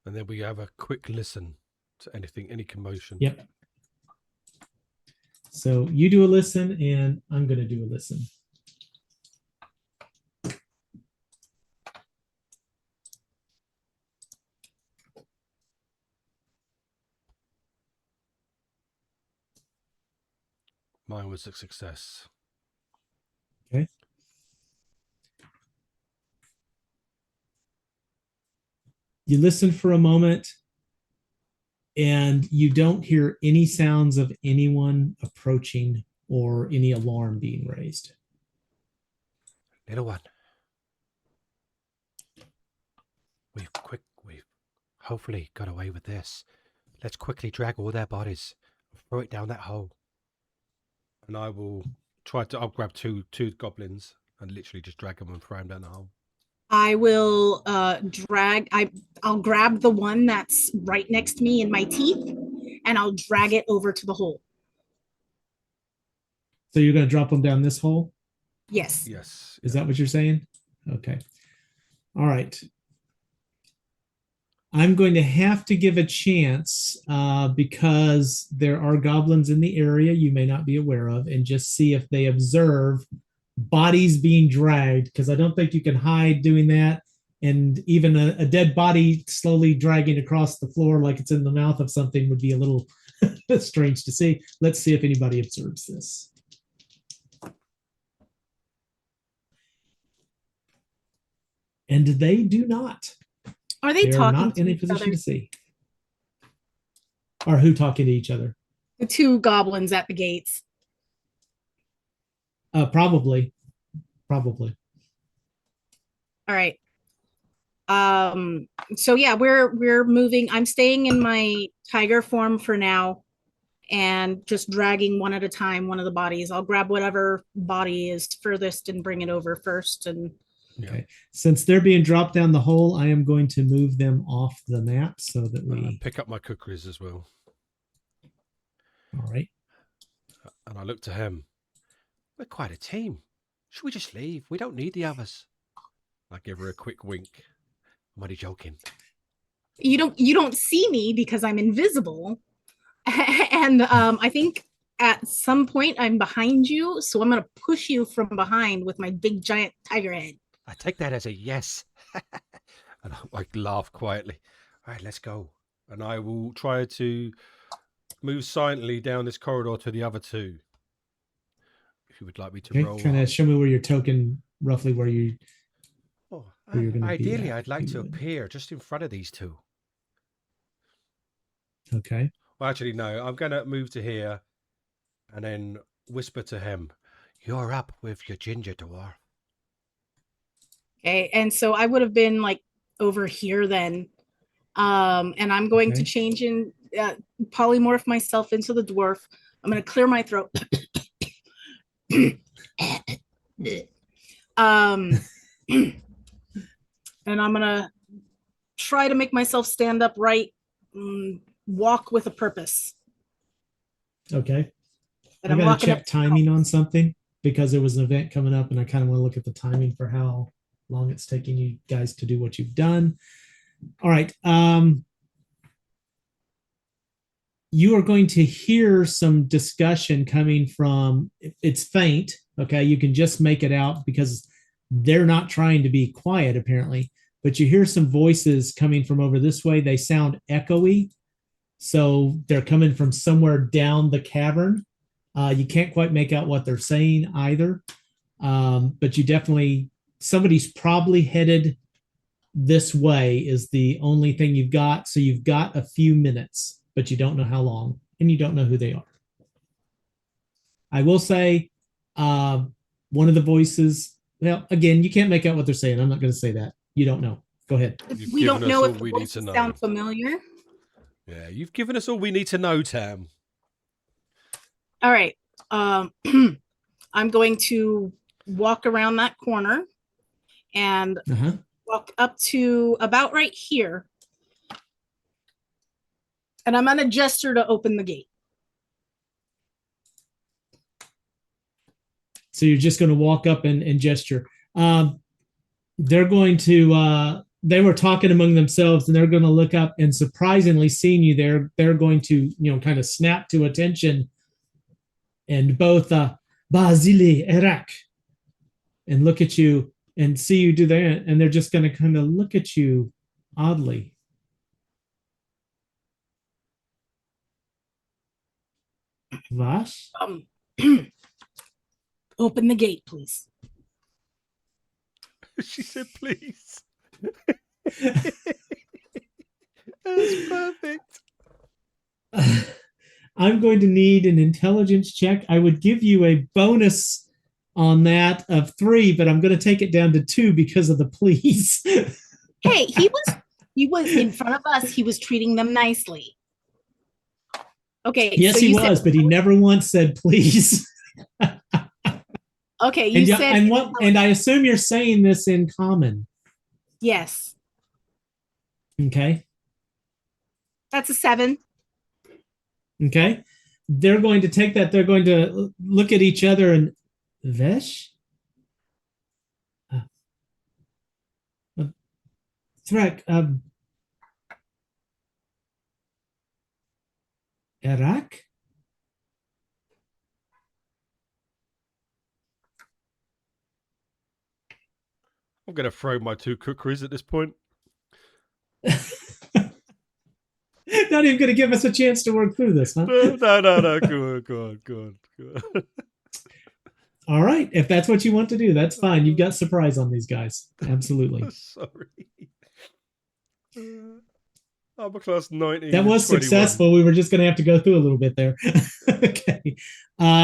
Speaker 3: And then we have a quick listen to anything, any commotion.
Speaker 1: Yep. So you do a listen, and I'm going to do a listen.
Speaker 3: Mine was a success.
Speaker 1: Okay. You listen for a moment, and you don't hear any sounds of anyone approaching or any alarm being raised.
Speaker 3: Little one. We've hopefully got away with this. Let's quickly drag all their bodies and throw it down that hole. And I will I'll grab two goblins and literally just drag them and throw them down the hole.
Speaker 7: I will I'll grab the one that's right next to me in my teeth, and I'll drag it over to the hole.
Speaker 1: So you're going to drop them down this hole?
Speaker 7: Yes.
Speaker 3: Yes.
Speaker 1: Is that what you're saying? Okay. All right. I'm going to have to give a chance because there are goblins in the area you may not be aware of, and just see if they observe bodies being dragged, because I don't think you can hide doing that. And even a dead body slowly dragging across the floor like it's in the mouth of something would be a little strange to see. Let's see if anybody observes this. And they do not.
Speaker 7: Are they
Speaker 1: They are
Speaker 7: talking
Speaker 1: not
Speaker 7: to
Speaker 1: in a
Speaker 7: each
Speaker 1: position
Speaker 7: other?
Speaker 1: to see. Or who talking to each other?
Speaker 7: The two goblins at the gates.
Speaker 1: Probably.
Speaker 7: All right. So yeah, we're moving. I'm staying in my tiger form for now and just dragging one at a time one of the bodies. I'll grab whatever body is furthest and bring it over first. And
Speaker 1: Okay. Since they're being dropped down the hole, I am going to move them off the map so that we
Speaker 3: pick up my cookeries as well.
Speaker 1: all right.
Speaker 3: And I look to him. We're quite a team. Should we just leave? We don't need the others. I give her a quick wink. I'm only joking.
Speaker 7: you don't see me because I'm invisible. And I think at some point I'm behind you, so I'm gonna push you from behind with my big giant tiger head.
Speaker 3: I take that as a yes. And I laugh quietly. All right, let's go. And I will try to move silently down this corridor to the other two. If you would like me to roll.
Speaker 1: Kind of show me where your token, roughly where you.
Speaker 3: Oh,
Speaker 1: where you're gonna be
Speaker 3: ideally,
Speaker 1: at,
Speaker 3: I'd like
Speaker 1: if
Speaker 3: to
Speaker 1: you would.
Speaker 3: appear just in front of these two.
Speaker 1: Okay.
Speaker 3: Well, actually, no. I'm going to move to here and then whisper to him, "You're up with your ginger dwarf."
Speaker 7: Okay, and so I would have been like over here then. And I'm going to
Speaker 1: Okay.
Speaker 7: change in polymorph myself into the dwarf. I'm going to clear my throat. And I'm going to try to make myself stand upright, walk with a purpose.
Speaker 1: Okay.
Speaker 7: And
Speaker 1: I
Speaker 7: I'm
Speaker 1: gotta
Speaker 7: walking
Speaker 1: check
Speaker 7: up
Speaker 1: timing on something because there was an event coming up, and I kind of want to look at the timing for how long it's taking you guys to do what you've done. All right. You are going to hear some discussion coming from, it's faint. Okay. You can just make it out because they're not trying to be quiet, apparently, but you hear some voices coming from over this way. They sound echoey. So they're coming from somewhere down the cavern. You can't quite make out what they're saying either. But you definitely, somebody's probably headed this way is the only thing you've got. So you've got a few minutes, but you don't know how long, and you don't know who they are. I will say one of the voices, well, again, you can't make out what they're saying. I'm not going to say that. You don't know. Go ahead.
Speaker 3: You've
Speaker 7: we don't
Speaker 3: given us
Speaker 7: know
Speaker 3: all
Speaker 7: if the
Speaker 3: we need to
Speaker 7: voices
Speaker 3: know.
Speaker 7: sound familiar.
Speaker 3: Yeah, you've given us all we need to know, Tam.
Speaker 7: All right. I'm going to walk around that corner and walk up to about right here. And I'm going to gesture to open the gate.
Speaker 1: So you're just going to walk up and gesture. They're going to, they were talking among themselves, and they're going to look up, and surprisingly seeing you there, they're going to, kind of snap to attention, and both Basile Erak and look at you and see you do that, and they're just going to kind of look at you oddly. Vash?
Speaker 7: Open the gate, please.
Speaker 3: She said, please. That's perfect.
Speaker 1: I'm going to need an intelligence check. I would give you a bonus on that of 3, but I'm going to take it down to 2 because of the please.
Speaker 7: Hey, he was in front of us. He was treating them nicely. Okay.
Speaker 1: Yes,
Speaker 7: so
Speaker 1: he
Speaker 7: you
Speaker 1: was,
Speaker 7: said,
Speaker 1: but he never once said please.
Speaker 7: Okay, you said,
Speaker 1: and I assume you're saying this in common.
Speaker 7: Yes.
Speaker 1: Okay.
Speaker 7: That's a 7.
Speaker 1: Okay. They're going to take that. They're going to look at each other and Vesh? Threk, Iraq?
Speaker 3: I'm going to throw my 2 cookeries at this point.
Speaker 1: Not even going to give us a chance to work through this, huh?
Speaker 3: No. Go on.
Speaker 1: All right. If that's what you want to do, that's fine. You've got surprise on these guys. Absolutely.
Speaker 3: Sorry. I'm a class 19.
Speaker 1: That was
Speaker 3: 21.
Speaker 1: successful. We were just going to have to go through a little bit there. Okay.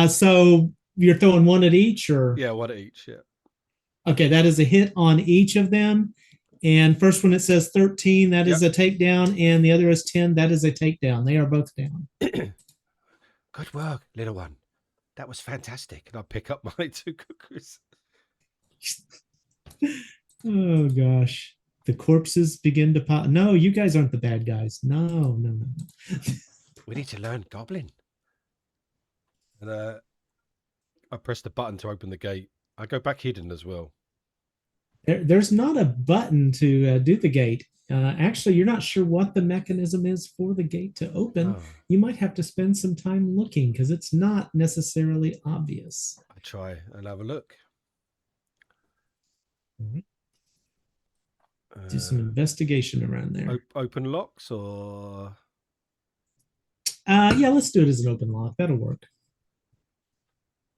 Speaker 1: So you're throwing one at each, or?
Speaker 3: Yeah, one at each. Yeah.
Speaker 1: Okay, that is a hit on each of them. And first one, it says 13. That is a takedown. And the other is 10. That is a takedown. They are both down.
Speaker 3: Good work, little one. That was fantastic. And I pick up my 2 cookers.
Speaker 1: Oh, gosh. The corpses begin to pop. No, you guys aren't the bad guys. No.
Speaker 3: We need to learn Goblin. And I press the button to open the gate. I go back hidden as well.
Speaker 1: There's not a button to do the gate. Actually, you're not sure what the mechanism is for the gate to open.
Speaker 3: Oh,
Speaker 1: You might have to spend some time looking because it's not necessarily obvious.
Speaker 3: I try and have a look.
Speaker 1: Do some investigation around there.
Speaker 3: Open locks or...
Speaker 1: Yeah, let's do it as an open lock. That'll work.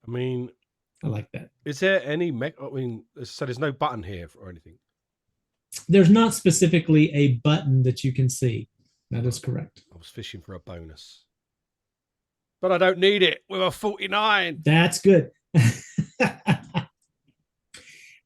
Speaker 3: I mean...
Speaker 1: I like that.
Speaker 3: Is there any... so there's no button here or anything?
Speaker 1: There's not specifically a button that you can see. That is correct.
Speaker 3: I was fishing for a bonus. But I don't need it with a 49.
Speaker 1: That's good.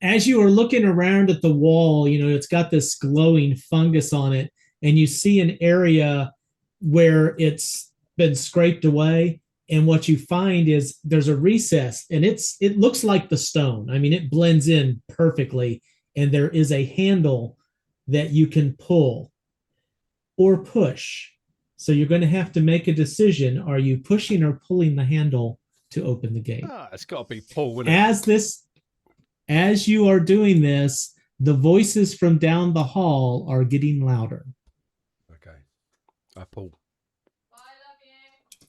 Speaker 1: As you are looking around at the wall, it's got this glowing fungus on it, and you see an area where it's been scraped away. And what you find is there's a recess, and it looks like the stone. I mean, it blends in perfectly, and there is a handle that you can pull or push. So you're going to have to make a decision. Are you pushing or pulling the handle to open the gate?
Speaker 3: It's got to be pull, isn't it?
Speaker 1: As you are doing this, the voices from down the hall are getting louder.
Speaker 3: Okay. I pull.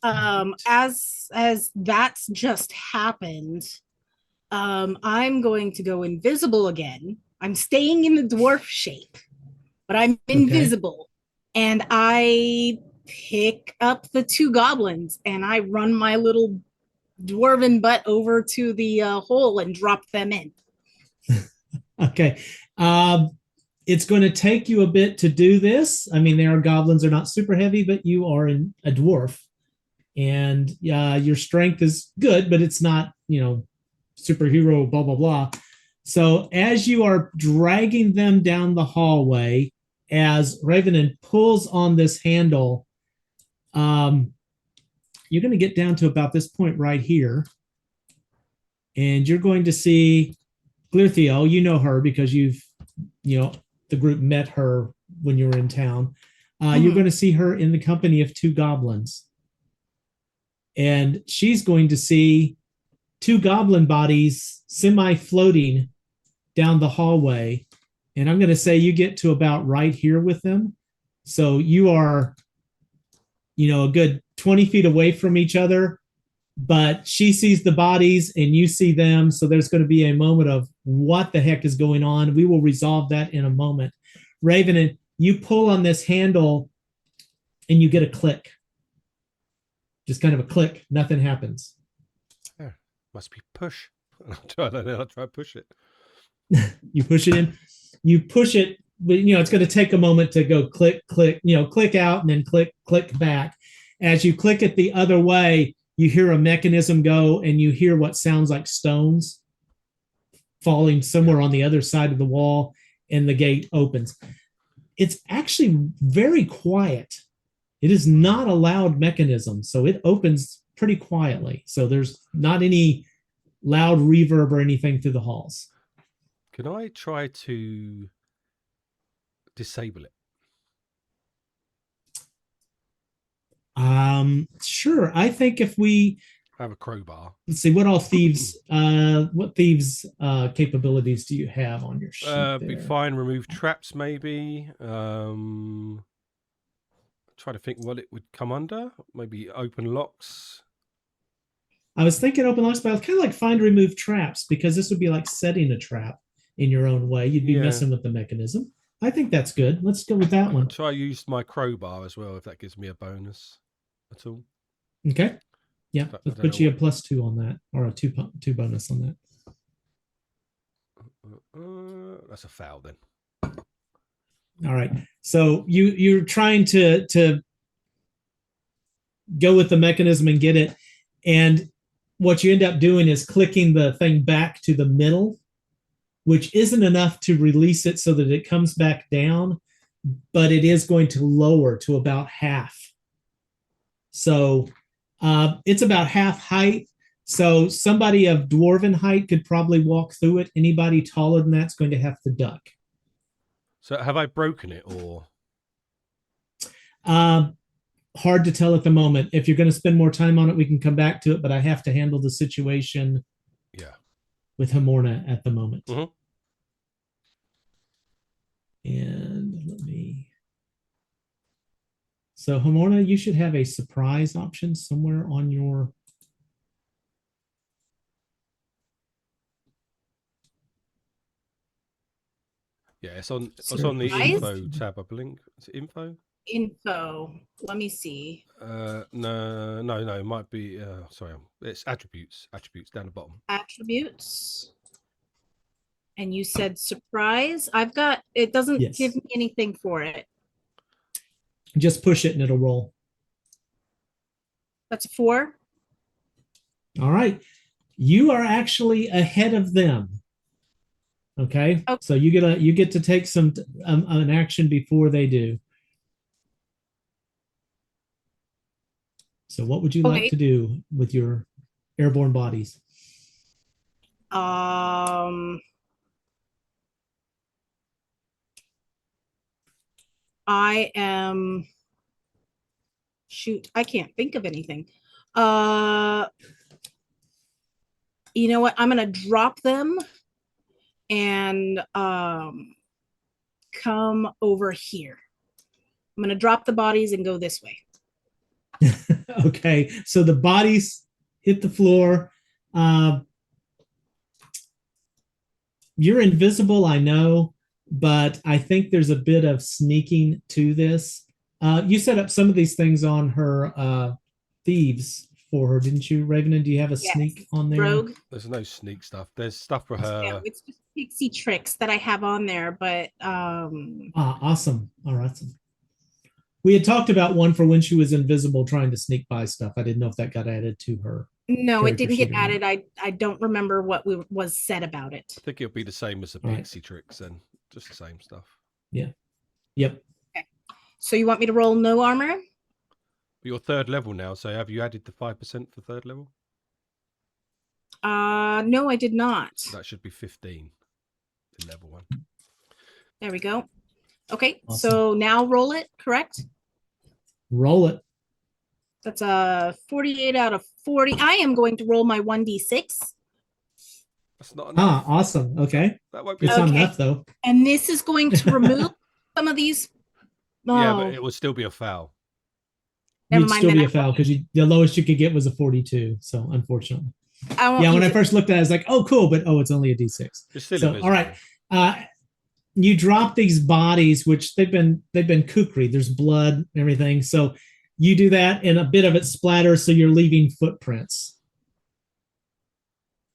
Speaker 7: As that's just happened, I'm going to go invisible again. I'm staying in the dwarf shape, but I'm invisible. And I pick up the 2 goblins and I run my little dwarven butt over to the hole and drop them in.
Speaker 1: Okay. It's going to take you a bit to do this. I mean, goblins are not super heavy, but you are a dwarf. And your strength is good, but it's not, superhero, blah, blah, blah. So as you are dragging them down the hallway, as Ravenin pulls on this handle, you're going to get down to about this point right here. And you're going to see Glirthiel. You know her because the group met her when you were in town. You're going to see her in the company of 2 goblins. And she's going to see 2 goblin bodies semi-floating down the hallway. And I'm going to say you get to about right here with them. So you are, a good 20 feet away from each other. But she sees the bodies and you see them. So there's going to be a moment of what the heck is going on. We will resolve that in a moment. Raven, you pull on this handle and you get a click. Just kind of a click. Nothing happens.
Speaker 3: Yeah, must be push. I'll try to push it.
Speaker 1: You push it in. You push it, but it's going to take a moment to go click, click, click out and then click, click back. As you click it the other way, you hear a mechanism go and you hear what sounds like stones falling somewhere on the other side of the wall, and the gate opens. It's actually very quiet. It is not a loud mechanism, so it opens pretty quietly. So there's not any loud reverb or anything through the halls.
Speaker 3: Can I try to disable it?
Speaker 1: Sure. I think if we
Speaker 3: have a crowbar.
Speaker 1: Let's see, what thieves capabilities do you have on your sheet?
Speaker 3: Be fine. Remove traps, maybe. Try to think what it would come under. Maybe open locks.
Speaker 1: I was thinking open locks, but I was kind of like find remove traps, because this would be like setting a trap in your own way. You'd be messing with the mechanism. I think that's good. Let's go with that one.
Speaker 3: Try use my crowbar as well, if that gives me a bonus at all.
Speaker 1: Okay. Yeah,
Speaker 3: I
Speaker 1: let's
Speaker 3: don't
Speaker 1: put
Speaker 3: know
Speaker 1: you a +2 on that, or a two bonus on that.
Speaker 3: That's a foul then.
Speaker 1: All right. So you're trying to go with the mechanism and get it, and what you end up doing is clicking the thing back to the middle, which isn't enough to release it so that it comes back down, but it is going to lower to about half. So it's about half height. So somebody of dwarven height could probably walk through it. Anybody taller than that's going to have to duck.
Speaker 3: So have I broken it or?
Speaker 1: Hard to tell at the moment. If you're going to spend more time on it, we can come back to it, but I have to handle the situation with Hamorna at the moment.
Speaker 3: Mm-hmm.
Speaker 1: And let me. So Hamorna, you should have a surprise option somewhere on your.
Speaker 3: Yeah, it's on the
Speaker 7: Surprise?
Speaker 3: info tab, I believe. Is it info?
Speaker 7: Info. Let me see.
Speaker 3: No, it might be sorry, it's attributes down the bottom.
Speaker 7: Attributes. And you said surprise. I've got it doesn't
Speaker 1: Yes.
Speaker 7: give me anything for it.
Speaker 1: Just push it and it'll roll.
Speaker 7: That's a 4.
Speaker 1: All right. You are actually ahead of them. Okay.
Speaker 7: Okay.
Speaker 1: So you get to take some an action before they do. So what would you like to do with your airborne bodies?
Speaker 7: I am shoot, I can't think of anything. You know what? I'm gonna drop them and come over here. I'm gonna drop the bodies and go this way.
Speaker 1: Okay, so the bodies hit the floor. You're invisible, I know, but I think there's a bit of sneaking to this. You set up some of these things on her thieves for her, didn't you, Raven? And do you have a sneak on there?
Speaker 7: Rogue.
Speaker 3: There's no sneak stuff. There's stuff for her.
Speaker 7: Yeah, it's just pixie tricks that I have on there, but
Speaker 1: awesome. All right. We had talked about one for when she was invisible trying to sneak by stuff. I didn't know if that got added to her.
Speaker 7: No, it didn't get added. I don't remember what was said about it.
Speaker 3: I think it'll be the same as the pixie tricks and just the same stuff.
Speaker 1: Yeah. Yep.
Speaker 7: Okay. So you want me to roll no armor?
Speaker 3: You're 3rd level now, so have you added the 5% for 3rd level?
Speaker 7: No, I did not.
Speaker 3: That should be 15 in level 1.
Speaker 7: There we go. Okay,
Speaker 1: Awesome.
Speaker 7: So now roll it, correct?
Speaker 1: Roll it.
Speaker 7: That's a 48 out of 40. I am going to roll my 1d6.
Speaker 3: That's not enough.
Speaker 1: Awesome. Okay.
Speaker 3: That won't be
Speaker 1: It's not enough though.
Speaker 7: And this is going to remove some of these.
Speaker 3: Yeah, but it will still be a foul.
Speaker 1: You'd still be a foul because the lowest you could get was a 42. So unfortunately. When I first looked at it, I was like, oh, cool, but it's only a D6. So, all right. You drop these bodies, which they've been kukri. There's blood and everything. So you do that and a bit of it splatters. So you're leaving footprints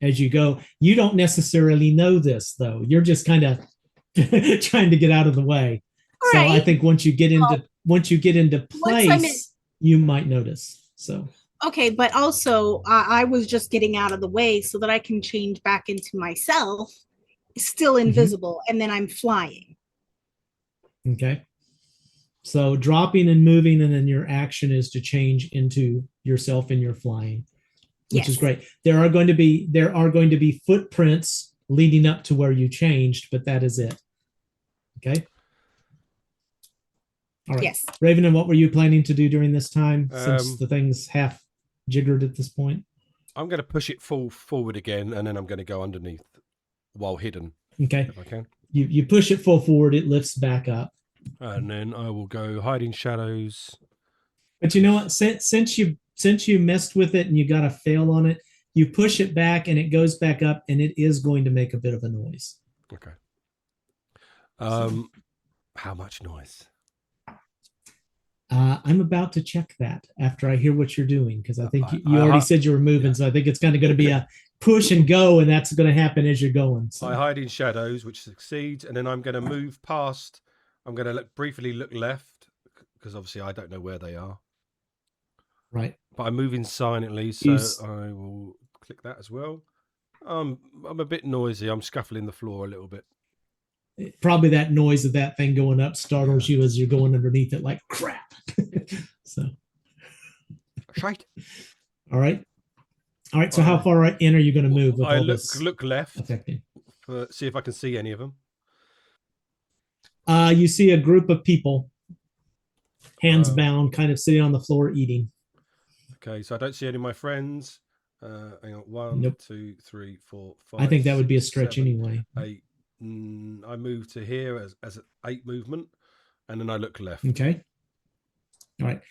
Speaker 1: as you go. You don't necessarily know this though. You're just kind of trying to get out of the way.
Speaker 7: All
Speaker 1: so
Speaker 7: right.
Speaker 1: I think once you get into place, you might notice. So.
Speaker 7: Okay, but also I was just getting out of the way so that I can change back into myself, still invisible, and then I'm flying.
Speaker 1: Okay. So dropping and moving, and then your action is to change into yourself and you're flying, which is great. There are going to be footprints leading up to where you changed, but that is it. Okay. All right.
Speaker 7: Yes.
Speaker 1: Raven, and what were you planning to do during this time since the thing's half jiggered at this point?
Speaker 3: I'm going to push it forward again, and then I'm going to go underneath while hidden.
Speaker 1: Okay.
Speaker 3: If I can.
Speaker 1: You push it full forward, it lifts back up.
Speaker 3: And then I will go hide in shadows.
Speaker 1: But you know what? Since you messed with it and you got a fail on it, you push it back and it goes back up, and it is going to make a bit of a noise.
Speaker 3: Okay. How much noise?
Speaker 1: I'm about to check that after I hear what you're doing, because I think
Speaker 3: I-
Speaker 1: you
Speaker 3: I
Speaker 1: already
Speaker 3: hi-
Speaker 1: said you were moving,
Speaker 3: yeah.
Speaker 1: so I think it's kind of going to be a push and go, and that's going to happen as you're going. So.
Speaker 3: I hide in shadows, which succeeds, and then I'm going to move past. I'm going to briefly look left because obviously I don't know where they are.
Speaker 1: Right.
Speaker 3: But I'm moving silently, so I will click that as well. I'm a bit noisy. I'm scuffling the floor a little bit.
Speaker 1: Probably that noise of that thing going up startles you as you're going underneath it, like crap. So.
Speaker 3: Shite.
Speaker 1: All right. All right. So how far in are you going to move with
Speaker 3: I
Speaker 1: all
Speaker 3: look
Speaker 1: this
Speaker 3: left
Speaker 1: affecting?
Speaker 3: See if I can see any of them.
Speaker 1: You see a group of people, hands bound, kind of sitting on the floor eating.
Speaker 3: Okay, so I don't see any of my friends. Hang on, 1,
Speaker 1: Nope.
Speaker 3: 2, 3, 4, 5.
Speaker 1: I think that would be a
Speaker 3: 6,
Speaker 1: stretch
Speaker 3: 7,
Speaker 1: anyway.
Speaker 3: 8. I move to here as an 8 movement, and then I look left.
Speaker 1: Okay. All right.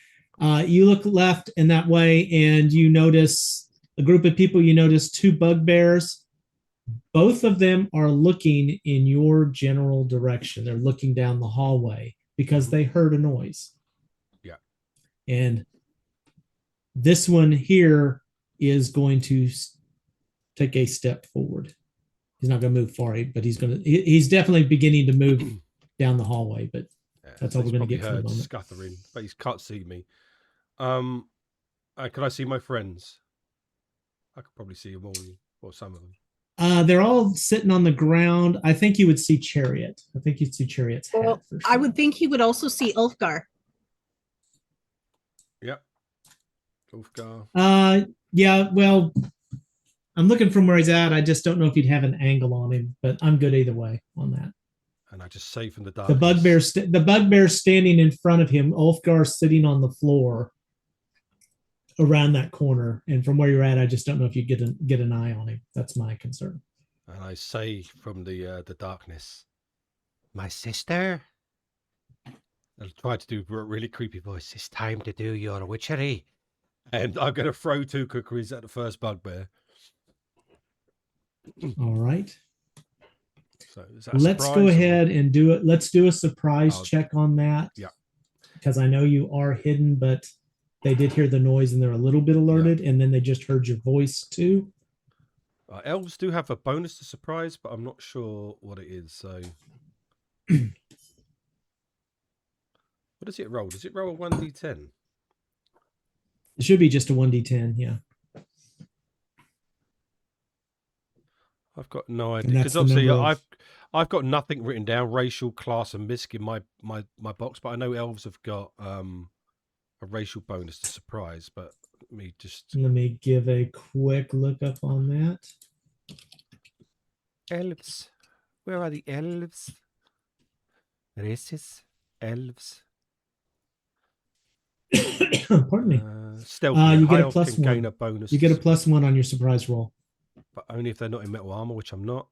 Speaker 1: You look left in that way, and you notice a group of people. You notice 2 bugbears. Both of them are looking in your general direction. They're looking down the hallway because they heard a noise.
Speaker 3: Yeah.
Speaker 1: And this one here is going to take a step forward. He's not going to move far, but he's definitely beginning to move down the hallway, but that's all we're going to get for the moment.
Speaker 3: Scuttering, but he can't see me. Can I see my friends? I could probably see them all, or some of them.
Speaker 1: They're all sitting on the ground. I think you would see Chariot. I think you'd see Chariot's hat.
Speaker 7: Well,
Speaker 1: for sure.
Speaker 7: I would think he would also see Ulfgar.
Speaker 3: Yep. Ulfgar.
Speaker 1: Yeah, well, I'm looking from where he's at. I just don't know if you'd have an angle on him, but I'm good either way on that.
Speaker 3: And I just say from the dark.
Speaker 1: The bugbear's standing in front of him. Ulfgar's sitting on the floor around that corner, and from where you're at, I just don't know if you get an eye on him. That's my concern.
Speaker 3: And I say from the darkness, my sister. I'll try to do a really creepy voice. It's time to do your witchery, and I'm going to throw 2 cookeries at the first bugbear.
Speaker 1: All right.
Speaker 3: So
Speaker 1: let's go ahead and do it. Let's do a surprise check on that.
Speaker 3: Yeah.
Speaker 1: Because I know you are hidden, but they did hear the noise and they're a little bit alerted, and then they just heard your voice too.
Speaker 3: Elves do have a bonus to surprise, but I'm not sure what it is. So, what does it roll? Does it roll a 1d10?
Speaker 1: It should be just a 1d10. Yeah.
Speaker 3: I've got no idea because obviously I've got nothing written down, racial, class, and misc in my box, but I know elves have got a racial bonus to surprise. But let
Speaker 1: me give a quick look up on that.
Speaker 3: Elves, where are the elves? Races, elves.
Speaker 1: Pardon me.
Speaker 3: Stealthy.
Speaker 1: You get a +1.
Speaker 3: Gain a bonus.
Speaker 1: You get a +1 on your surprise roll.
Speaker 3: But only if they're not in metal armor, which I'm not.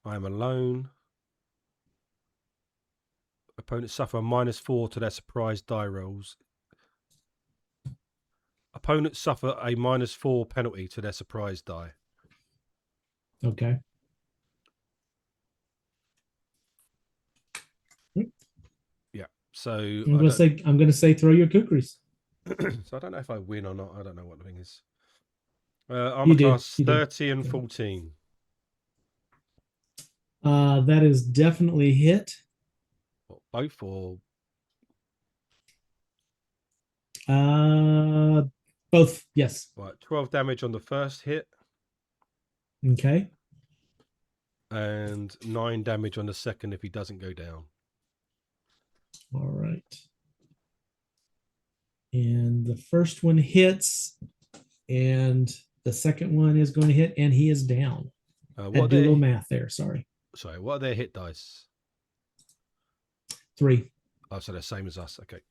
Speaker 3: I am alone. Opponents suffer a -4 to their surprise die rolls. Opponents suffer a -4 penalty to their surprise die.
Speaker 1: Okay.
Speaker 3: Yeah. So
Speaker 1: I'm gonna say throw your kookeries.
Speaker 3: So I don't know if I win or not. I don't know what the thing is. Armor class 30 and 14.
Speaker 1: That is definitely hit.
Speaker 3: What, both or?
Speaker 1: Both, yes.
Speaker 3: Right, 12 damage on the first hit.
Speaker 1: Okay.
Speaker 3: And 9 damage on the second if he doesn't go down.
Speaker 1: All right. And the first one hits, and the second one is going to hit, and he is down.
Speaker 3: What
Speaker 1: do a little math there. Sorry,
Speaker 3: what are their hit dice?
Speaker 1: 3.
Speaker 3: Oh, so they're same as us. Okay.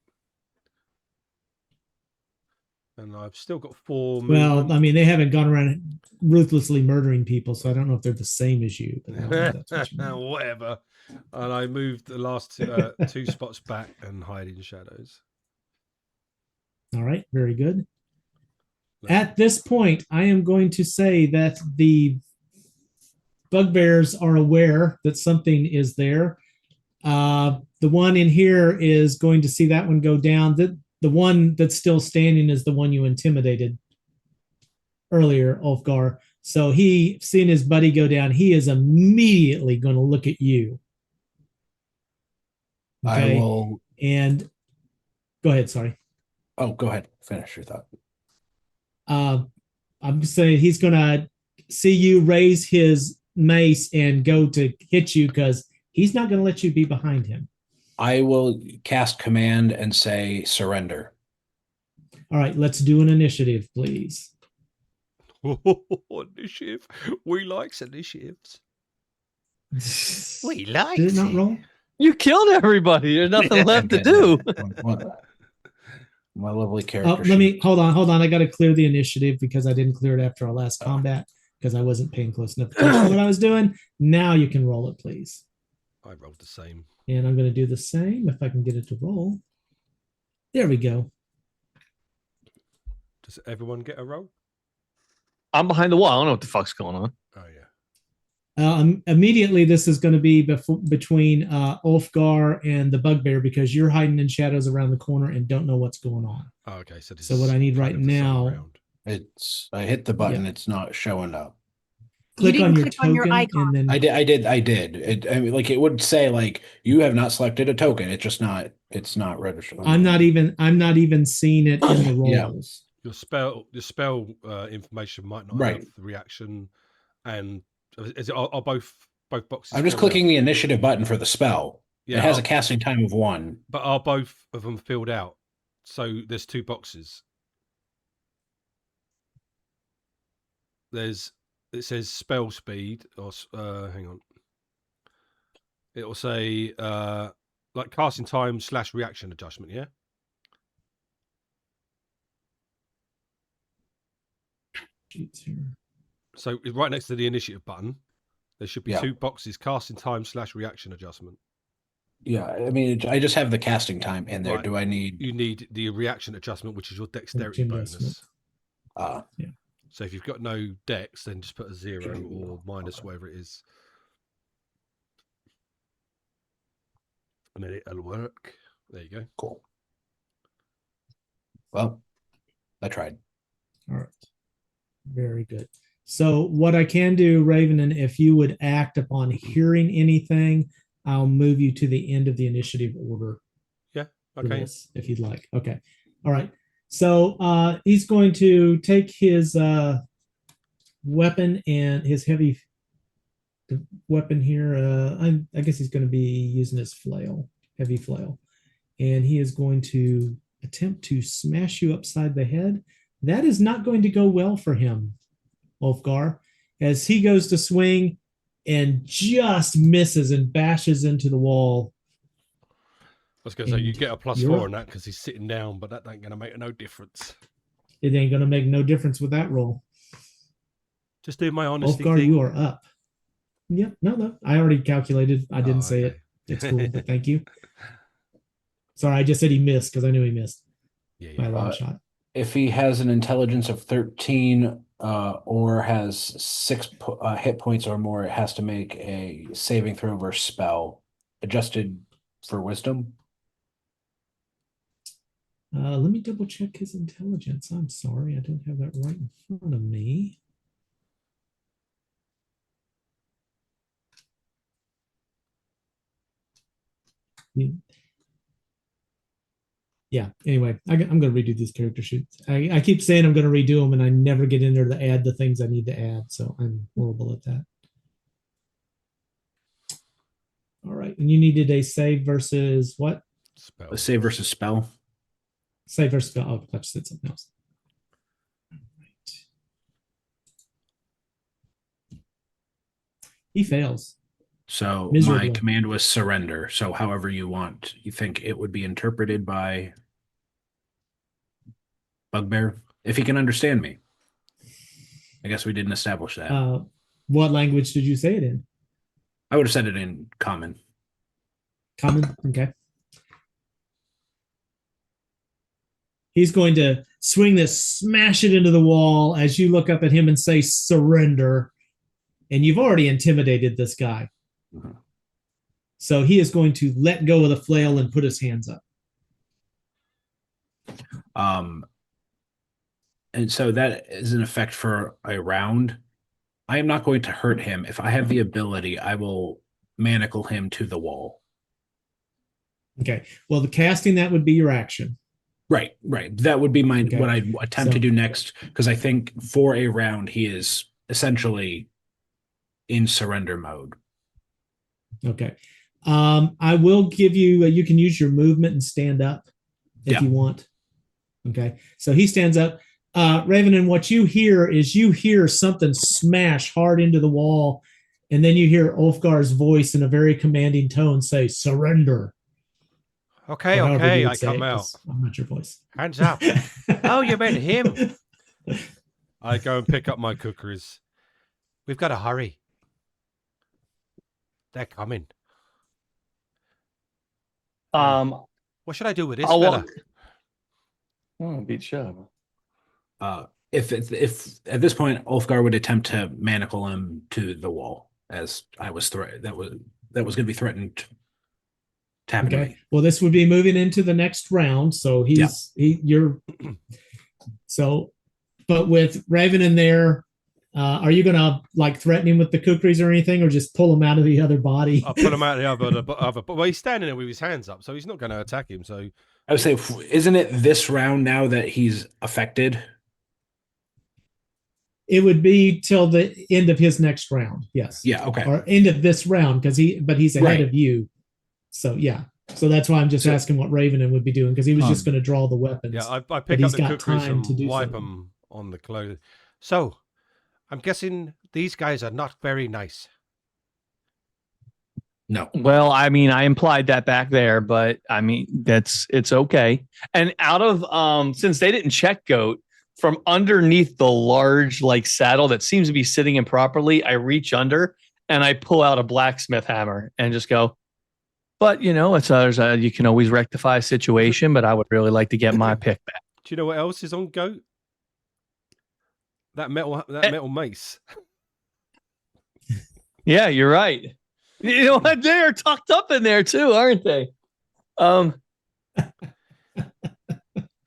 Speaker 3: And I've still got 4 movement.
Speaker 1: Well, I mean, they haven't gone around ruthlessly murdering people, so I don't know if they're the same as you. But I don't know if that's what you
Speaker 3: Whatever. And I moved the last 2 spots back and hide in shadows.
Speaker 1: All right, very good. At this point, I am going to say that the bugbears are aware that something is there. The one in here is going to see that one go down. The one that's still standing is the one you intimidated earlier, Ulfgar. So he, seeing his buddy go down, he is immediately going to look at you.
Speaker 6: I will.
Speaker 1: And go ahead. Sorry.
Speaker 6: Oh, go ahead. Finish your thought.
Speaker 1: I'm saying he's going to see you raise his mace and go to hit you because he's not going to let you be behind him.
Speaker 6: I will cast command and say surrender.
Speaker 1: All right, let's do an initiative, please.
Speaker 3: Initiative. We likes initiatives. We
Speaker 1: Did
Speaker 3: likes
Speaker 1: it not
Speaker 3: it.
Speaker 1: roll?
Speaker 2: You killed everybody. There's nothing left to do.
Speaker 6: My lovely
Speaker 1: Oh,
Speaker 6: character.
Speaker 1: let me hold on. I got to clear the initiative because I didn't clear it after our last combat because I wasn't paying close enough attention to what I was doing. Now you can roll it, please.
Speaker 3: I rolled the same.
Speaker 1: And I'm going to do the same if I can get it to roll. There we go.
Speaker 3: Does everyone get a roll?
Speaker 2: I'm behind the wall. I don't know what the fuck's going on.
Speaker 3: Oh yeah.
Speaker 1: Immediately, this is going to be between Ulfgar and the bugbear because you're hiding in shadows around the corner and don't know what's going on.
Speaker 3: Oh, okay. So,
Speaker 1: So what I need right now,
Speaker 6: I hit the button.
Speaker 1: Yeah.
Speaker 6: It's not showing up.
Speaker 1: click
Speaker 7: didn't
Speaker 1: on your
Speaker 7: click on your
Speaker 1: token
Speaker 7: icon.
Speaker 1: and then
Speaker 6: I did. I mean, like it would say like you have not selected a token. It's just not. It's not registered.
Speaker 1: I'm not even seeing it in the
Speaker 6: Yeah.
Speaker 1: rolls.
Speaker 3: your spell information might not
Speaker 6: Right.
Speaker 3: have the reaction, and are both boxes?
Speaker 6: I'm just
Speaker 3: filled
Speaker 6: clicking
Speaker 3: out?
Speaker 6: the initiative button for the spell.
Speaker 3: Yeah,
Speaker 6: it has a casting time of 1.
Speaker 3: but are both of them filled out? So there's 2 boxes. It says spell speed, or hang on. It will say like casting time / reaction adjustment. Yeah.
Speaker 1: Sheets here.
Speaker 3: So right next to the initiative button, there should be
Speaker 6: Yeah.
Speaker 3: 2 boxes: casting time / reaction adjustment.
Speaker 6: Yeah, I mean, I just have the casting time in there.
Speaker 3: Right.
Speaker 6: Do I need?
Speaker 3: You need the reaction adjustment, which is your dexterity
Speaker 1: Adjustment.
Speaker 3: bonus.
Speaker 6: Yeah.
Speaker 3: So if you've got no dex, then just put a 0 or minus whatever it is, and then it'll work. There you go.
Speaker 6: Cool. Well, I tried.
Speaker 1: All right. Very good. So what I can do, Raven, and if you would act upon hearing anything, I'll move you to the end of the initiative order.
Speaker 3: Yeah.
Speaker 1: For
Speaker 3: Okay.
Speaker 1: this, if you'd like. Okay. All right. So he's going to take his weapon and his heavy weapon here. I guess he's going to be using his flail, heavy flail, and he is going to attempt to smash you upside the head. That is not going to go well for him, Ulfgar, as he goes to swing and just misses and bashes into the wall.
Speaker 3: I was going to say you
Speaker 1: And
Speaker 3: get a +4
Speaker 1: you're
Speaker 3: on that because he's sitting down, but that ain't going to make no difference.
Speaker 1: It ain't going to make no difference with that roll.
Speaker 3: Just do my honesty
Speaker 1: Ulfgar,
Speaker 3: thing.
Speaker 1: you are up. Yep. No. I already calculated. I didn't say it. It's cool, but thank you. Sorry, I just said he missed because I knew he missed
Speaker 3: Yeah.
Speaker 1: my long shot.
Speaker 6: If he has an intelligence of 13 or has 6 hit points or more, it has to make a saving throw versus spell adjusted for wisdom.
Speaker 1: Let me double check his intelligence. I'm sorry, I don't have that right in front of me. Yeah, anyway, I'm going to redo these character sheets. I keep saying I'm going to redo them, and I never get in there to add the things I need to add, so I'm horrible at that. All right, and you needed a save versus what?
Speaker 3: Spell.
Speaker 6: A save versus spell.
Speaker 1: Save versus spell. Oh, I just said something else. All right. He fails.
Speaker 6: So
Speaker 1: Miserably.
Speaker 6: my command was surrender. So however you want, you think it would be interpreted by Bugbear? If he can understand me. I guess we didn't establish that.
Speaker 1: What language did you say it in?
Speaker 6: I would have said it in common.
Speaker 1: Common? Okay. He's going to swing this, smash it into the wall as you look up at him and say, surrender. And you've already intimidated this guy.
Speaker 6: Mhm.
Speaker 1: So he is going to let go of the flail and put his hands up.
Speaker 6: And so that is an effect for a round. I am not going to hurt him. If I have the ability, I will manacle him to the wall.
Speaker 1: Okay. Well, the casting, that would be your action.
Speaker 6: Right. That would be my
Speaker 1: Okay.
Speaker 6: what I attempt to do next, because I think for a round he is essentially in surrender mode.
Speaker 1: Okay. I will give you, you can use your movement and stand up if you want. Okay. So he stands up. Raven, and what you hear is something smash hard into the wall. And then you hear Ulfgar's voice in a very commanding tone say, surrender.
Speaker 3: Okay, I come out.
Speaker 1: I'm not your voice.
Speaker 3: Hands up. Oh, you meant him. I go and pick up my cookeries. We've got to hurry. They're coming. What should I do with this fella?
Speaker 2: Beat shove.
Speaker 6: If at this point Ulfgar would attempt to manacle him to the wall, as I was that was going to be threatened to happen to me.
Speaker 1: Well, this would be moving into the next round, so but with Raven in there, are you gonna like threaten him with the kukris or anything, or just pull him out of the other body?
Speaker 3: I'll pull him out of the other. But he's standing there with his hands up, so he's not going to attack him. So
Speaker 6: I would say, isn't it this round now that he's affected?
Speaker 1: It would be till the end of his next round. Yes.
Speaker 6: Yeah. Okay.
Speaker 1: Or end of this round, because he's ahead of you. So yeah. So that's why I'm just asking what Raven would be doing, because he was just going to draw the weapons.
Speaker 3: Yeah, I pick up the kukris and wipe them on the clothes. So I'm guessing these guys are not very nice.
Speaker 6: No.
Speaker 2: Well, I mean, I implied that back there, but I mean, it's okay. And out of since they didn't check goat, from underneath the large like saddle that seems to be sitting improperly, I reach under and I pull out a blacksmith hammer and just go. But you know, you can always rectify a situation. But I would really like to get my pick back.
Speaker 3: Do you know what else is on goat? That metal mace.
Speaker 2: Yeah, you're right. You know what? They're tucked up in there too, aren't they?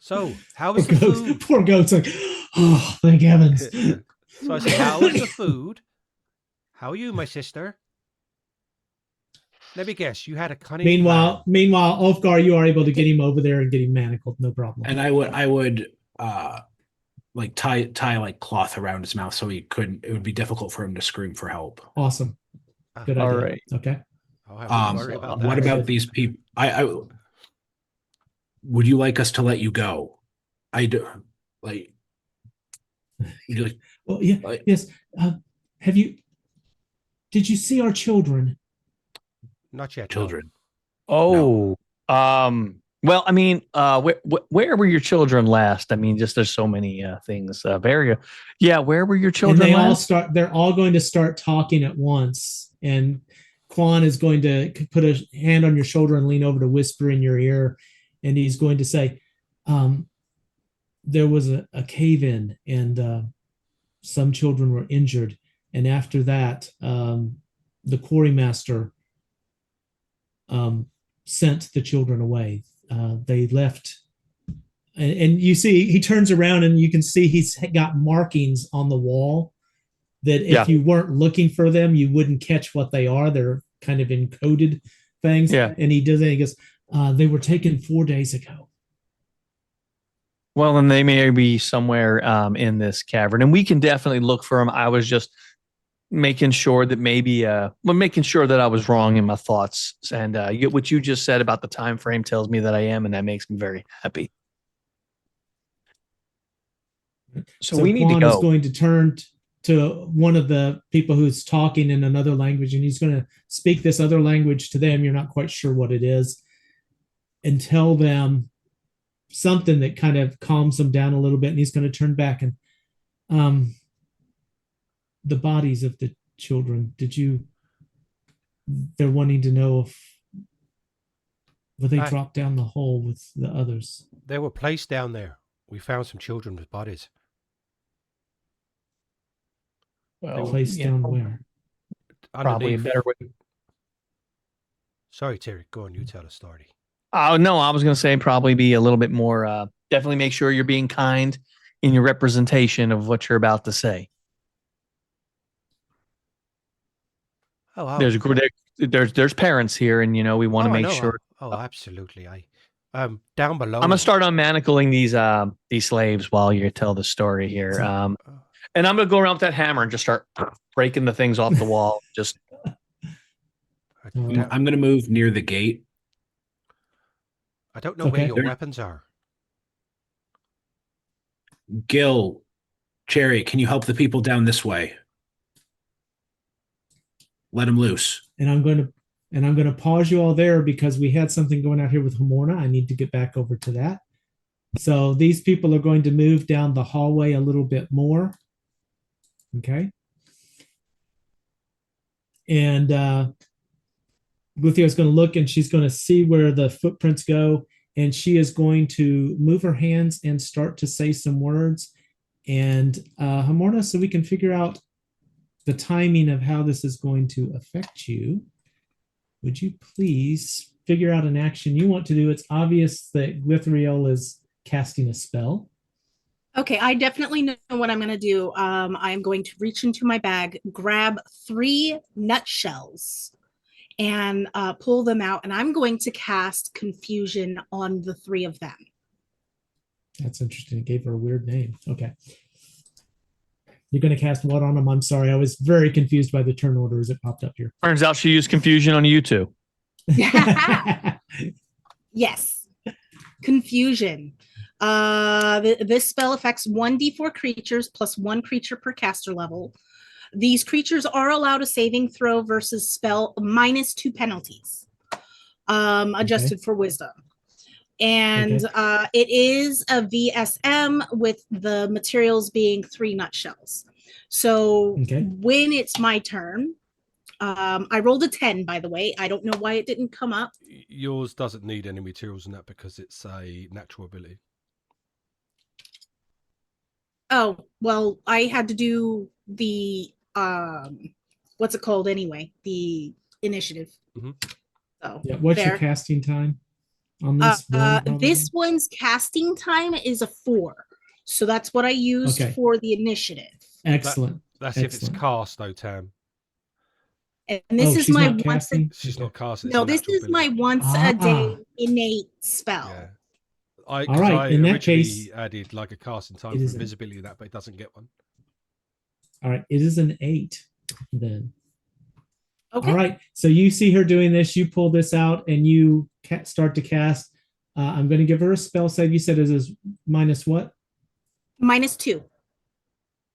Speaker 3: So, how was the food?
Speaker 1: Poor goat's like, oh, thank heavens.
Speaker 3: So I said, how was the food? How are you, my sister? Let me guess, you had a cunning
Speaker 1: Meanwhile, Ulfgar, you are able to get him over there and get him manacled, no problem.
Speaker 6: And I would like tie like cloth around his mouth so he couldn't. It would be difficult for him to scream for help.
Speaker 1: Awesome. Good idea.
Speaker 2: All right.
Speaker 1: Okay.
Speaker 6: What about these people? I would you like us to let you go? I do. Like,
Speaker 1: well, yeah, yes. Did you see our children?
Speaker 3: Not yet.
Speaker 6: Children.
Speaker 2: No. Oh, well, I mean, where were your children last? I mean, just there's so many things. Where were your children
Speaker 1: And
Speaker 2: last?
Speaker 1: they're all going to start talking at once. And Quan is going to put a hand on your shoulder and lean over to whisper in your ear. And he's going to say, there was a cave-in and some children were injured. And after that, the quarrymaster sent the children away. They left. And you see, he turns around and you can see he's got markings on the wall that if you weren't looking for them, you wouldn't catch what they are. They're kind of encoded things.
Speaker 2: Yeah.
Speaker 1: And he does it. He goes, they were taken 4 days ago.
Speaker 2: Well, then they may be somewhere in this cavern, and we can definitely look for them. I was just making sure that making sure that I was wrong in my thoughts. And what you just said about the time frame tells me that I am, and that makes me very happy. So we need to go.
Speaker 1: Is going to turn to one of the people who's talking in another language, and he's going to speak this other language to them. You're not quite sure what it is, and tell them something that kind of calms them down a little bit. And he's going to turn back and the bodies of the children, they're wanting to know if they dropped down the hole with the others.
Speaker 3: They were placed down there. We found some children with bodies.
Speaker 1: Well, placed down where?
Speaker 2: Probably a better way.
Speaker 3: Sorry, Terry. Go on. You tell a story.
Speaker 2: Oh no, I was going to say probably be a little bit more. Definitely make sure you're being kind in your representation of what you're about to say.
Speaker 3: Oh,
Speaker 2: There's parents here, and we want to
Speaker 3: I
Speaker 2: make
Speaker 3: know.
Speaker 2: sure.
Speaker 3: Absolutely. Down below.
Speaker 2: I'm gonna start unmanacling these slaves while you tell the story here. And I'm gonna go around with that hammer and just start breaking the things off the wall. Just
Speaker 6: I'm going to move near the gate.
Speaker 3: I don't know where
Speaker 1: Okay.
Speaker 3: your weapons are.
Speaker 6: Gil, Cherry, can you help the people down this way? Let them loose.
Speaker 1: And I'm going to pause you all there because we had something going out here with Hamorna. I need to get back over to that. So these people are going to move down the hallway a little bit more. Okay. And Guthia is going to look and she's going to see where the footprints go. And she is going to move her hands and start to say some words. And Hamorna, so we can figure out the timing of how this is going to affect you, would you please figure out an action you want to do? It's obvious that Glithriel is casting a spell.
Speaker 7: Okay, I definitely know what I'm going to do. I'm going to reach into my bag, grab 3 nutshells, and pull them out. And I'm going to cast confusion on the 3 of them.
Speaker 1: That's interesting. It gave her a weird name. Okay. You're going to cast what on them? I'm sorry. I was very confused by the turn order as it popped up here.
Speaker 2: turns out she used confusion on you too.
Speaker 7: Yes. Confusion. This spell affects 1d4 creatures plus 1 creature per caster level. These creatures are allowed a saving throw versus spell minus 2 penalties, adjusted for wisdom. And it is a VSM with the materials being 3 nutshells. So when it's my turn, I rolled a 10, by the way. I don't know why it didn't come up.
Speaker 3: Yours doesn't need any materials in that because it's a natural ability.
Speaker 7: Oh, well, I had to do the, what's it called anyway? The initiative.
Speaker 3: Mm-hmm.
Speaker 7: So
Speaker 1: yeah, what's your casting time on this?
Speaker 7: This one's casting time is a 4. So that's what I used for the initiative.
Speaker 1: Excellent.
Speaker 3: That's if it's cast, though, Tam.
Speaker 7: And this is my once.
Speaker 3: She's not casting.
Speaker 7: No, this is my once a day innate spell.
Speaker 3: Yeah. I
Speaker 1: in that
Speaker 3: originally
Speaker 1: case,
Speaker 3: added like a casting time for invisibility to that, but it doesn't get one.
Speaker 1: All right, it is an 8 then.
Speaker 7: Okay.
Speaker 1: All right, so you see her doing this. You pull this out and you start to cast. I'm going to give her a spell save. You said it is minus what?
Speaker 7: Minus 2.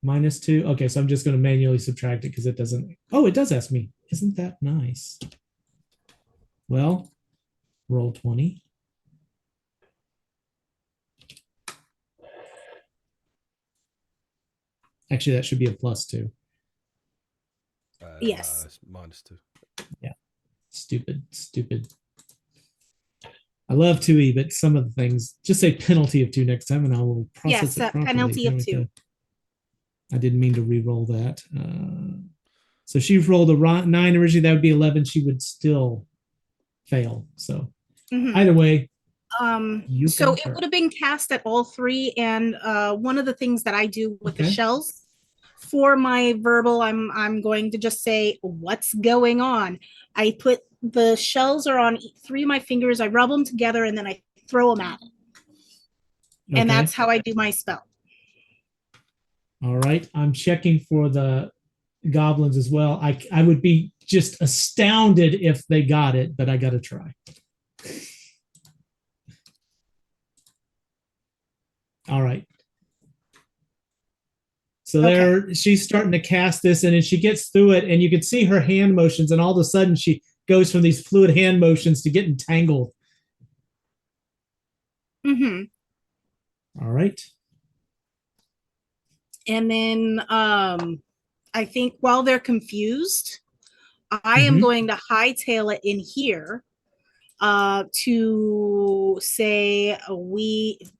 Speaker 1: Minus 2. Okay, so I'm just going to manually subtract it because it doesn't. Oh, it does ask me. Isn't that nice? Well, roll 20. Actually, that should be a +2.
Speaker 7: Yes.
Speaker 3: Minus 2.
Speaker 1: Yeah. Stupid. I love 2E, but some of the things, just say penalty of 2 next time and I will process it properly.
Speaker 7: Penalty of 2.
Speaker 1: I didn't mean to re-roll that. So she rolled a 9 originally. That would be 11. She would still fail. So either way.
Speaker 7: So it would have been cast at all 3. And one of the things that I do with the shells for my verbal, I'm going to just say, what's going on? I put the shells are on 3 of my fingers. I rub them together and then I throw them at it. And that's how I do my spell.
Speaker 1: All right. I'm checking for the goblins as well. I would be just astounded if they got it, but I got to try. All right. So there, she's starting to cast this, and then she gets through it, and you can see her hand motions, and all of a sudden she goes from these fluid hand motions to getting tangled. All right.
Speaker 7: And then I think while they're confused, I am going to hightail it in here to say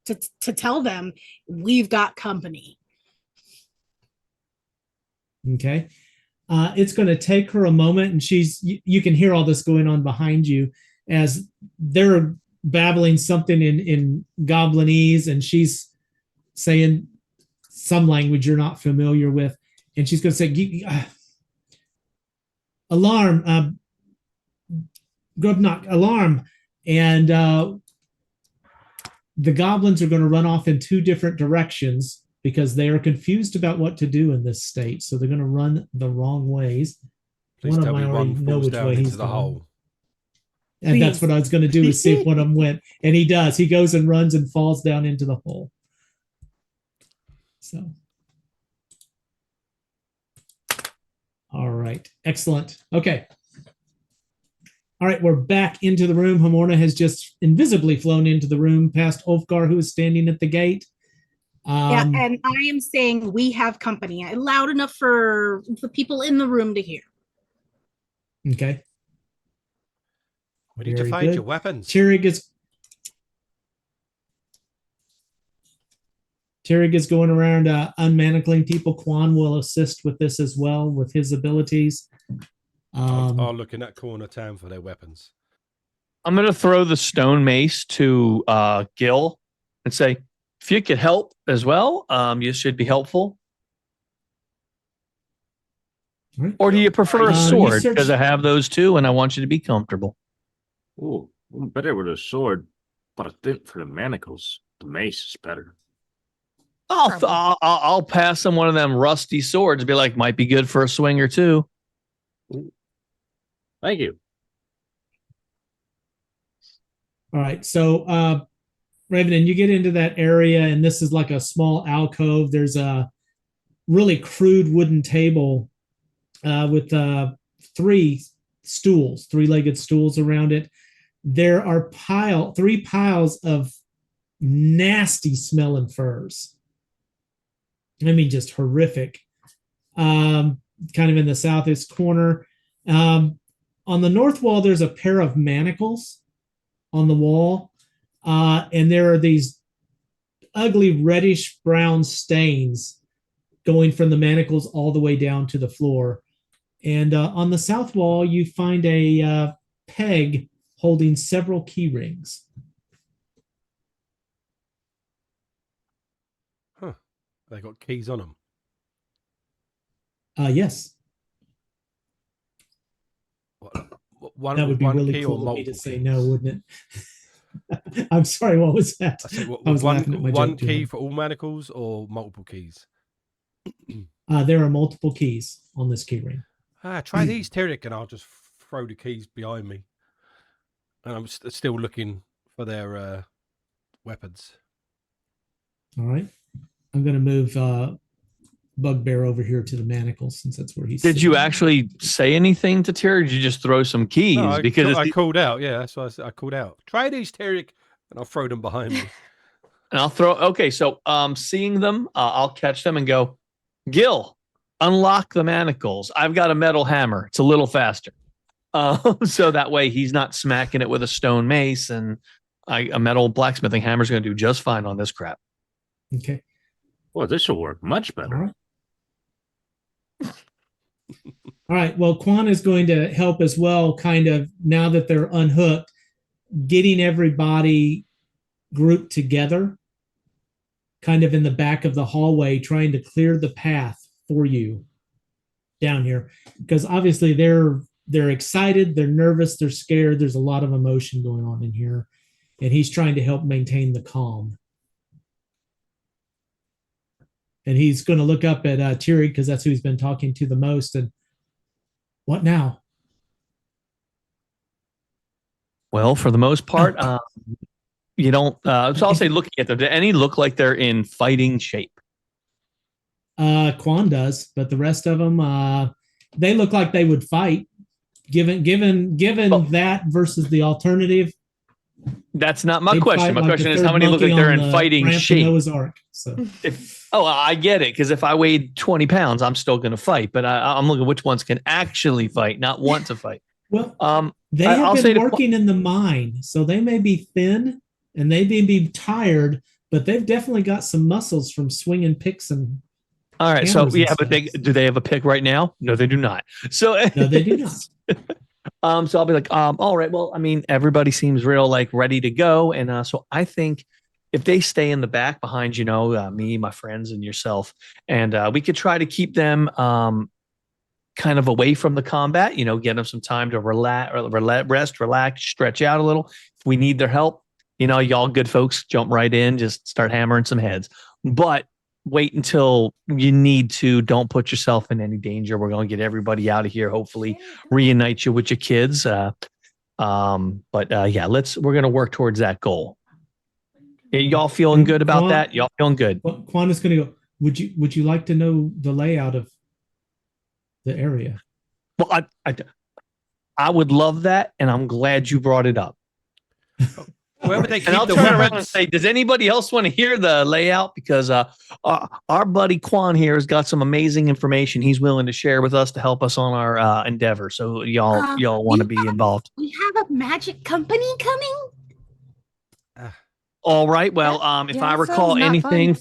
Speaker 7: to tell them we've got company.
Speaker 1: Okay. it's going to take her a moment, and you can hear all this going on behind you as they're babbling something in Goblinese, and she's saying some language you're not familiar with, and she's going to say, alarm, Grubnock, alarm. And the goblins are going to run off in two different directions because they are confused about what to do in this state. So they're going to run the wrong ways.
Speaker 3: Please tell me
Speaker 1: already
Speaker 3: one
Speaker 1: know
Speaker 3: falls
Speaker 1: which
Speaker 3: down
Speaker 1: way
Speaker 3: into
Speaker 1: he's
Speaker 3: the
Speaker 1: going.
Speaker 3: hole.
Speaker 1: And that's what I was going to do, is see if one of them went. And he does. He goes and runs and falls down into the hole. So. All right. Excellent. Okay. All right. We're back into the room. Hamorna has just invisibly flown into the room past Ulfgar, who is standing at the gate.
Speaker 7: Yeah, and I am saying we have company. Loud enough for the people in the room to hear.
Speaker 1: Okay.
Speaker 3: We need to find your weapons.
Speaker 1: Tyrig is going around unmanacling people. Quan will assist with this as well with his abilities.
Speaker 3: I'll look in that corner town for their weapons.
Speaker 2: I'm going to throw the stone mace to Gil and say, if you could help as well, you should be helpful.
Speaker 1: Right.
Speaker 2: Or do you prefer a sword?
Speaker 1: search-
Speaker 2: Because I have those too, and I want you to be comfortable.
Speaker 5: Ooh, better with a sword, but I think for the manacles, the mace is better.
Speaker 2: I'll pass them one of them rusty swords and be like, might be good for a swing or two.
Speaker 5: Thank you.
Speaker 1: All right. So, Raven, and you get into that area, and this is like a small alcove. There's a really crude wooden table with three-legged stools around it. There are three piles of nasty smelling furs. I mean, just horrific. Kind of in the southeast corner. On the north wall, there's a pair of manacles on the wall. And there are these ugly reddish brown stains going from the manacles all the way down to the floor. And on the south wall, you find a peg holding several key rings.
Speaker 3: Huh. They got keys on them.
Speaker 1: Yes.
Speaker 3: One,
Speaker 1: that would be
Speaker 3: one
Speaker 1: really
Speaker 3: key
Speaker 1: cool
Speaker 3: or
Speaker 1: of me to
Speaker 3: multiple
Speaker 1: say
Speaker 3: keys?
Speaker 1: no, wouldn't it? I'm sorry, what was that?
Speaker 3: I said,
Speaker 1: I was laughing at my
Speaker 3: one
Speaker 1: joke too
Speaker 3: key
Speaker 1: hard.
Speaker 3: for all manacles or multiple keys?
Speaker 1: There are multiple keys on this key ring.
Speaker 3: Try these, Tyrick, and I'll just throw the keys behind me. And I'm still looking for their weapons.
Speaker 1: All right. I'm going to move Bugbear over here to the manacles, since that's where he's
Speaker 2: Did you
Speaker 1: sitting.
Speaker 2: actually say anything to Terry? Or did you just throw some keys?
Speaker 3: No,
Speaker 2: because
Speaker 3: I called out. Yeah, that's why I called out. Try these, Tyrick, and I'll throw them behind me.
Speaker 2: And I'll throw. Okay, so seeing them, I'll catch them and go, Gil, unlock the manacles. I've got a metal hammer. It's a little faster. So that way he's not smacking it with a stone mace, and a metal blacksmithing hammer is going to do just fine on this crap.
Speaker 1: Okay.
Speaker 5: Well, this will work much better.
Speaker 1: All right. All right. Well, Quan is going to help as well, kind of, now that they're unhooked, getting everybody grouped together, kind of in the back of the hallway, trying to clear the path for you down here. Because obviously they're excited, they're nervous, they're scared. There's a lot of emotion going on in here. And he's trying to help maintain the calm. And he's going to look up at Tyrick, because that's who he's been talking to the most. And what now?
Speaker 2: Well, for the most part, you don't. So I'll say, looking at them, do any look like they're in fighting shape?
Speaker 1: Quan does, but the rest of them, they look like they would fight. Given that versus the alternative.
Speaker 2: That's not my question. My
Speaker 1: like
Speaker 2: question is, how many look like they're in fighting shape?
Speaker 1: Noah's Ark. So.
Speaker 2: I get it, because if I weighed 20 pounds, I'm still going to fight. But I'm looking at which ones can actually fight, not want to fight.
Speaker 1: Well, they have been working in the mine, so they may be thin and they may be tired, but they've definitely got some muscles from swinging picks and
Speaker 2: All right. So
Speaker 1: Hammers and
Speaker 2: yeah, but
Speaker 1: stuff.
Speaker 2: do they have a pick right now? No, they do not. So
Speaker 1: No, they do not.
Speaker 2: So I'll be like, all right. Well, I mean, everybody seems real like ready to go, and so I think if they stay in the back behind, me, my friends, and yourself, and we could try to keep them kind of away from the combat. Get them some time to rest, relax, stretch out a little. If we need their help, y'all good folks, jump right in, just start hammering some heads. But wait until you need to. Don't put yourself in any danger. We're going to get everybody out of here. Hopefully, reunite you with your kids. But yeah, we're going to work towards that goal. Y'all feeling good about that? Y'all feeling good?
Speaker 1: Quan is going to go. Would you like to know the layout of the area?
Speaker 2: Well, I would love that, and I'm glad you brought it up.
Speaker 3: Where would they keep
Speaker 2: And I'll
Speaker 3: the
Speaker 2: turn around and
Speaker 3: weapons?
Speaker 2: say, does anybody else want to hear the layout? Because our buddy Quan here has got some amazing information he's willing to share with us to help us on our endeavor. So y'all want to be involved.
Speaker 7: We have a magic company coming.
Speaker 2: All right. Well, if
Speaker 4: yeah,
Speaker 2: I
Speaker 4: that
Speaker 2: recall
Speaker 4: sounds not
Speaker 2: anything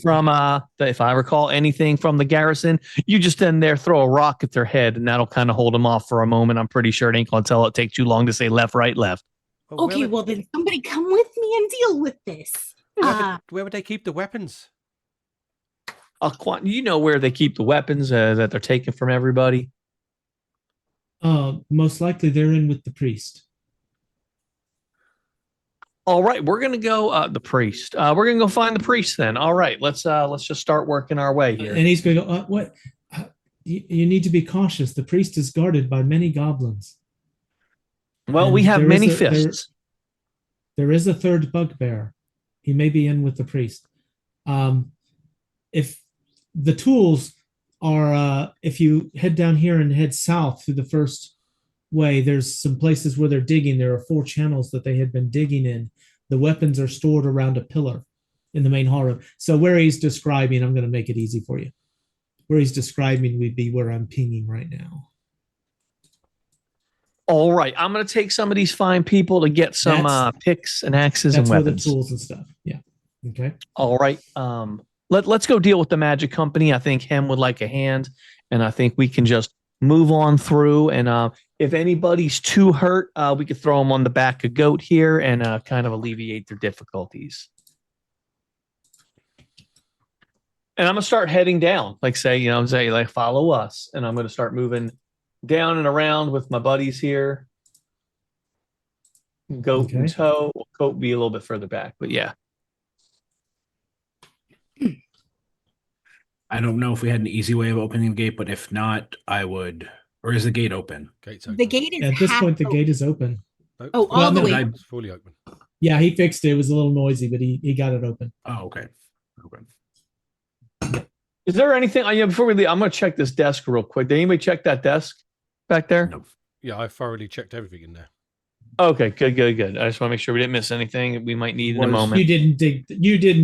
Speaker 4: fun.
Speaker 2: from the garrison, you just stand there, throw a rock at their head, and that'll kind of hold them off for a moment. I'm pretty sure it ain't gonna take too long to say left, right, left.
Speaker 3: Oh,
Speaker 7: Okay, well then somebody come with me and deal with this.
Speaker 3: where would they keep the weapons?
Speaker 2: You know where they keep the weapons that they're taking from everybody?
Speaker 1: Most likely they're in with the priest.
Speaker 2: All right, we're gonna go the priest. We're gonna go find the priest then. All right, let's just start working our way here.
Speaker 1: And he's going to go, what? You need to be cautious. The priest is guarded by many goblins.
Speaker 2: Well,
Speaker 1: And
Speaker 2: we have
Speaker 1: there
Speaker 2: many
Speaker 1: is
Speaker 2: fists.
Speaker 1: There is a third bugbear. He may be in with the priest. If the tools are, if you head down here and head south through the first way, there's some places where they're digging. There are 4 channels that they had been digging in. The weapons are stored around a pillar in the main hall room. So where he's describing, I'm going to make it easy for you. Where he's describing would be where I'm pinging right now.
Speaker 2: All right, I'm going to take some of these fine people to get some picks and axes and
Speaker 1: That's where the
Speaker 2: weapons.
Speaker 1: tools and stuff. Yeah. Okay.
Speaker 2: All right. Let's go deal with the magic company. I think Hem would like a hand, and I think we can just move on through. And if anybody's too hurt, we could throw them on the back of Goat here and kind of alleviate their difficulties. And I'm gonna start heading down, like follow us, and I'm gonna start moving down and around with my buddies here. Goat and Toe. Goat be a little bit further back, but yeah.
Speaker 6: I don't know if we had an easy way of opening the gate, but if not, I would. Or is the gate open?
Speaker 3: Gate's open.
Speaker 7: The gate is
Speaker 1: At this
Speaker 7: half
Speaker 1: point, the
Speaker 7: open.
Speaker 1: gate is open.
Speaker 3: Nope,
Speaker 7: Oh, all the way.
Speaker 3: It's fully open.
Speaker 1: Yeah, he fixed it. It was a little noisy, but he got it open.
Speaker 6: Oh, okay. Okay.
Speaker 2: Is there anything? Before we leave, I'm gonna check this desk real quick. Did anybody check that desk back there?
Speaker 6: No.
Speaker 3: Yeah, I thoroughly checked everything in there.
Speaker 2: Okay, good. I just want to make sure we didn't miss anything we might need in a moment.
Speaker 1: You didn't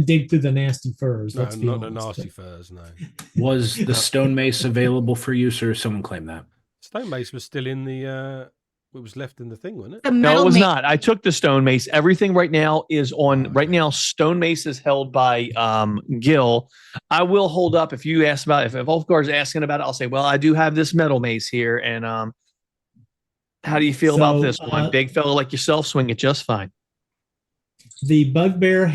Speaker 1: dig through the nasty furs.
Speaker 3: No,
Speaker 1: Let's be
Speaker 3: not the
Speaker 1: honest.
Speaker 3: nasty furs, no.
Speaker 6: Was the stone mace available for use, or someone claim that?
Speaker 3: Stone mace was still in the what was left in the thing, wasn't it?
Speaker 7: The
Speaker 2: No,
Speaker 7: metal
Speaker 2: it was
Speaker 7: mace-
Speaker 2: not. I took the stone mace. Everything right now is on.
Speaker 3: Okay.
Speaker 2: Right now, stone mace is held by Gil. I will hold up if you ask about if Ulfgar's asking about it. I'll say, well, I do have this metal mace here, and how do you feel about
Speaker 1: So,
Speaker 2: this one? Big fellow like yourself, swing it just fine.
Speaker 1: The bugbear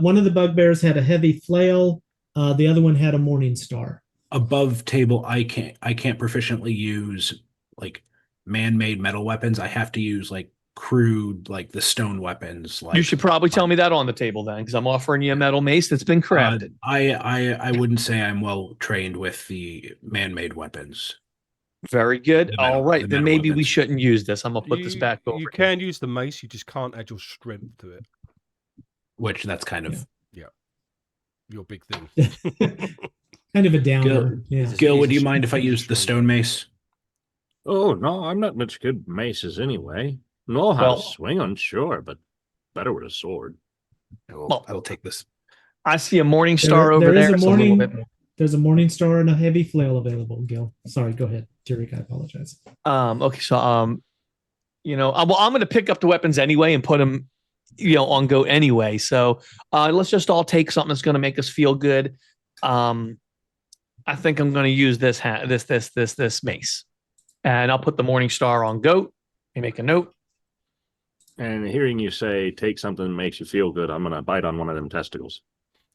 Speaker 1: one of the bugbears had a heavy flail. The other one had a morning star.
Speaker 6: Above table, I can't proficiently use like man-made metal weapons. I have to use like crude, like the stone weapons. Like
Speaker 2: You should probably tell me that on the table then, because I'm offering you a metal mace that's been crafted.
Speaker 6: I wouldn't say I'm well trained with the man-made weapons.
Speaker 2: Very good.
Speaker 6: The metal-
Speaker 2: All right,
Speaker 6: the
Speaker 2: then
Speaker 6: metal
Speaker 2: maybe we
Speaker 6: weapons.
Speaker 2: shouldn't use this. I'm gonna put this back over.
Speaker 3: You
Speaker 2: here.
Speaker 3: can use the mace, you just can't add your strength to it.
Speaker 6: Which that's kind of
Speaker 3: Your big thing.
Speaker 1: Kind of a downer. Yeah.
Speaker 6: Gil, would you mind if I used the stone mace?
Speaker 5: Oh, no, I'm not much good with maces anyway. Know how
Speaker 2: Well-
Speaker 5: to swing them, sure, but better with a sword.
Speaker 6: I will take this.
Speaker 2: I see a morning star over
Speaker 1: there is
Speaker 2: there.
Speaker 1: a
Speaker 2: so little
Speaker 1: morning.
Speaker 2: bit more.
Speaker 1: There's a morning star and a heavy flail available. Gil, sorry. Go ahead, Jerick. I apologize.
Speaker 2: Okay, so I'm going to pick up the weapons anyway and put them, on Goat anyway. So let's just all take something that's going to make us feel good. I I think I'm going to use this mace, and I'll put the Morning Star on goat. And make a note.
Speaker 5: And hearing you say take something that makes you feel good, I'm gonna bite on one of them testicles.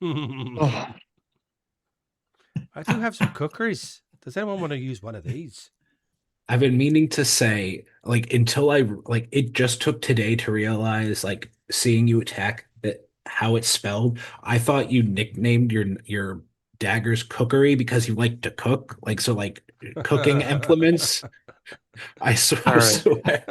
Speaker 2: Oh,
Speaker 3: I do have some cookeries. Does anyone want to use one of these?
Speaker 6: I've been meaning to say, like, until it just took today to realize, like, seeing you attack that how it's spelled. I thought you nicknamed your daggers cookery because you like to cook, like, so, like, cooking implements. I
Speaker 2: All right.
Speaker 6: swear.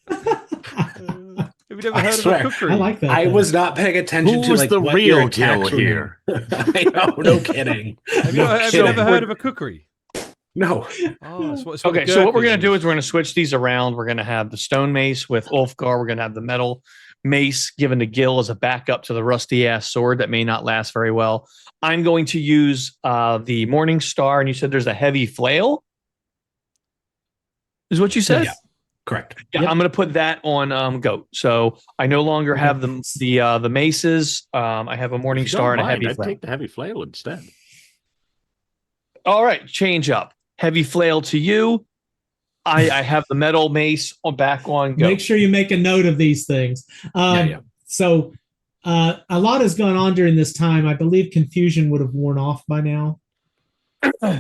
Speaker 3: Have you never
Speaker 6: I
Speaker 3: heard
Speaker 6: swear.
Speaker 3: of a cookery?
Speaker 1: I like that.
Speaker 6: I
Speaker 1: though.
Speaker 6: was not paying attention to
Speaker 5: Who's
Speaker 6: like
Speaker 5: the
Speaker 6: what
Speaker 5: real
Speaker 6: your attacks
Speaker 5: deal
Speaker 6: were
Speaker 5: here?
Speaker 6: named. I know, no kidding.
Speaker 3: Have
Speaker 6: No
Speaker 3: you
Speaker 6: kidding.
Speaker 3: never heard of a cookery?
Speaker 6: No.
Speaker 3: Oh, it's what
Speaker 2: Okay,
Speaker 3: the
Speaker 2: so what we're
Speaker 3: Gurkhas
Speaker 2: going to do
Speaker 3: use.
Speaker 2: is we're going to switch these around. We're going to have the stone mace with Ulfgar. We're going to have the metal mace given to Gil as a backup to the rusty ass sword that may not last very well. I'm going to use the Morning Star, and you said there's a heavy flail. Is what you said?
Speaker 6: Yeah. Correct.
Speaker 2: Yeah,
Speaker 1: Yep.
Speaker 2: I'm going to put that on goat. So I no longer have the maces. I have a Morning
Speaker 5: If you
Speaker 2: Star
Speaker 5: don't
Speaker 2: and a
Speaker 5: mind,
Speaker 2: heavy
Speaker 5: I'd
Speaker 2: flail.
Speaker 5: take the heavy flail instead.
Speaker 2: All right, change up. Heavy flail to you. I have the metal mace back on go.
Speaker 1: Make sure you make a note of these things.
Speaker 6: Yeah.
Speaker 1: So a lot has gone on during this time. I believe confusion would have worn off by now
Speaker 3: I don't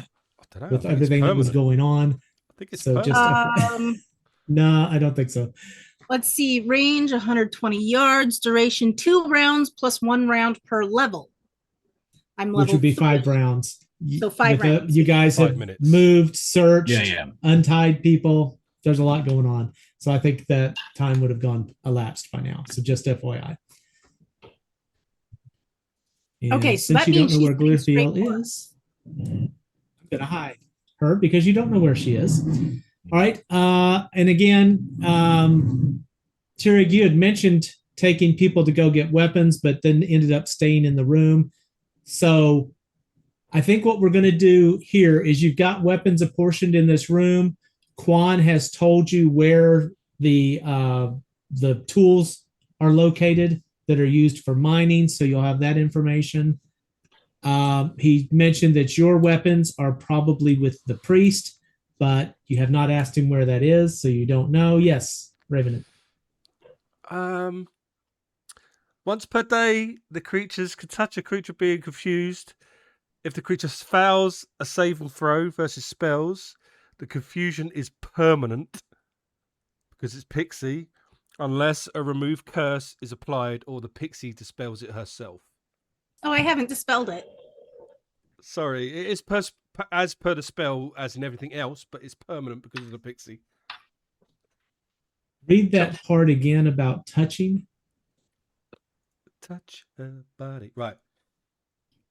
Speaker 3: know.
Speaker 1: with everything that was going on.
Speaker 3: I think it's
Speaker 1: So
Speaker 3: permanent.
Speaker 1: just no, I don't think so.
Speaker 7: Let's see, range 120 yards, duration 2 rounds plus 1 round per level. I'm level
Speaker 1: Which would be
Speaker 7: 3.
Speaker 1: 5 rounds.
Speaker 7: So 5 rounds.
Speaker 1: You guys
Speaker 3: 5
Speaker 1: have
Speaker 3: minutes.
Speaker 1: moved, searched,
Speaker 6: Yeah.
Speaker 1: untied people. There's a lot going on. So I think that time would have gone elapsed by now. So just FYI. And
Speaker 7: Okay, so
Speaker 1: since
Speaker 7: that
Speaker 1: you don't
Speaker 7: means
Speaker 1: know where
Speaker 7: she's being
Speaker 1: Glithiel is, I'm gonna hide her because you don't know where she is. All right. And again, Tirig, you had mentioned taking people to go get weapons, but then ended up staying in the room. So I think what we're going to do here is you've got weapons apportioned in this room. Quan has told you where the tools are located that are used for mining, so you'll have that information. He mentioned that your weapons are probably with the priest, but you have not asked him where that is, so you don't know. Yes, Raven.
Speaker 3: Once per day, the creatures can touch a creature being confused. If the creature fails a saving throw versus spells, the confusion is permanent because it's pixie, unless a remove curse is applied or the pixie dispels it herself.
Speaker 7: Oh, I haven't dispelled it.
Speaker 3: Sorry, it is as per the spell as in everything else, but it's permanent because of the pixie.
Speaker 1: Read that part again about touching.
Speaker 3: Touch her body. Right.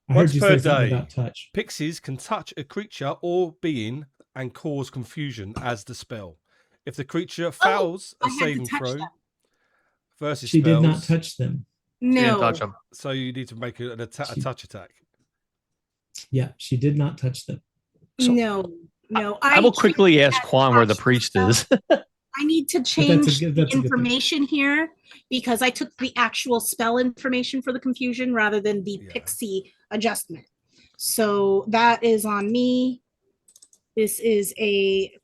Speaker 1: I
Speaker 3: Once
Speaker 1: heard you
Speaker 3: per
Speaker 1: say something
Speaker 3: day.
Speaker 1: about touch.
Speaker 3: Pixies can touch a creature or being and cause confusion as the spell. If the creature fails
Speaker 7: I
Speaker 3: a
Speaker 7: had to
Speaker 3: saving
Speaker 7: touch
Speaker 3: throw
Speaker 7: them.
Speaker 3: versus
Speaker 1: She
Speaker 3: spells,
Speaker 1: did not touch them.
Speaker 2: She didn't
Speaker 7: No.
Speaker 2: touch them.
Speaker 3: so you need to make a touch attack.
Speaker 1: Yeah, she did not touch them.
Speaker 2: So-
Speaker 7: No.
Speaker 2: I will quickly
Speaker 7: changed
Speaker 2: ask
Speaker 7: that
Speaker 2: Quan where the
Speaker 7: touch
Speaker 2: priest
Speaker 7: spell.
Speaker 2: is.
Speaker 7: I need to
Speaker 1: that's a
Speaker 7: change
Speaker 1: good-
Speaker 7: the
Speaker 1: that's a good thing.
Speaker 7: information here because I took the actual spell information for the confusion rather than the
Speaker 3: Yeah.
Speaker 7: pixie adjustment. So that is on me. This is a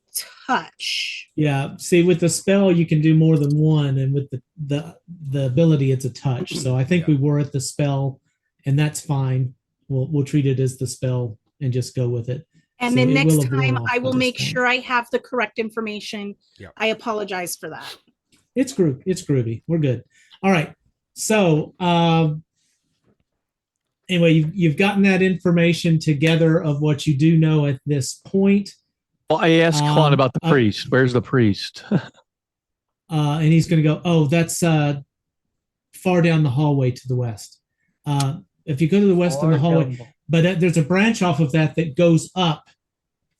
Speaker 7: touch.
Speaker 1: Yeah, see, with the spell, you can do more than one, and with the ability, it's a touch. So I think
Speaker 3: Yeah.
Speaker 1: we were at the spell, and that's fine. We'll treat it as the spell and just go with it.
Speaker 7: And
Speaker 1: So
Speaker 7: then
Speaker 1: it
Speaker 7: next
Speaker 1: will have worn
Speaker 7: time
Speaker 1: off
Speaker 7: I
Speaker 1: by
Speaker 7: will
Speaker 1: this
Speaker 7: make
Speaker 1: point.
Speaker 7: sure I have the correct information.
Speaker 3: Yeah.
Speaker 7: I apologize for that.
Speaker 1: It's groovy. We're good. All right. So anyway, you've gotten that information together of what you do know at this point.
Speaker 2: Well, I asked Quan about the
Speaker 1: uh,
Speaker 2: priest. Where's the priest?
Speaker 1: And he's going to go, oh, that's far down the hallway to the west. If you go to the west of the hallway, but there's a branch off of that that goes up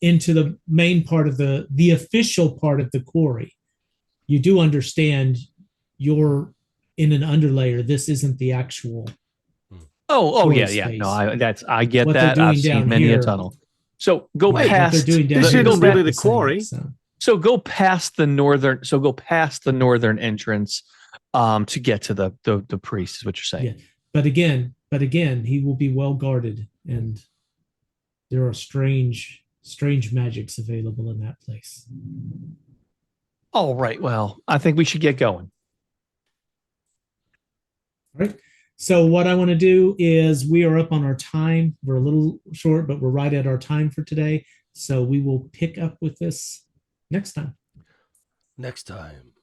Speaker 1: into the main part of the official part of the quarry. You do understand you're in an underlayer. This isn't the actual.
Speaker 2: Oh,
Speaker 1: Quarry
Speaker 2: yeah.
Speaker 1: space.
Speaker 2: No, I get
Speaker 1: What they're
Speaker 2: that.
Speaker 1: doing
Speaker 2: I've seen
Speaker 1: down
Speaker 2: many
Speaker 1: here-
Speaker 2: a tunnel. So go
Speaker 1: Right, what
Speaker 2: past.
Speaker 1: they're doing down
Speaker 5: This
Speaker 1: here
Speaker 5: isn't
Speaker 1: is
Speaker 5: really
Speaker 1: not
Speaker 5: the
Speaker 1: same,
Speaker 5: quarry.
Speaker 2: So go past the northern. So go past the northern entrance, to get to the priest. Is what you're saying?
Speaker 1: Yeah. But again, he will be well guarded, and there are strange magics available in that place.
Speaker 2: All right. Well, I think we should get going.
Speaker 1: All right. So what I want to do is we are up on our time. We're a little short, but we're right at our time for today. So we will pick up with this next time.
Speaker 3: Next time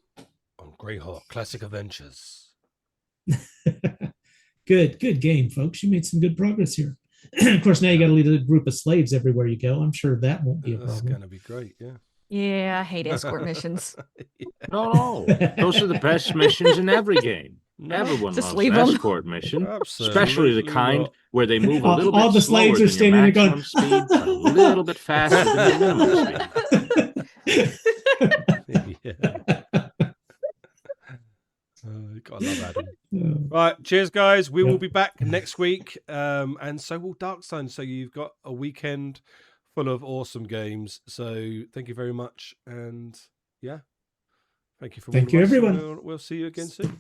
Speaker 3: on Greyhawk Classic Adventures.
Speaker 1: Good game, folks. You made some good progress here. Of course, now you got to lead a group of slaves everywhere you go. I'm sure that won't be a
Speaker 3: That's
Speaker 1: problem.
Speaker 3: going to be great, yeah.
Speaker 4: Yeah, I hate escort missions.
Speaker 5: No, those are the best missions in every game. Everyone
Speaker 4: Just
Speaker 5: loves
Speaker 4: leave
Speaker 5: an
Speaker 4: 'em.
Speaker 5: escort mission,
Speaker 3: Absolutely
Speaker 5: especially the kind
Speaker 3: not.
Speaker 5: where they move a little
Speaker 1: All
Speaker 5: bit
Speaker 1: the slaves
Speaker 5: slower
Speaker 1: are
Speaker 5: than your
Speaker 1: standing there going,
Speaker 5: maximum speed, but a little bit faster than your minimum speed.
Speaker 3: Yeah. You gotta love Adam. Right, cheers, guys. We will be back next week, and so will Darkstone. So you've got a weekend full of awesome games. So thank you very much, and yeah, thank you for
Speaker 1: Thank you, everyone.
Speaker 3: We'll see you again soon.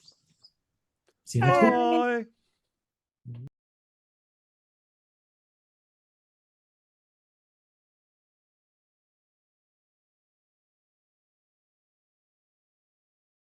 Speaker 1: See you next week.
Speaker 3: Bye.